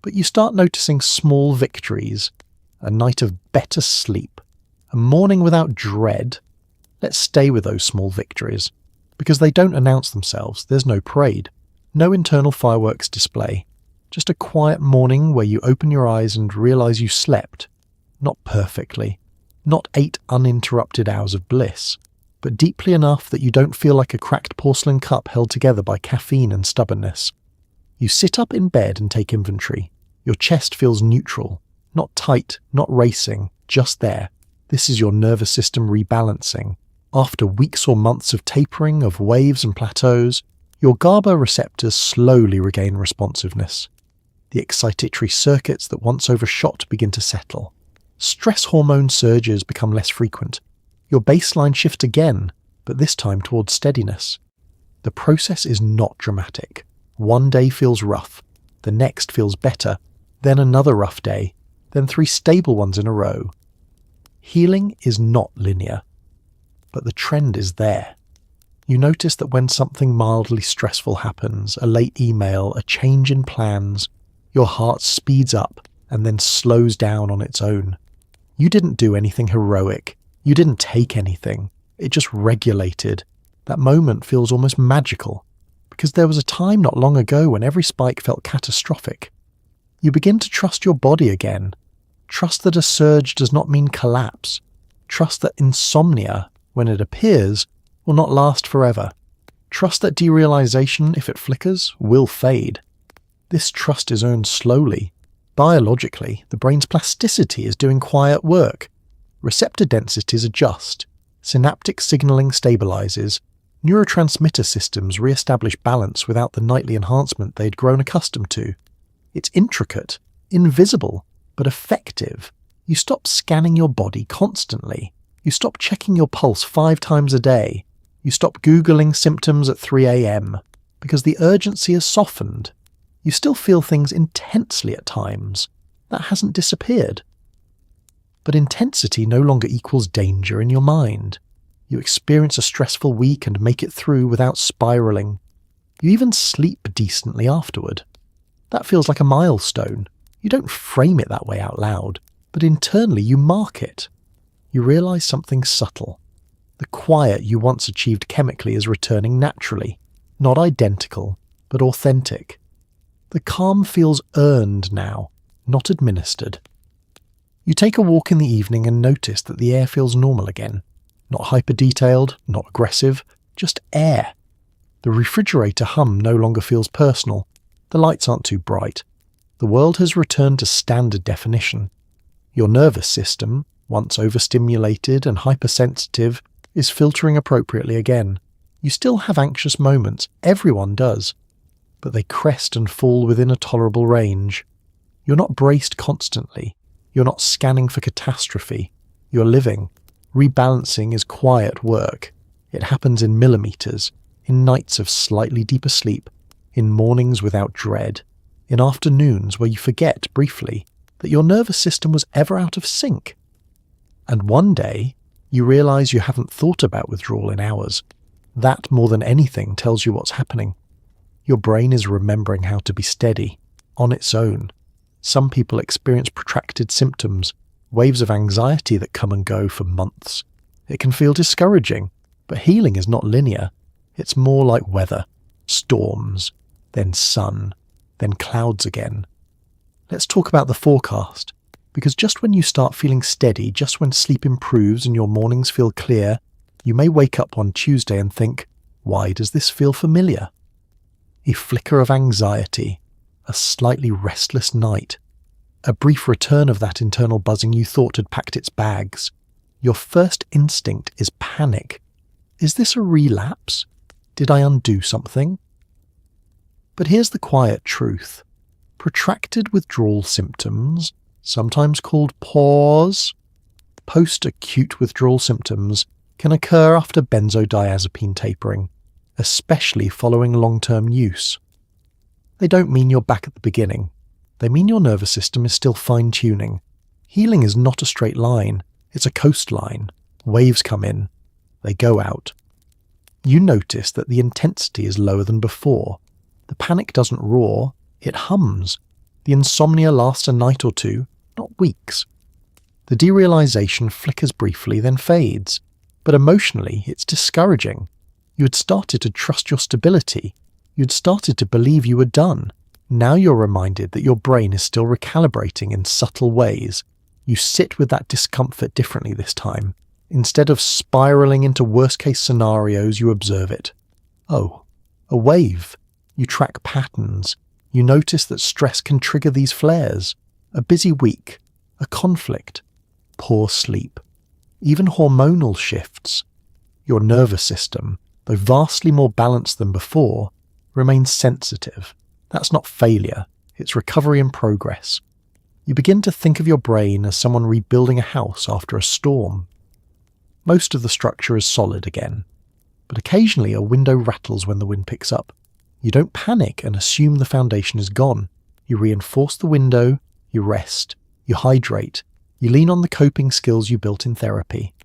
but you start noticing small victories. A night of better sleep, a morning without dread. Let's stay with those small victories, because they don't announce themselves. There's no parade, no internal fireworks display, just a quiet morning where you open your eyes and realize you slept. Not perfectly, not 8 uninterrupted hours of bliss, but deeply enough that you don't feel like a cracked porcelain cup held together by caffeine and stubbornness. You sit up in bed and take inventory. Your chest feels neutral, not tight, not racing, just there. This is your nervous system rebalancing. After weeks or months of tapering, of waves and plateaus, your GABA receptors slowly regain responsiveness. The excitatory circuits that once overshot begin to settle. Stress hormone surges become less frequent. Your baseline shifts again, but this time towards steadiness. The process is not dramatic. One day feels rough, the next feels better, then another rough day, then 3 stable ones in a row. Healing is not linear, but the trend is there. You notice that when something mildly stressful happens, a late email, a change in plans, your heart speeds up and then slows down on its own. You didn't do anything heroic. You didn't take anything. It just regulated. That moment feels almost magical, because there was a time not long ago when every spike felt catastrophic. You begin to trust your body again. Trust that a surge does not mean collapse. Trust that insomnia, when it appears, will not last forever. Trust that derealization, if it flickers, will fade. This trust is earned slowly. Biologically, the brain's plasticity is doing quiet work. Receptor densities adjust. Synaptic signaling stabilizes. Neurotransmitter systems re-establish balance without the nightly enhancement they'd grown accustomed to. It's intricate, invisible, but effective. You stop scanning your body constantly. You stop checking your pulse 5 times a day. You stop Googling symptoms at 3 a.m. because the urgency has softened. You still feel things intensely at times. That hasn't disappeared. But intensity no longer equals danger in your mind. You experience a stressful week and make it through without spiraling. You even sleep decently afterward. That feels like a milestone. You don't frame it that way out loud, but internally you mark it. You realize something subtle. The quiet you once achieved chemically is returning naturally, not identical, but authentic. The calm feels earned now, not administered. You take a walk in the evening and notice that the air feels normal again. Not hyper-detailed, not aggressive, just air. The refrigerator hum no longer feels personal. The lights aren't too bright. The world has returned to standard definition. Your nervous system, once overstimulated and hypersensitive, is filtering appropriately again. You still have anxious moments, everyone does, but they crest and fall within a tolerable range. You're not braced constantly. You're not scanning for catastrophe. You're living. Rebalancing is quiet work. It happens in millimeters, in nights of slightly deeper sleep, in mornings without dread, in afternoons where you forget briefly that your nervous system was ever out of sync. And one day, you realize you haven't thought about withdrawal in hours. That, more than anything, tells you what's happening. Your brain is remembering how to be steady, on its own. Some people experience protracted symptoms, waves of anxiety that come and go for months. It can feel discouraging, but healing is not linear. It's more like weather. Storms, then sun, then clouds again. Let's talk about the forecast, because just when you start feeling steady, just when sleep improves and your mornings feel clear, you may wake up on Tuesday and think, why does this feel familiar? A flicker of anxiety, a slightly restless night, a brief return of that internal buzzing you thought had packed its bags. Your first instinct is panic. Is this a relapse? Did I undo something? But here's the quiet truth. Protracted withdrawal symptoms, sometimes called PAWS, post-acute withdrawal symptoms, can occur after benzodiazepine tapering, especially following long-term use. They don't mean you're back at the beginning. They mean your nervous system is still fine-tuning. Healing is not a straight line. It's a coastline. Waves come in. They go out. You notice that the intensity is lower than before. The panic doesn't roar. It hums. The insomnia lasts a night or two, not weeks. The derealization flickers briefly, then fades. But emotionally, it's discouraging. You had started to trust your stability. You'd started to believe you were done. Now you're reminded that your brain is still recalibrating in subtle ways. You sit with that discomfort differently this time. Instead of spiraling into worst-case scenarios, you observe it. Oh, a wave. You track patterns. You notice that stress can trigger these flares. A busy week, a conflict, poor sleep, even hormonal shifts. Your nervous system, though vastly more balanced than before, remains sensitive. That's not failure, it's recovery in progress. You begin to think of your brain as someone rebuilding a house after a storm. Most of the structure is solid again, but occasionally a window rattles when the wind picks up. You don't panic and assume the foundation is gone. You reinforce the window, you rest, you hydrate, you lean on the coping skills you built in therapy.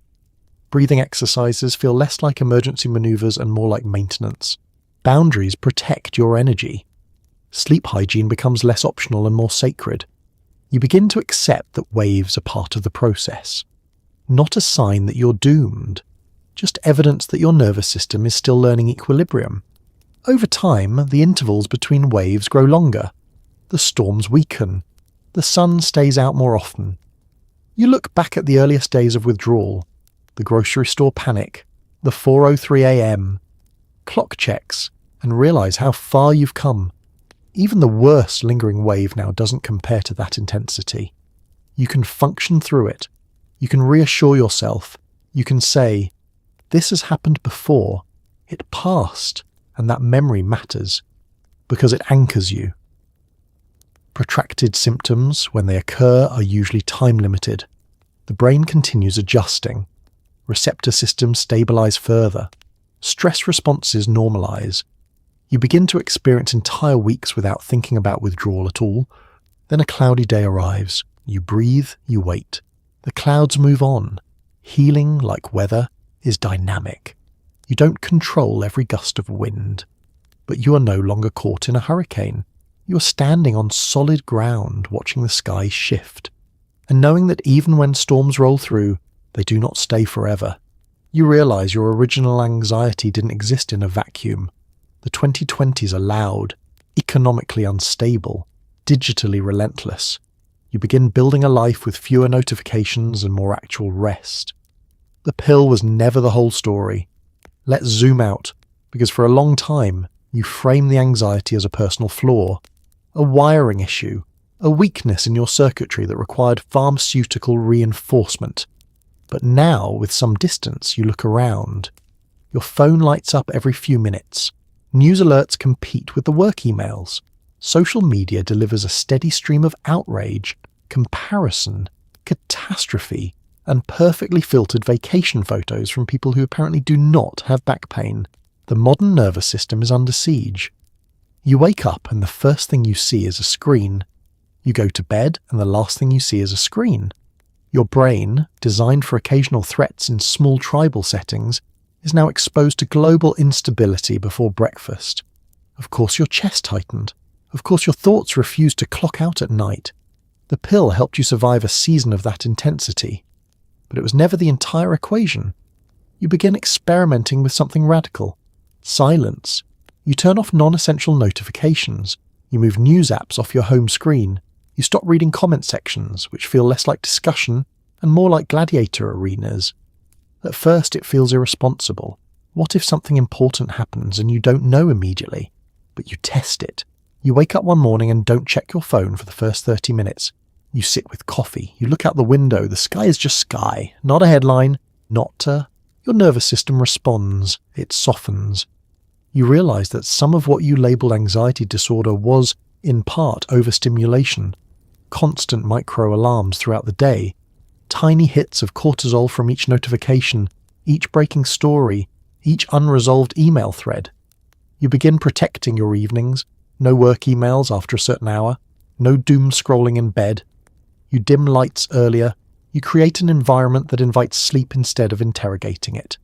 Breathing exercises feel less like emergency maneuvers and more like maintenance. Boundaries protect your energy. Sleep hygiene becomes less optional and more sacred. You begin to accept that waves are part of the process. Not a sign that you're doomed, just evidence that your nervous system is still learning equilibrium. Over time, the intervals between waves grow longer. The storms weaken. The sun stays out more often. You look back at the earliest days of withdrawal, the grocery store panic, the 4:03 a.m., clock checks, and realize how far you've come. Even the worst lingering wave now doesn't compare to that intensity. You can function through it. You can reassure yourself. You can say, this has happened before. It passed, and that memory matters, because it anchors you. Protracted symptoms, when they occur, are usually time-limited. The brain continues adjusting. Receptor systems stabilize further. Stress responses normalize. You begin to experience entire weeks without thinking about withdrawal at all. Then a cloudy day arrives. You breathe, you wait. The clouds move on. Healing, like weather, is dynamic. You don't control every gust of wind. But you are no longer caught in a hurricane. You are standing on solid ground, watching the sky shift, and knowing that even when storms roll through, they do not stay forever. You realize your original anxiety didn't exist in a vacuum. The 2020s are loud, economically unstable, digitally relentless. You begin building a life with fewer notifications and more actual rest. The pill was never the whole story. Let's zoom out, because for a long time, you frame the anxiety as a personal flaw, a wiring issue, a weakness in your circuitry that required pharmaceutical reinforcement. But now, with some distance, you look around. Your phone lights up every few minutes. News alerts compete with the work emails. Social media delivers a steady stream of outrage, comparison, catastrophe, and perfectly filtered vacation photos from people who apparently do not have back pain. The modern nervous system is under siege. You wake up and the first thing you see is a screen. You go to bed and the last thing you see is a screen. Your brain, designed for occasional threats in small tribal settings, is now exposed to global instability before breakfast. Of course your chest tightened. Of course your thoughts refused to clock out at night. The pill helped you survive a season of that intensity. But it was never the entire equation. You begin experimenting with something radical. Silence. You turn off non-essential notifications. You move news apps off your home screen. You stop reading comment sections, which feel less like discussion and more like gladiator arenas. At first it feels irresponsible. What if something important happens and you don't know immediately? But you test it. You wake up one morning and don't check your phone for the first 30 minutes. You sit with coffee. You look out the window. The sky is just sky, not a headline, your nervous system responds. It softens. You realize that some of what you labeled anxiety disorder was, in part, overstimulation. Constant micro-alarms throughout the day. Tiny hits of cortisol from each notification, each breaking story, each unresolved email thread. You begin protecting your evenings. No work emails after a certain hour. No doom scrolling in bed. You dim lights earlier. You create an environment that invites sleep instead of interrogating it.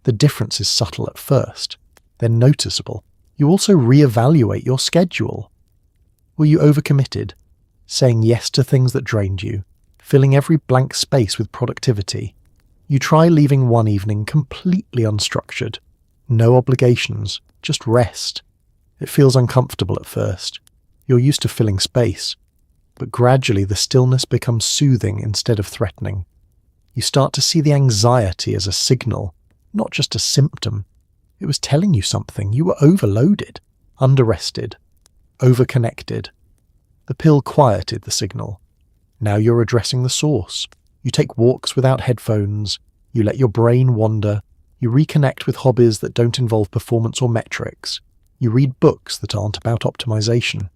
The difference is subtle at first, then noticeable. You also reevaluate your schedule. Were you overcommitted, saying yes to things that drained you, filling every blank space with productivity? You try leaving one evening completely unstructured. No obligations, just rest. It feels uncomfortable at first. You're used to filling space. But gradually the stillness becomes soothing instead of threatening. You start to see the anxiety as a signal, not just a symptom. It was telling you something. You were overloaded, underrested, overconnected. The pill quieted the signal. Now you're addressing the source. You take walks without headphones. You let your brain wander. You reconnect with hobbies that don't involve performance or metrics. You read books that aren't about optimization.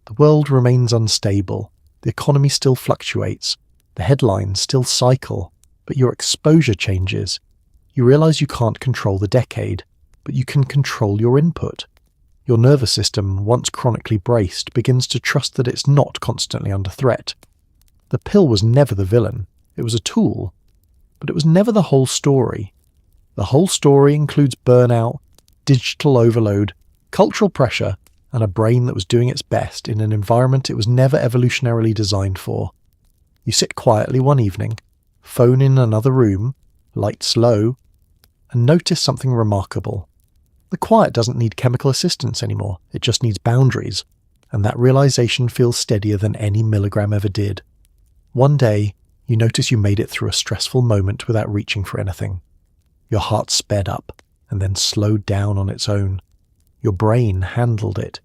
The world remains unstable. The economy still fluctuates. The headlines still cycle. But your exposure changes. You realize you can't control the decade, but you can control your input. Your nervous system, once chronically braced, begins to trust that it's not constantly under threat. The pill was never the villain. It was a tool. But it was never the whole story. The whole story includes burnout, digital overload, cultural pressure, and a brain that was doing its best in an environment it was never evolutionarily designed for. You sit quietly one evening, phone in another room, lights low, and notice something remarkable. The quiet doesn't need chemical assistance anymore, it just needs boundaries, and that realization feels steadier than any milligram ever did. One day, you notice you made it through a stressful moment without reaching for anything. Your heart sped up, and then slowed down on its own. Your brain handled it.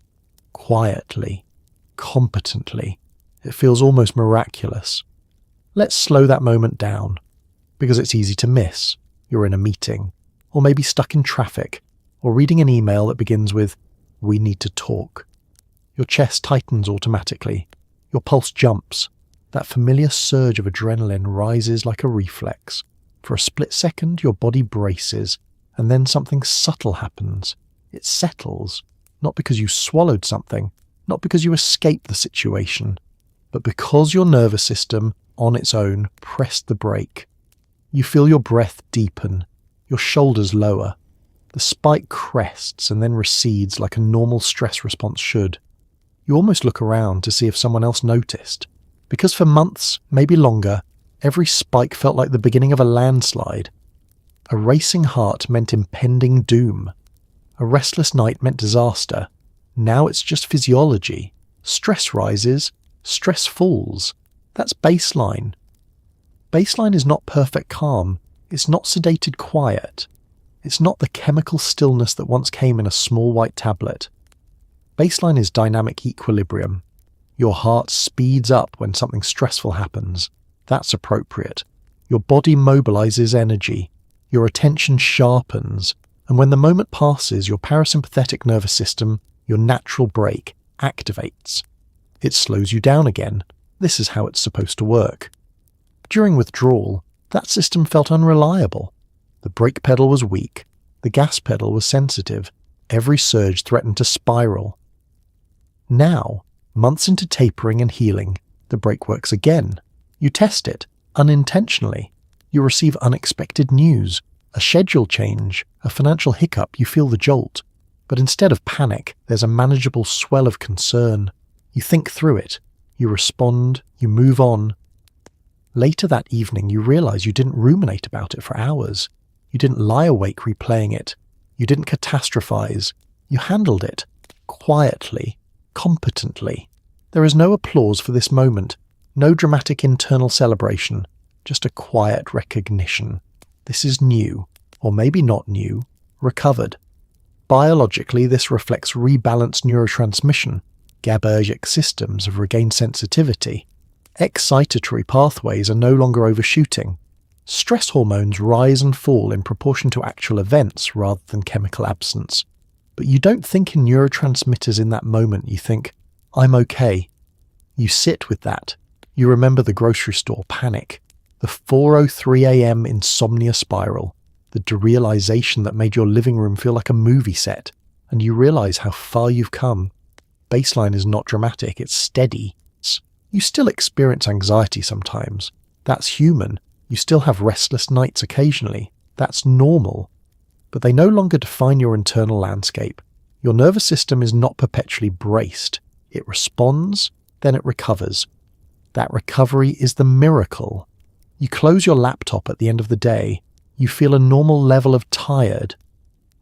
Quietly. Competently. It feels almost miraculous. Let's slow that moment down. Because it's easy to miss. You're in a meeting. Or maybe stuck in traffic. Or reading an email that begins with, "We need to talk." Your chest tightens automatically. Your pulse jumps. That familiar surge of adrenaline rises like a reflex. For a split second, your body braces. And then something subtle happens. It settles, not because you swallowed something, not because you escaped the situation, but because your nervous system, on its own, pressed the brake. You feel your breath deepen, your shoulders lower. The spike crests and then recedes like a normal stress response should. You almost look around to see if someone else noticed, because for months, maybe longer, every spike felt like the beginning of a landslide. A racing heart meant impending doom. A restless night meant disaster. Now it's just physiology. Stress rises, stress falls. That's baseline. Baseline is not perfect calm. It's not sedated quiet. It's not the chemical stillness that once came in a small white tablet. Baseline is dynamic equilibrium. Your heart speeds up when something stressful happens. That's appropriate. Your body mobilizes energy. Your attention sharpens. And when the moment passes, your parasympathetic nervous system, your natural brake, activates. It slows you down again. This is how it's supposed to work. During withdrawal, that system felt unreliable. The brake pedal was weak. The gas pedal was sensitive. Every surge threatened to spiral. Now, months into tapering and healing, the brake works again. You test it, unintentionally. You receive unexpected news, a schedule change, a financial hiccup, you feel the jolt. But instead of panic, there's a manageable swell of concern. You think through it. You respond. You move on. Later that evening, you realize you didn't ruminate about it for hours. You didn't lie awake replaying it. You didn't catastrophize. You handled it. Quietly. Competently. There is no applause for this moment. No dramatic internal celebration. Just a quiet recognition. This is new. Or maybe not new. Recovered. Biologically, this reflects rebalanced neurotransmission. GABAergic systems have regained sensitivity. Excitatory pathways are no longer overshooting. Stress hormones rise and fall in proportion to actual events rather than chemical absence. But you don't think in neurotransmitters in that moment. You think, I'm okay. You sit with that. You remember the grocery store panic, the 4:03 a.m. insomnia spiral, the derealization that made your living room feel like a movie set, and you realize how far you've come. Baseline is not dramatic, it's steady. You still experience anxiety sometimes. That's human. You still have restless nights occasionally. That's normal. But they no longer define your internal landscape. Your nervous system is not perpetually braced. It responds, then it recovers. That recovery is the miracle. You close your laptop at the end of the day. You feel a normal level of tired.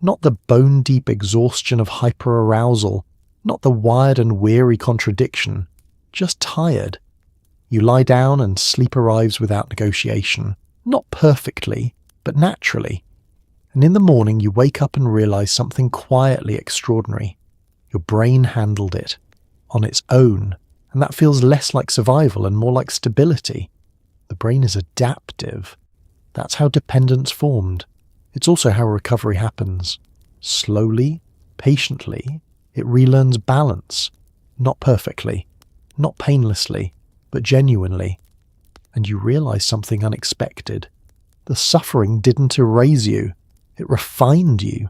Not the bone-deep exhaustion of hyperarousal. Not the wired and weary contradiction. Just tired. You lie down and sleep arrives without negotiation. Not perfectly, but naturally. And in the morning you wake up and realize something quietly extraordinary. Your brain handled it. On its own. And that feels less like survival and more like stability. The brain is adaptive. That's how dependence formed. It's also how recovery happens. Slowly, patiently, it relearns balance. Not perfectly. Not painlessly, but genuinely. And you realize something unexpected. The suffering didn't erase you. It refined you.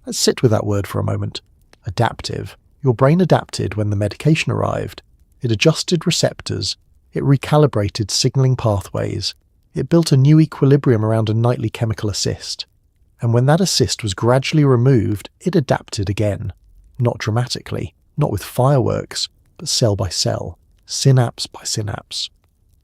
Let's sit with that word for a moment. Adaptive. Your brain adapted when the medication arrived. It adjusted receptors. It recalibrated signaling pathways. It built a new equilibrium around a nightly chemical assist. And when that assist was gradually removed, it adapted again. Not dramatically, not with fireworks, but cell by cell, synapse by synapse.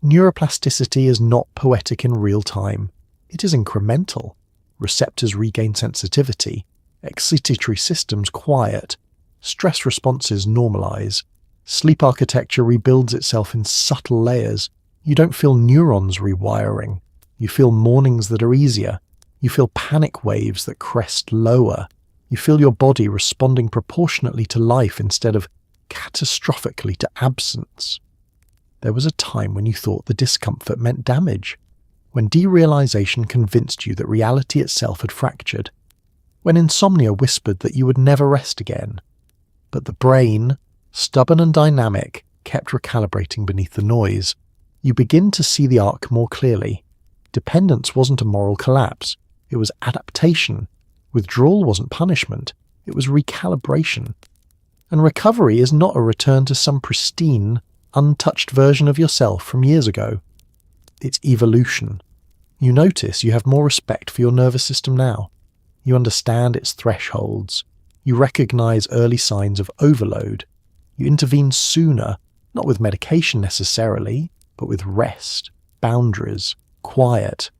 Neuroplasticity is not poetic in real time. It is incremental. Receptors regain sensitivity. Excitatory systems quiet. Stress responses normalize. Sleep architecture rebuilds itself in subtle layers. You don't feel neurons rewiring. You feel mornings that are easier. You feel panic waves that crest lower. You feel your body responding proportionately to life instead of catastrophically to absence. There was a time when you thought the discomfort meant damage, when derealization convinced you that reality itself had fractured, when insomnia whispered that you would never rest again. But the brain, stubborn and dynamic, kept recalibrating beneath the noise. You begin to see the arc more clearly. Dependence wasn't a moral collapse, it was adaptation. Withdrawal wasn't punishment, it was recalibration. And recovery is not a return to some pristine, untouched version of yourself from years ago. It's evolution. You notice you have more respect for your nervous system now. You understand its thresholds. You recognize early signs of overload. You intervene sooner, not with medication necessarily, but with rest, boundaries, quiet.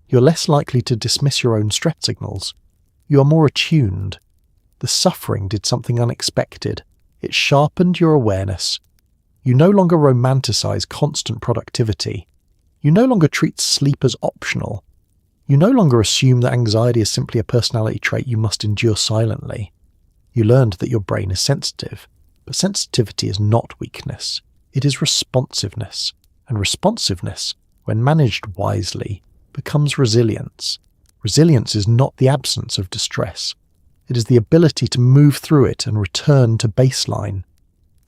You're less likely to dismiss your own stress signals. You are more attuned. The suffering did something unexpected. It sharpened your awareness. You no longer romanticize constant productivity. You no longer treat sleep as optional. You no longer assume that anxiety is simply a personality trait you must endure silently. You learned that your brain is sensitive, But sensitivity is not weakness. It is responsiveness. And responsiveness, when managed wisely, becomes resilience. Resilience is not the absence of distress. It is the ability to move through it and return to baseline.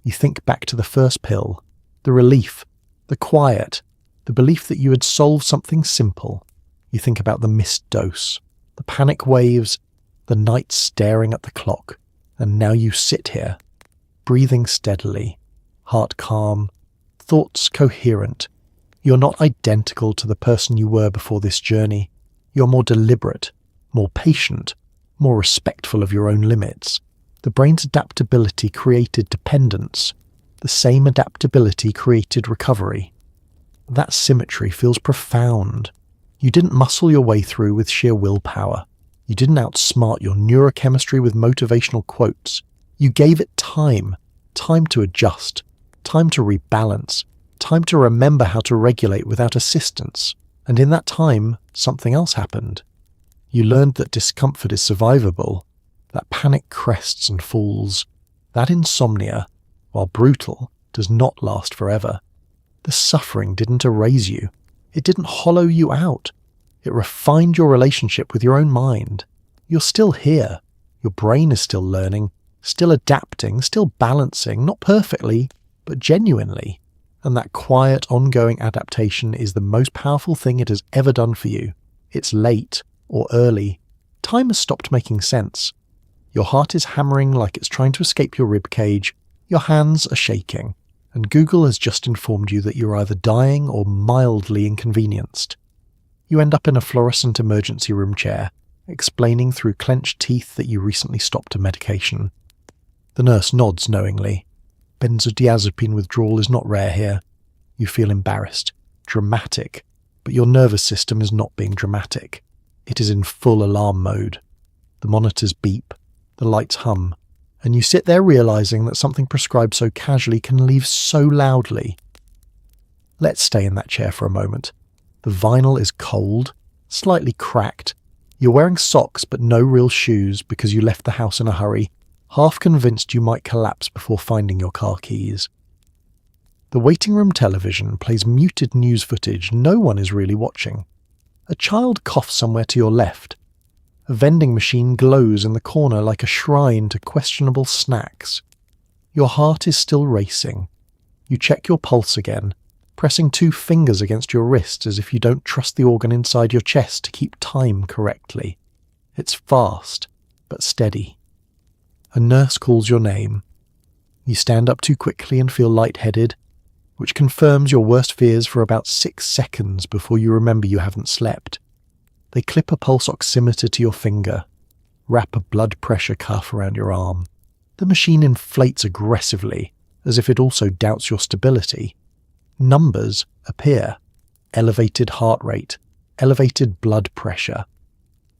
You think back to the first pill, the relief, the quiet, the belief that you had solved something simple. You think about the missed dose, the panic waves, the nights staring at the clock, and now you sit here, breathing steadily, heart calm, thoughts coherent. You're not identical to the person you were before this journey. You're more deliberate, more patient, more respectful of your own limits. The brain's adaptability created dependence. The same adaptability created recovery. That symmetry feels profound. You didn't muscle your way through with sheer willpower. You didn't outsmart your neurochemistry with motivational quotes. You gave it time to adjust, time to rebalance, time to remember how to regulate without assistance. And in that time, something else happened. You learned that discomfort is survivable, that panic crests and falls, that insomnia, while brutal, does not last forever. The suffering didn't erase you. It didn't hollow you out. It refined your relationship with your own mind. You're still here. Your brain is still learning, still adapting, still balancing, not perfectly, but genuinely. And that quiet, ongoing adaptation is the most powerful thing it has ever done for you. It's late or early. Time has stopped making sense. Your heart is hammering like it's trying to escape your rib cage. Your hands are shaking. And Google has just informed you that you're either dying or mildly inconvenienced. You end up in a fluorescent emergency room chair, explaining through clenched teeth that you recently stopped a medication. The nurse nods knowingly. Benzodiazepine withdrawal is not rare here. You feel embarrassed, dramatic, but your nervous system is not being dramatic. It is in full alarm mode. The monitors beep, the lights hum, and you sit there realizing that something prescribed so casually can leave so loudly. Let's stay in that chair for a moment. The vinyl is cold, slightly cracked. You're wearing socks but no real shoes because you left the house in a hurry, half convinced you might collapse before finding your car keys. The waiting room television plays muted news footage no one is really watching. A child coughs somewhere to your left. A vending machine glows in the corner like a shrine to questionable snacks. Your heart is still racing. You check your pulse again, pressing 2 fingers against your wrist as if you don't trust the organ inside your chest to keep time correctly. It's fast, but steady. A nurse calls your name. You stand up too quickly and feel lightheaded, which confirms your worst fears for about 6 seconds before you remember you haven't slept. They clip a pulse oximeter to your finger, wrap a blood pressure cuff around your arm. The machine inflates aggressively, as if it also doubts your stability. Numbers appear. Elevated heart rate, elevated blood pressure.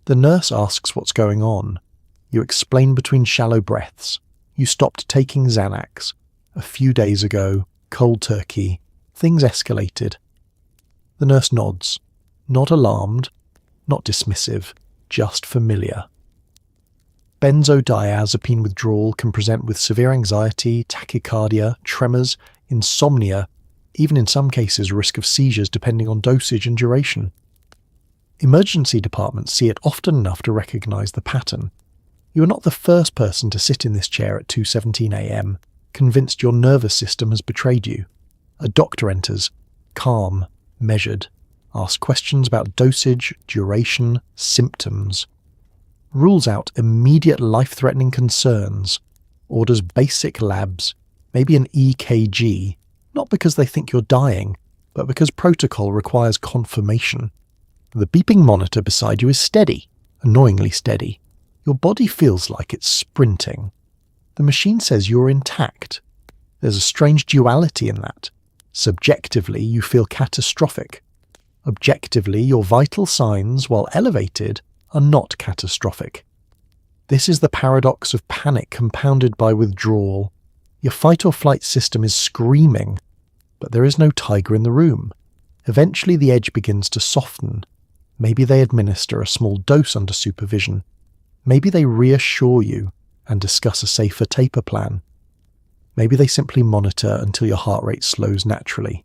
The nurse asks what's going on. You explain between shallow breaths. You stopped taking Xanax. A few days ago, cold turkey. Things escalated. The nurse nods. Not alarmed, not dismissive, just familiar. Benzodiazepine withdrawal can present with severe anxiety, tachycardia, tremors, insomnia, even in some cases risk of seizures depending on dosage and duration. Emergency departments see it often enough to recognize the pattern. You are not the first person to sit in this chair at 2:17 a.m., convinced your nervous system has betrayed you. A doctor enters, calm, measured, asks questions about dosage, duration, symptoms, rules out immediate life-threatening concerns, orders basic labs, maybe an EKG, not because they think you're dying, but because protocol requires confirmation. The beeping monitor beside you is steady, annoyingly steady. Your body feels like it's sprinting. The machine says you're intact. There's a strange duality in that. Subjectively, you feel catastrophic. Objectively, your vital signs, while elevated, are not catastrophic. This is the paradox of panic compounded by withdrawal. Your fight-or-flight system is screaming, but there is no tiger in the room. Eventually the edge begins to soften. Maybe they administer a small dose under supervision. Maybe they reassure you and discuss a safer taper plan. Maybe they simply monitor until your heart rate slows naturally.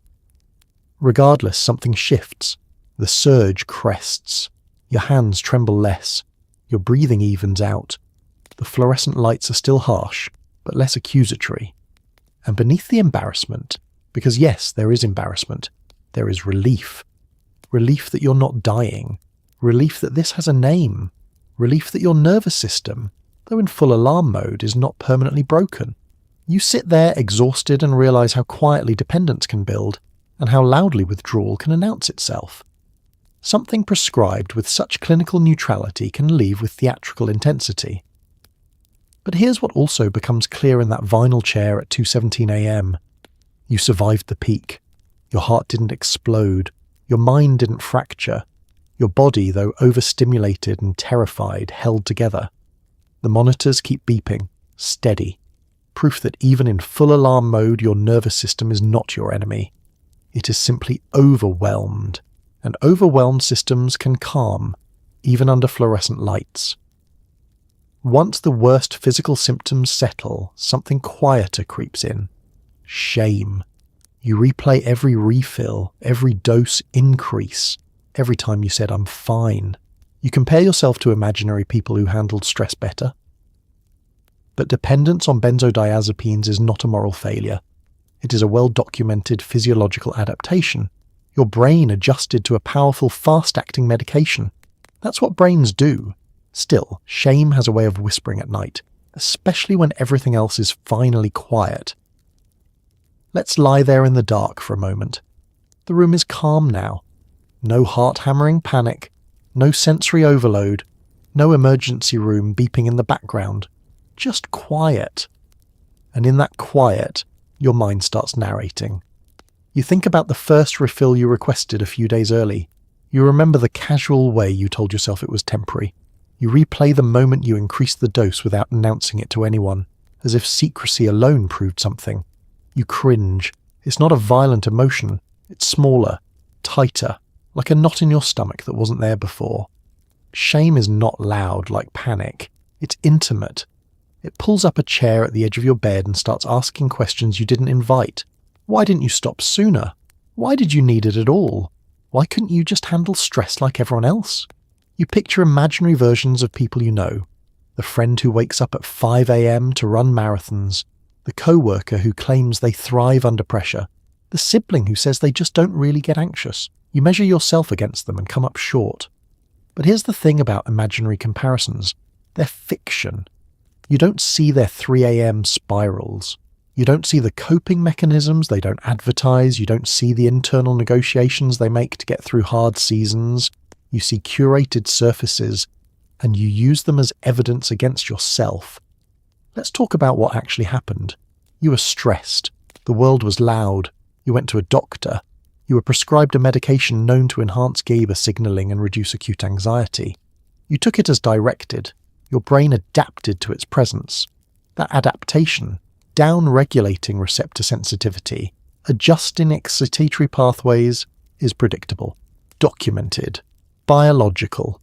Regardless, something shifts. The surge crests. Your hands tremble less. Your breathing evens out. The fluorescent lights are still harsh, but less accusatory. And beneath the embarrassment, because yes, there is embarrassment, there is relief. Relief that you're not dying. Relief that this has a name. Relief that your nervous system, though in full alarm mode, is not permanently broken. You sit there exhausted and realize how quietly dependence can build and how loudly withdrawal can announce itself. Something prescribed with such clinical neutrality can leave with theatrical intensity. But here's what also becomes clear in that vinyl chair at 2:17 a.m. You survived the peak. Your heart didn't explode. Your mind didn't fracture. Your body, though overstimulated and terrified, held together. The monitors keep beeping, steady. Proof that even in full alarm mode, your nervous system is not your enemy. It is simply overwhelmed, and overwhelmed systems can calm, even under fluorescent lights. Once the worst physical symptoms settle, something quieter creeps in. Shame. You replay every refill, every dose increase, every time you said, "I'm fine." You compare yourself to imaginary people who handled stress better. But dependence on benzodiazepines is not a moral failure. It is a well-documented physiological adaptation. Your brain adjusted to a powerful, fast-acting medication. That's what brains do. Still, shame has a way of whispering at night, especially when everything else is finally quiet. Let's lie there in the dark for a moment. The room is calm now. No heart-hammering panic, no sensory overload, no emergency room beeping in the background. Just quiet. And in that quiet, your mind starts narrating. You think about the first refill you requested a few days early. You remember the casual way you told yourself it was temporary. You replay the moment you increased the dose without announcing it to anyone, as if secrecy alone proved something. You cringe. It's not a violent emotion. It's smaller, tighter, like a knot in your stomach that wasn't there before. Shame is not loud like panic. It's intimate. It pulls up a chair at the edge of your bed and starts asking questions you didn't invite. Why didn't you stop sooner? Why did you need it at all? Why couldn't you just handle stress like everyone else? You picture imaginary versions of people you know. The friend who wakes up at 5 a.m. to run marathons. The co-worker who claims they thrive under pressure. The sibling who says they just don't really get anxious. You measure yourself against them and come up short. But here's the thing about imaginary comparisons. They're fiction. You don't see their 3 a.m. spirals. You don't see the coping mechanisms they don't advertise. You don't see the internal negotiations they make to get through hard seasons. You see curated surfaces, and you use them as evidence against yourself. Let's talk about what actually happened. You were stressed. The world was loud. You went to a doctor. You were prescribed a medication known to enhance GABA signaling and reduce acute anxiety. You took it as directed. Your brain adapted to its presence. That adaptation, down-regulating receptor sensitivity, adjusting excitatory pathways, is predictable, documented, biological.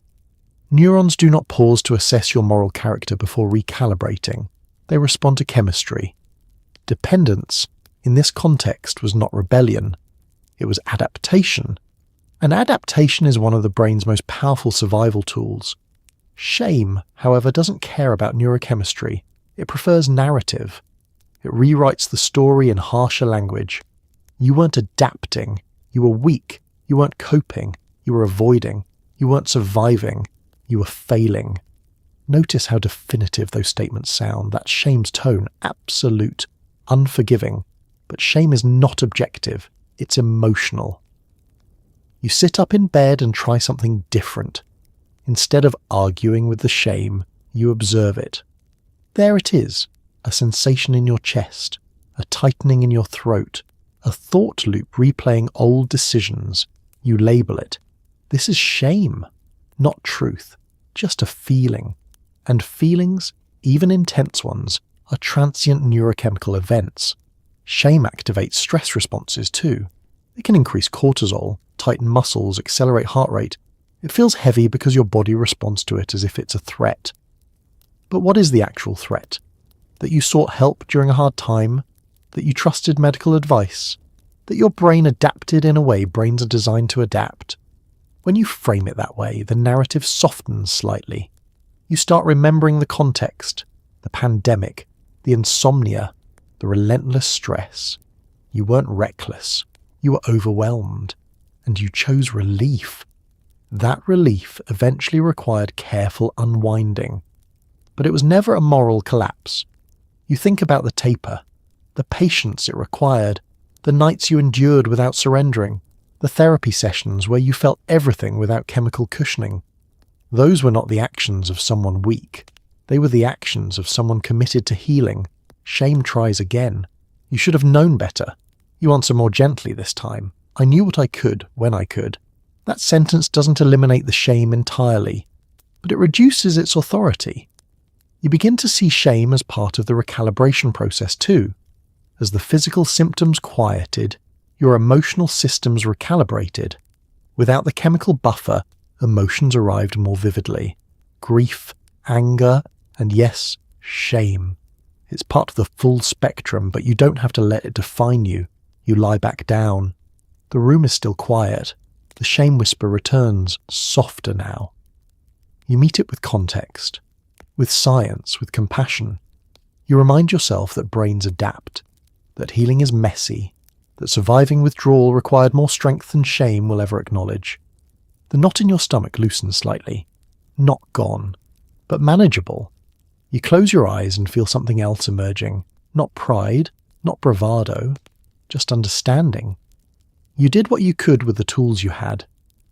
Neurons do not pause to assess your moral character before recalibrating. They respond to chemistry. Dependence, in this context, was not rebellion. It was adaptation. And adaptation is one of the brain's most powerful survival tools. Shame, however, doesn't care about neurochemistry. It prefers narrative. It rewrites the story in harsher language. You weren't adapting. You were weak. You weren't coping. You were avoiding. You weren't surviving. You were failing. Notice how definitive those statements sound. That's shame's tone. Absolute. Unforgiving. But shame is not objective. It's emotional. You sit up in bed and try something different. Instead of arguing with the shame, you observe it. There it is, a sensation in your chest, a tightening in your throat, a thought loop replaying old decisions. You label it. This is shame, not truth, just a feeling. And feelings, even intense ones, are transient neurochemical events. Shame activates stress responses too. It can increase cortisol, tighten muscles, accelerate heart rate. It feels heavy because your body responds to it as if it's a threat. But what is the actual threat? That you sought help during a hard time? that you trusted medical advice, that your brain adapted in a way brains are designed to adapt. When you frame it that way, the narrative softens slightly. You start remembering the context, the pandemic, the insomnia, the relentless stress. You weren't reckless. You were overwhelmed. And you chose relief. That relief eventually required careful unwinding. But it was never a moral collapse. You think about the taper, the patience it required, the nights you endured without surrendering, the therapy sessions where you felt everything without chemical cushioning. Those were not the actions of someone weak. They were the actions of someone committed to healing. Shame tries again. You should have known better. You answer more gently this time. I knew what I could when I could. That sentence doesn't eliminate the shame entirely, but it reduces its authority. You begin to see shame as part of the recalibration process too. As the physical symptoms quieted, your emotional systems recalibrated. Without the chemical buffer, emotions arrived more vividly. Grief, anger, and yes, shame. It's part of the full spectrum, but you don't have to let it define you. You lie back down. The room is still quiet. The shame whisper returns, softer now. You meet it with context, with science, with compassion. You remind yourself that brains adapt, that healing is messy, that surviving withdrawal required more strength than shame will ever acknowledge. The knot in your stomach loosens slightly. Not gone, but manageable. You close your eyes and feel something else emerging. Not pride, not bravado, just understanding. You did what you could with the tools you had,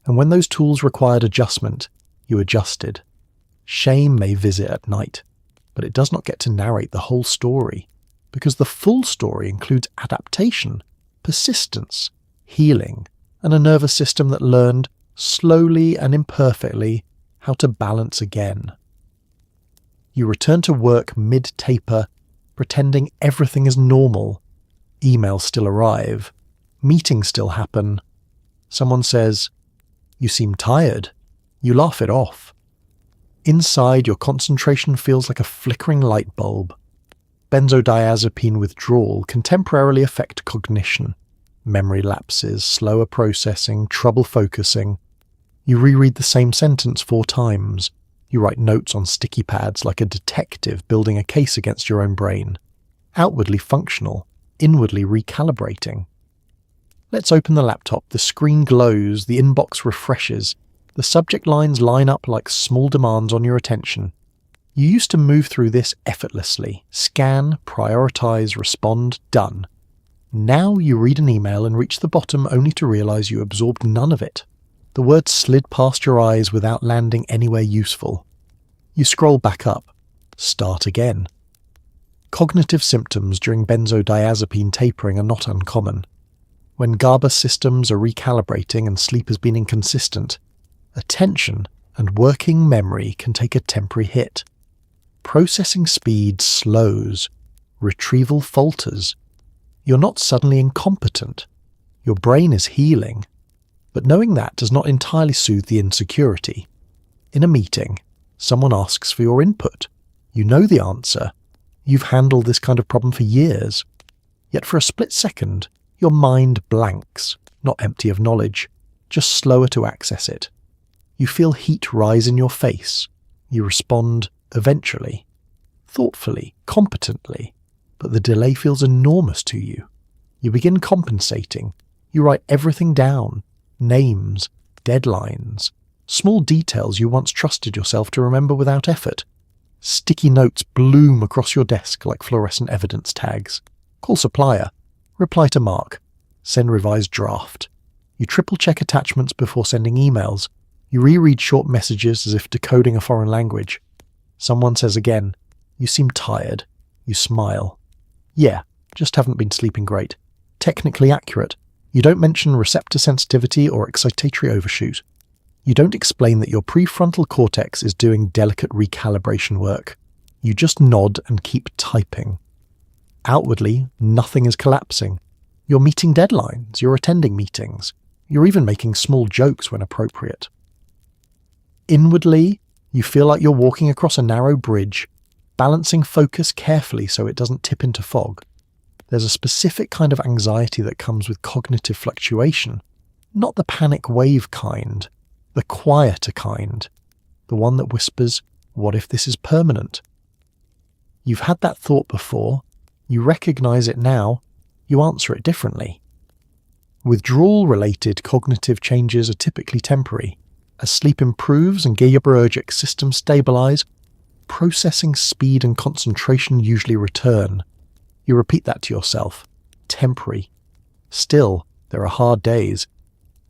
and when those tools required adjustment, you adjusted. Shame may visit at night, but it does not get to narrate the whole story, because the full story includes adaptation, persistence, healing, and a nervous system that learned, slowly and imperfectly, how to balance again. You return to work mid-taper, pretending everything is normal. Emails still arrive. Meetings still happen. Someone says, "You seem tired." You laugh it off. Inside, your concentration feels like a flickering light bulb. Benzodiazepine withdrawal can temporarily affect cognition. Memory lapses, slower processing, trouble focusing. You reread the same sentence 4 times. You write notes on sticky pads like a detective building a case against your own brain. Outwardly functional, inwardly recalibrating. Let's open the laptop. The screen glows, the inbox refreshes. The subject lines line up like small demands on your attention. You used to move through this effortlessly. Scan, prioritize, respond, done. Now you read an email and reach the bottom only to realize you absorbed none of it. The words slid past your eyes without landing anywhere useful. You scroll back up. Start again. Cognitive symptoms during benzodiazepine tapering are not uncommon. When GABA systems are recalibrating and sleep has been inconsistent, attention and working memory can take a temporary hit. Processing speed slows. Retrieval falters. You're not suddenly incompetent. Your brain is healing. But knowing that does not entirely soothe the insecurity. In a meeting, someone asks for your input. You know the answer. You've handled this kind of problem for years. Yet for a split second, your mind blanks, not empty of knowledge, just slower to access it. You feel heat rise in your face. You respond eventually, thoughtfully, competently, but the delay feels enormous to you. You begin compensating. You write everything down, names, deadlines, small details you once trusted yourself to remember without effort. Sticky notes bloom across your desk like fluorescent evidence tags. Call supplier. Reply to Mark. Send revised draft. You triple-check attachments before sending emails. You reread short messages as if decoding a foreign language. Someone says again, "You seem tired." You smile. "Yeah, just haven't been sleeping great." Technically accurate. You don't mention receptor sensitivity or excitatory overshoot. You don't explain that your prefrontal cortex is doing delicate recalibration work. You just nod and keep typing. Outwardly, nothing is collapsing. You're meeting deadlines, you're attending meetings, you're even making small jokes when appropriate. Inwardly, you feel like you're walking across a narrow bridge, balancing focus carefully so it doesn't tip into fog. There's a specific kind of anxiety that comes with cognitive fluctuation, not the panic wave kind, the quieter kind, the one that whispers, "What if this is permanent?" You've had that thought before, you recognize it now, you answer it differently. Withdrawal-related cognitive changes are typically temporary. As sleep improves and GABAergic systems stabilize, processing speed and concentration usually return. You repeat that to yourself. Temporary. Still, there are hard days.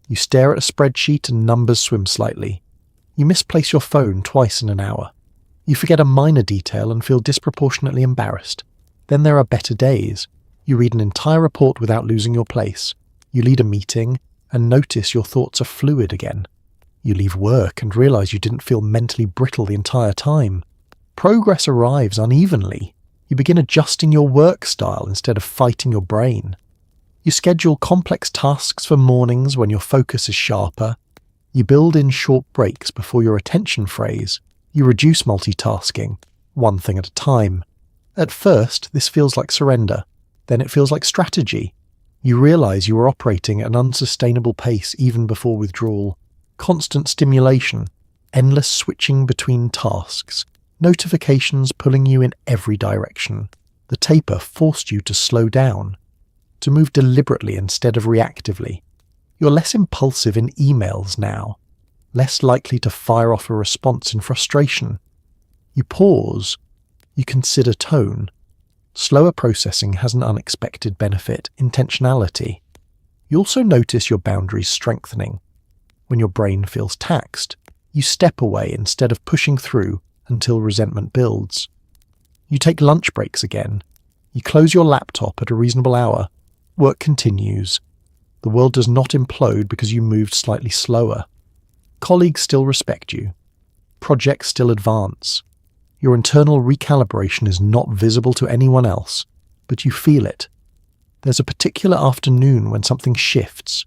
You stare at a spreadsheet and numbers swim slightly. You misplace your phone twice in an hour. You forget a minor detail and feel disproportionately embarrassed. Then there are better days. You read an entire report without losing your place. You lead a meeting and notice your thoughts are fluid again. You leave work and realize you didn't feel mentally brittle the entire time. Progress arrives unevenly. You begin adjusting your work style instead of fighting your brain. You schedule complex tasks for mornings when your focus is sharper. You build in short breaks before your attention phrase. You reduce multitasking, one thing at a time. At first, this feels like surrender. Then it feels like strategy. You realize you are operating at an unsustainable pace even before withdrawal. Constant stimulation, endless switching between tasks, notifications pulling you in every direction. The taper forced you to slow down, to move deliberately instead of reactively. You're less impulsive in emails now, less likely to fire off a response in frustration. You pause, you consider tone. Slower processing has an unexpected benefit, intentionality. You also notice your boundaries strengthening. When your brain feels taxed, you step away instead of pushing through until resentment builds. You take lunch breaks again. You close your laptop at a reasonable hour. Work continues. The world does not implode because you moved slightly slower. Colleagues still respect you. Projects still advance. Your internal recalibration is not visible to anyone else, but you feel it. There's a particular afternoon when something shifts.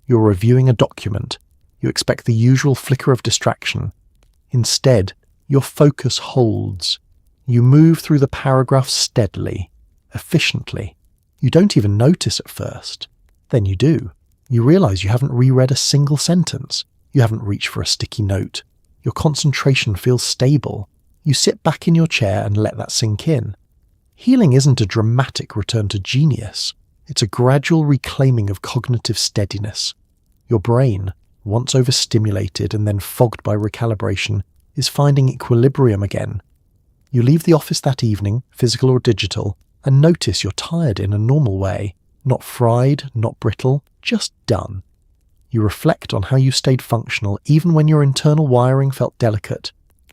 You're reviewing a document. You expect the usual flicker of distraction. Instead, your focus holds. You move through the paragraph steadily, efficiently. You don't even notice at first. Then you do. You realize you haven't reread a single sentence. You haven't reached for a sticky note. Your concentration feels stable. You sit back in your chair and let that sink in. Healing isn't a dramatic return to genius. It's a gradual reclaiming of cognitive steadiness. Your brain, once overstimulated and then fogged by recalibration, is finding equilibrium again. You leave the office that evening, physical or digital, and notice you're tired in a normal way. Not fried, not brittle, just done. You reflect on how you stayed functional even when your internal wiring felt delicate.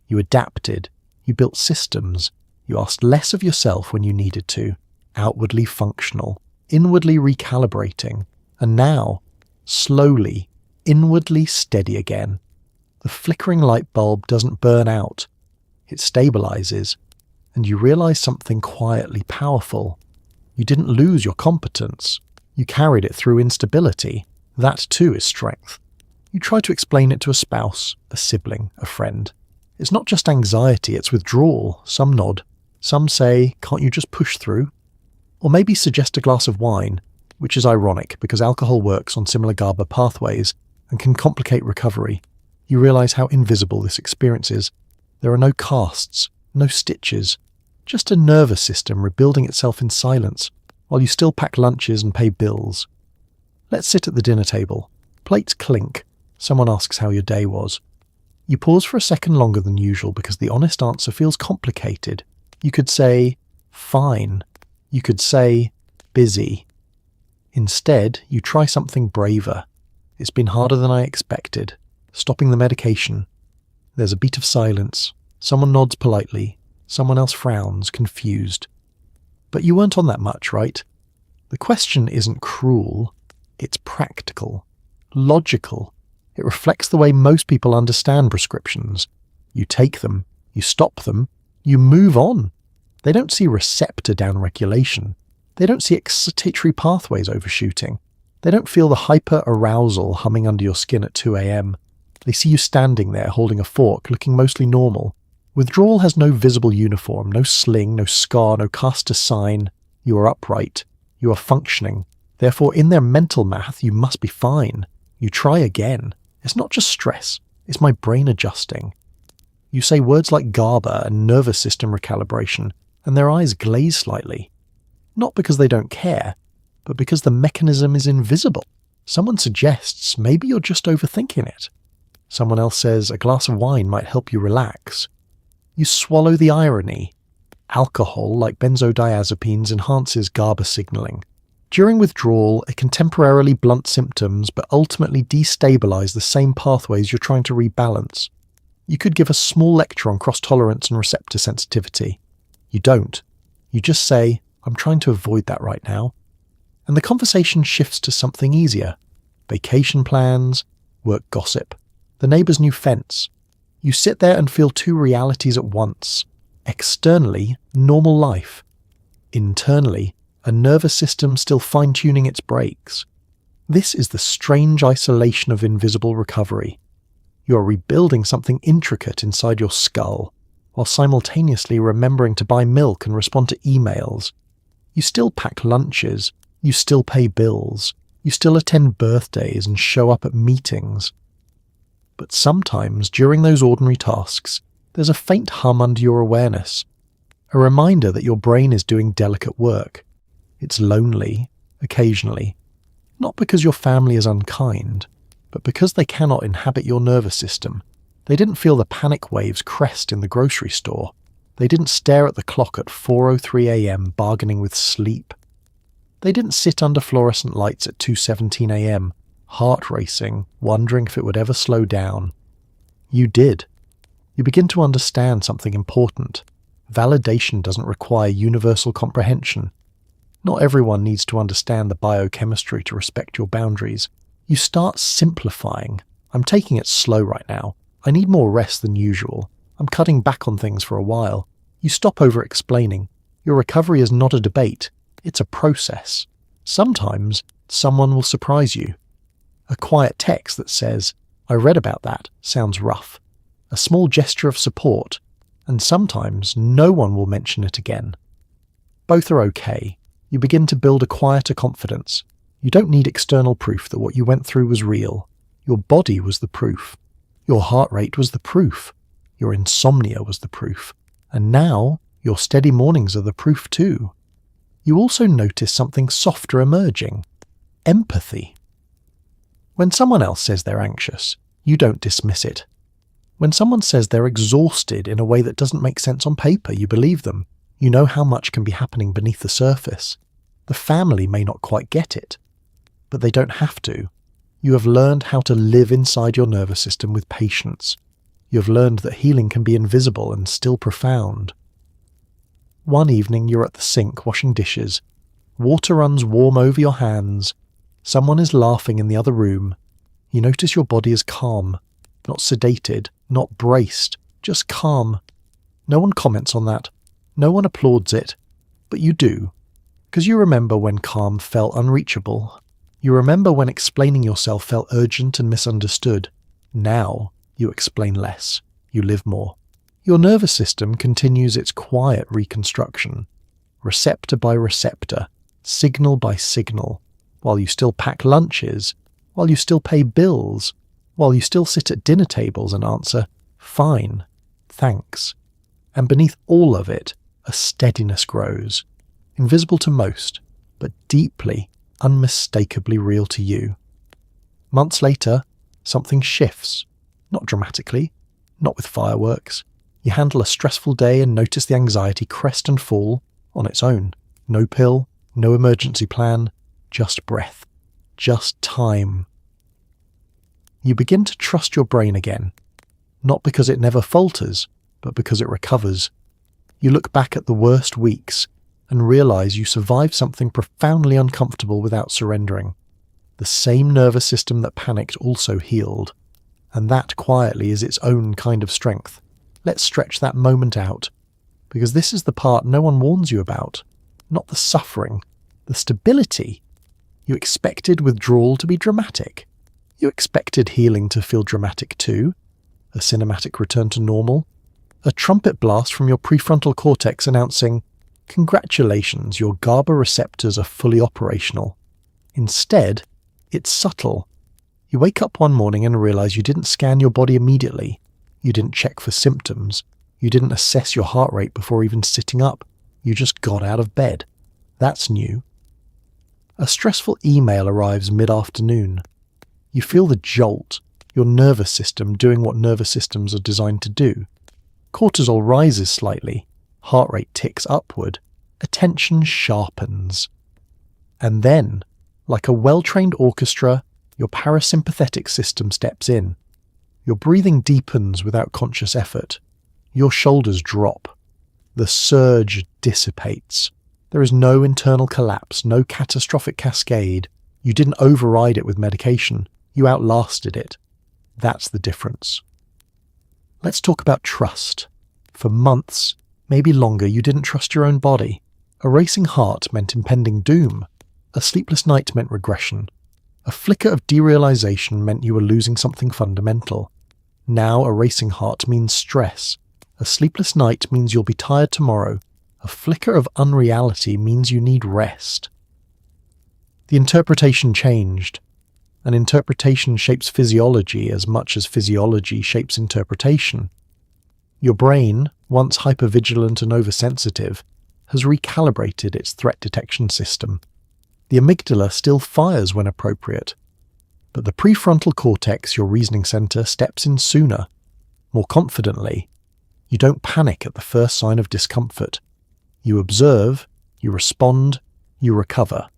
You adapted. You built systems. You asked less of yourself when you needed to. Outwardly functional. Inwardly recalibrating. And now, slowly, inwardly steady again. The flickering light bulb doesn't burn out. It stabilizes. And you realize something quietly powerful. You didn't lose your competence. You carried it through instability. That too is strength. You try to explain it to a spouse, a sibling, a friend. It's not just anxiety, it's withdrawal. Some nod. Some say, "Can't you just push through?" Or maybe suggest a glass of wine, which is ironic because alcohol works on similar GABA pathways and can complicate recovery. You realize how invisible this experience is. There are no casts, no stitches, just a nervous system rebuilding itself in silence while you still pack lunches and pay bills. Let's sit at the dinner table. Plates clink. Someone asks how your day was. You pause for a second longer than usual because the honest answer feels complicated. You could say, "Fine." You could say, "Busy." Instead, you try something braver. "It's been harder than I expected." Stopping the medication. There's a beat of silence. Someone nods politely. Someone else frowns, confused. But you weren't on that much, right? The question isn't cruel. It's practical. Logical. It reflects the way most people understand prescriptions. You take them. You stop them. You move on. They don't see receptor downregulation. They don't see excitatory pathways overshooting. They don't feel the hyper-arousal humming under your skin at 2 a.m. They see you standing there holding a fork, looking mostly normal. Withdrawal has no visible uniform, no sling, no scar, no caster sign. You are upright. You are functioning. Therefore, in their mental math, you must be fine. You try again. It's not just stress. It's my brain adjusting. You say words like GABA and nervous system recalibration, and their eyes glaze slightly. Not because they don't care, but because the mechanism is invisible. Someone suggests maybe you're just overthinking it. Someone else says a glass of wine might help you relax. You swallow the irony. Alcohol, like benzodiazepines, enhances GABA signaling. During withdrawal, it can temporarily blunt symptoms but ultimately destabilize the same pathways you're trying to rebalance. You could give a small lecture on cross-tolerance and receptor sensitivity. You don't. You just say, I'm trying to avoid that right now. And the conversation shifts to something easier. Vacation plans, work gossip, the neighbour's new fence. You sit there and feel two realities at once. Externally, normal life. Internally, a nervous system still fine-tuning its brakes. This is the strange isolation of invisible recovery. You are rebuilding something intricate inside your skull, while simultaneously remembering to buy milk and respond to emails. You still pack lunches, you still pay bills, you still attend birthdays and show up at meetings. But sometimes, during those ordinary tasks, there's a faint hum under your awareness, a reminder that your brain is doing delicate work. It's lonely, occasionally, not because your family is unkind, but because they cannot inhabit your nervous system. They didn't feel the panic waves crest in the grocery store. They didn't stare at the clock at 4:03 a.m. bargaining with sleep. They didn't sit under fluorescent lights at 2:17 a.m., heart racing, wondering if it would ever slow down. You did. You begin to understand something important. Validation doesn't require universal comprehension. Not everyone needs to understand the biochemistry to respect your boundaries. You start simplifying. I'm taking it slow right now. I need more rest than usual. I'm cutting back on things for a while. You stop over-explaining. Your recovery is not a debate. It's a process. Sometimes, someone will surprise you. A quiet text that says, I read about that, sounds rough. A small gesture of support, and sometimes no one will mention it again. Both are okay. You begin to build a quieter confidence. You don't need external proof that what you went through was real. Your body was the proof. Your heart rate was the proof. Your insomnia was the proof. And now, your steady mornings are the proof too. You also notice something softer emerging. Empathy. When someone else says they're anxious, you don't dismiss it. When someone says they're exhausted in a way that doesn't make sense on paper, you believe them. You know how much can be happening beneath the surface. The family may not quite get it, but they don't have to. You have learned how to live inside your nervous system with patience. You have learned that healing can be invisible and still profound. One evening you're at the sink washing dishes. Water runs warm over your hands. Someone is laughing in the other room. You notice your body is calm, not sedated, not braced, just calm. No one comments on that. No one applauds it. But you do. Because you remember when calm felt unreachable. You remember when explaining yourself felt urgent and misunderstood. Now, you explain less. You live more. Your nervous system continues its quiet reconstruction. Receptor by receptor, signal by signal, while you still pack lunches, while you still pay bills, while you still sit at dinner tables and answer, fine, thanks. And beneath all of it, a steadiness grows. Invisible to most, but deeply, unmistakably real to you. Months later, something shifts. Not dramatically, not with fireworks. You handle a stressful day and notice the anxiety crest and fall on its own. No pill, no emergency plan, just breath, just time. You begin to trust your brain again, not because it never falters, but because it recovers. You look back at the worst weeks and realize you survived something profoundly uncomfortable without surrendering. The same nervous system that panicked also healed, and that quietly is its own kind of strength. Let's stretch that moment out, because this is the part no one warns you about, not the suffering, the stability. You expected withdrawal to be dramatic. You expected healing to feel dramatic too, a cinematic return to normal, a trumpet blast from your prefrontal cortex announcing, Congratulations, your GABA receptors are fully operational. Instead, it's subtle. You wake up one morning and realize you didn't scan your body immediately. You didn't check for symptoms. You didn't assess your heart rate before even sitting up. You just got out of bed. That's new. A stressful email arrives mid-afternoon. You feel the jolt, your nervous system doing what nervous systems are designed to do. Cortisol rises slightly. Heart rate ticks upward. Attention sharpens. And then, like a well-trained orchestra, your parasympathetic system steps in. Your breathing deepens without conscious effort. Your shoulders drop. The surge dissipates. There is no internal collapse, no catastrophic cascade. You didn't override it with medication. You outlasted it. That's the difference. Let's talk about trust. For months, maybe longer, you didn't trust your own body. A racing heart meant impending doom. A sleepless night meant regression. A flicker of derealization meant you were losing something fundamental. Now a racing heart means stress. A sleepless night means you'll be tired tomorrow. A flicker of unreality means you need rest. The interpretation changed. An interpretation shapes physiology as much as physiology shapes interpretation. Your brain, once hypervigilant and oversensitive, has recalibrated its threat detection system. The amygdala still fires when appropriate, but the prefrontal cortex, your reasoning center, steps in sooner, more confidently. You don't panic at the first sign of discomfort. You observe, you respond, you recover.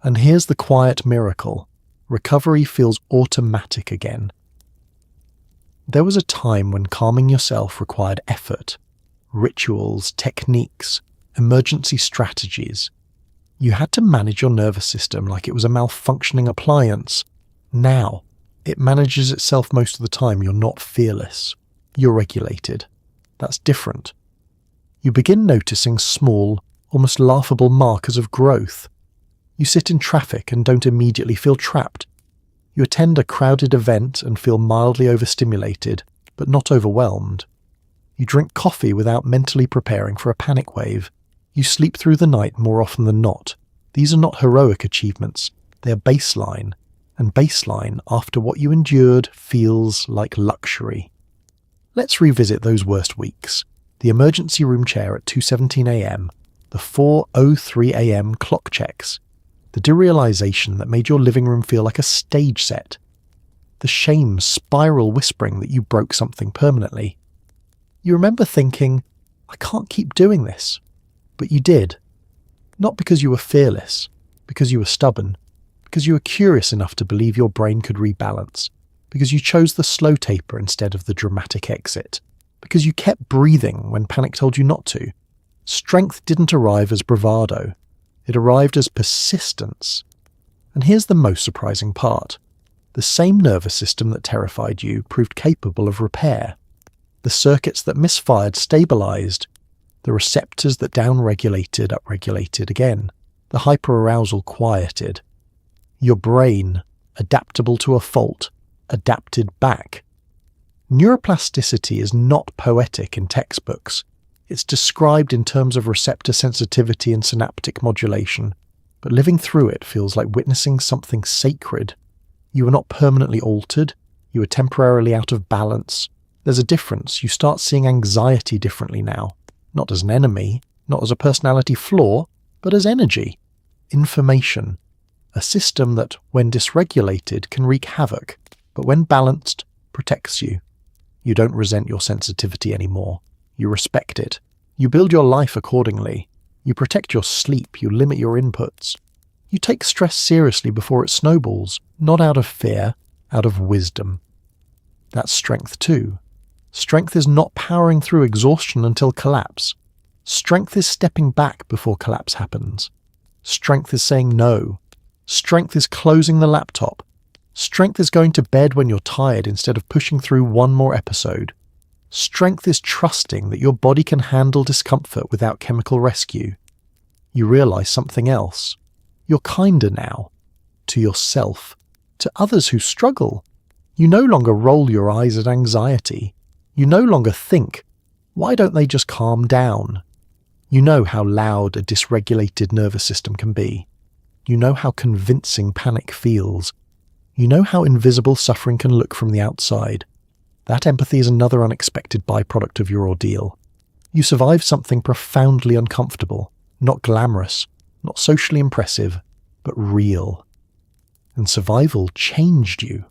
And here's the quiet miracle. Recovery feels automatic again. There was a time when calming yourself required effort, rituals, techniques, emergency strategies. You had to manage your nervous system like it was a malfunctioning appliance. Now, it manages itself most of the time. You're not fearless. You're regulated. That's different. You begin noticing small, almost laughable markers of growth. You sit in traffic and don't immediately feel trapped. You attend a crowded event and feel mildly overstimulated, but not overwhelmed. You drink coffee without mentally preparing for a panic wave. You sleep through the night more often than not. These are not heroic achievements. They are baseline. And baseline, after what you endured, feels like luxury. Let's revisit those worst weeks. The emergency room chair at 2:17 a.m., the 4:03 a.m. clock checks, the derealization that made your living room feel like a stage set, the shame spiral whispering that you broke something permanently. You remember thinking, I can't keep doing this. But you did. Not because you were fearless, because you were stubborn, because you were curious enough to believe your brain could rebalance, because you chose the slow taper instead of the dramatic exit, because you kept breathing when panic told you not to. Strength didn't arrive as bravado. It arrived as persistence. And here's the most surprising part. The same nervous system that terrified you proved capable of repair. The circuits that misfired stabilized. The receptors that downregulated upregulated again. The hyperarousal quieted. Your brain, adaptable to a fault, adapted back. Neuroplasticity is not poetic in textbooks. It's described in terms of receptor sensitivity and synaptic modulation, but living through it feels like witnessing something sacred. You are not permanently altered. You are temporarily out of balance. There's a difference. You start seeing anxiety differently now. Not as an enemy, not as a personality flaw, but as energy. Information. A system that, when dysregulated, can wreak havoc, but when balanced, protects you. You don't resent your sensitivity anymore. You respect it. You build your life accordingly. You protect your sleep. You limit your inputs. You take stress seriously before it snowballs, not out of fear, out of wisdom. That's strength too. Strength is not powering through exhaustion until collapse. Strength is stepping back before collapse happens. Strength is saying no. Strength is closing the laptop. Strength is going to bed when you're tired instead of pushing through one more episode. Strength is trusting that your body can handle discomfort without chemical rescue. You realize something else. You're kinder now. To yourself. To others who struggle. You no longer roll your eyes at anxiety. You no longer think, why don't they just calm down? You know how loud a dysregulated nervous system can be. You know how convincing panic feels. You know how invisible suffering can look from the outside. That empathy is another unexpected byproduct of your ordeal. You survived something profoundly uncomfortable, not glamorous, not socially impressive, but real. And survival changed you.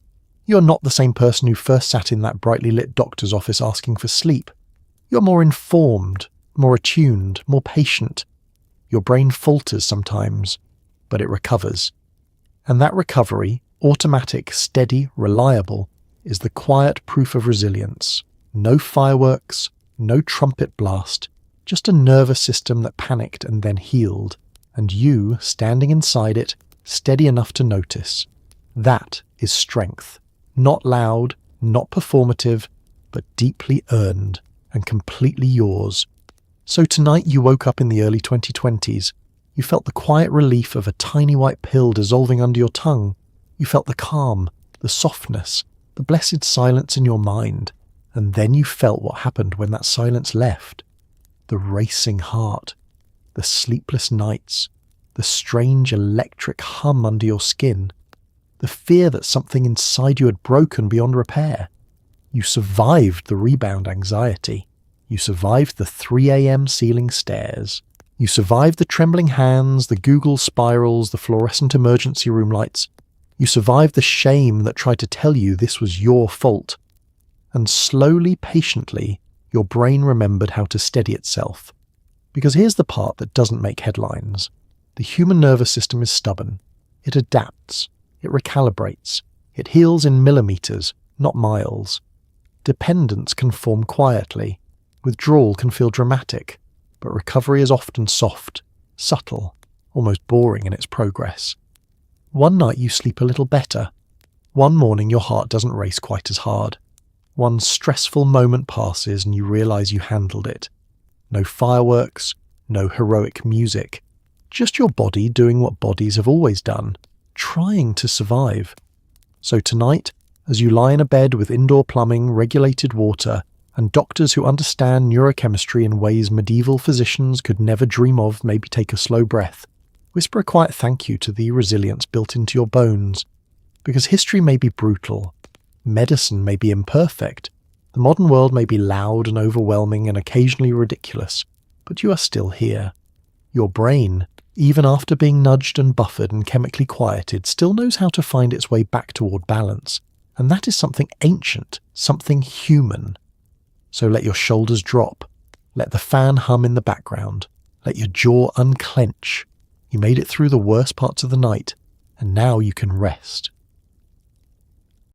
You're not the same person who first sat in that brightly lit doctor's office asking for sleep. You're more informed, more attuned, more patient. Your brain falters sometimes, but it recovers. And that recovery, automatic, steady, reliable, is the quiet proof of resilience. No fireworks, no trumpet blast, just a nervous system that panicked and then healed, and you, standing inside it, steady enough to notice. That is strength. Not loud, not performative, but deeply earned and completely yours. So tonight you woke up in the early 2020s. You felt the quiet relief of a tiny white pill dissolving under your tongue. You felt the calm, the softness, the blessed silence in your mind. And then you felt what happened when that silence left. The racing heart, the sleepless nights, the strange electric hum under your skin, the fear that something inside you had broken beyond repair. You survived the rebound anxiety. You survived the 3 a.m. ceiling stares. You survived the trembling hands, the Google spirals, the fluorescent emergency room lights. You survived the shame that tried to tell you this was your fault. And slowly, patiently, your brain remembered how to steady itself. Because here's the part that doesn't make headlines. The human nervous system is stubborn. It adapts. It recalibrates. It heals in millimeters, not miles. Dependence can form quietly. Withdrawal can feel dramatic. But recovery is often soft, subtle, almost boring in its progress. One night you sleep a little better. One morning your heart doesn't race quite as hard. One stressful moment passes and you realize you handled it. No fireworks, no heroic music. Just your body doing what bodies have always done, trying to survive. So tonight, as you lie in a bed with indoor plumbing, regulated water, and doctors who understand neurochemistry in ways medieval physicians could never dream of, maybe take a slow breath. Whisper a quiet thank you to the resilience built into your bones. Because history may be brutal. Medicine may be imperfect. The modern world may be loud and overwhelming and occasionally ridiculous. But you are still here. Your brain, even after being nudged and buffered and chemically quieted, still knows how to find its way back toward balance. And that is something ancient, something human. So let your shoulders drop. Let the fan hum in the background. Let your jaw unclench. You made it through the worst parts of the night, and now you can rest.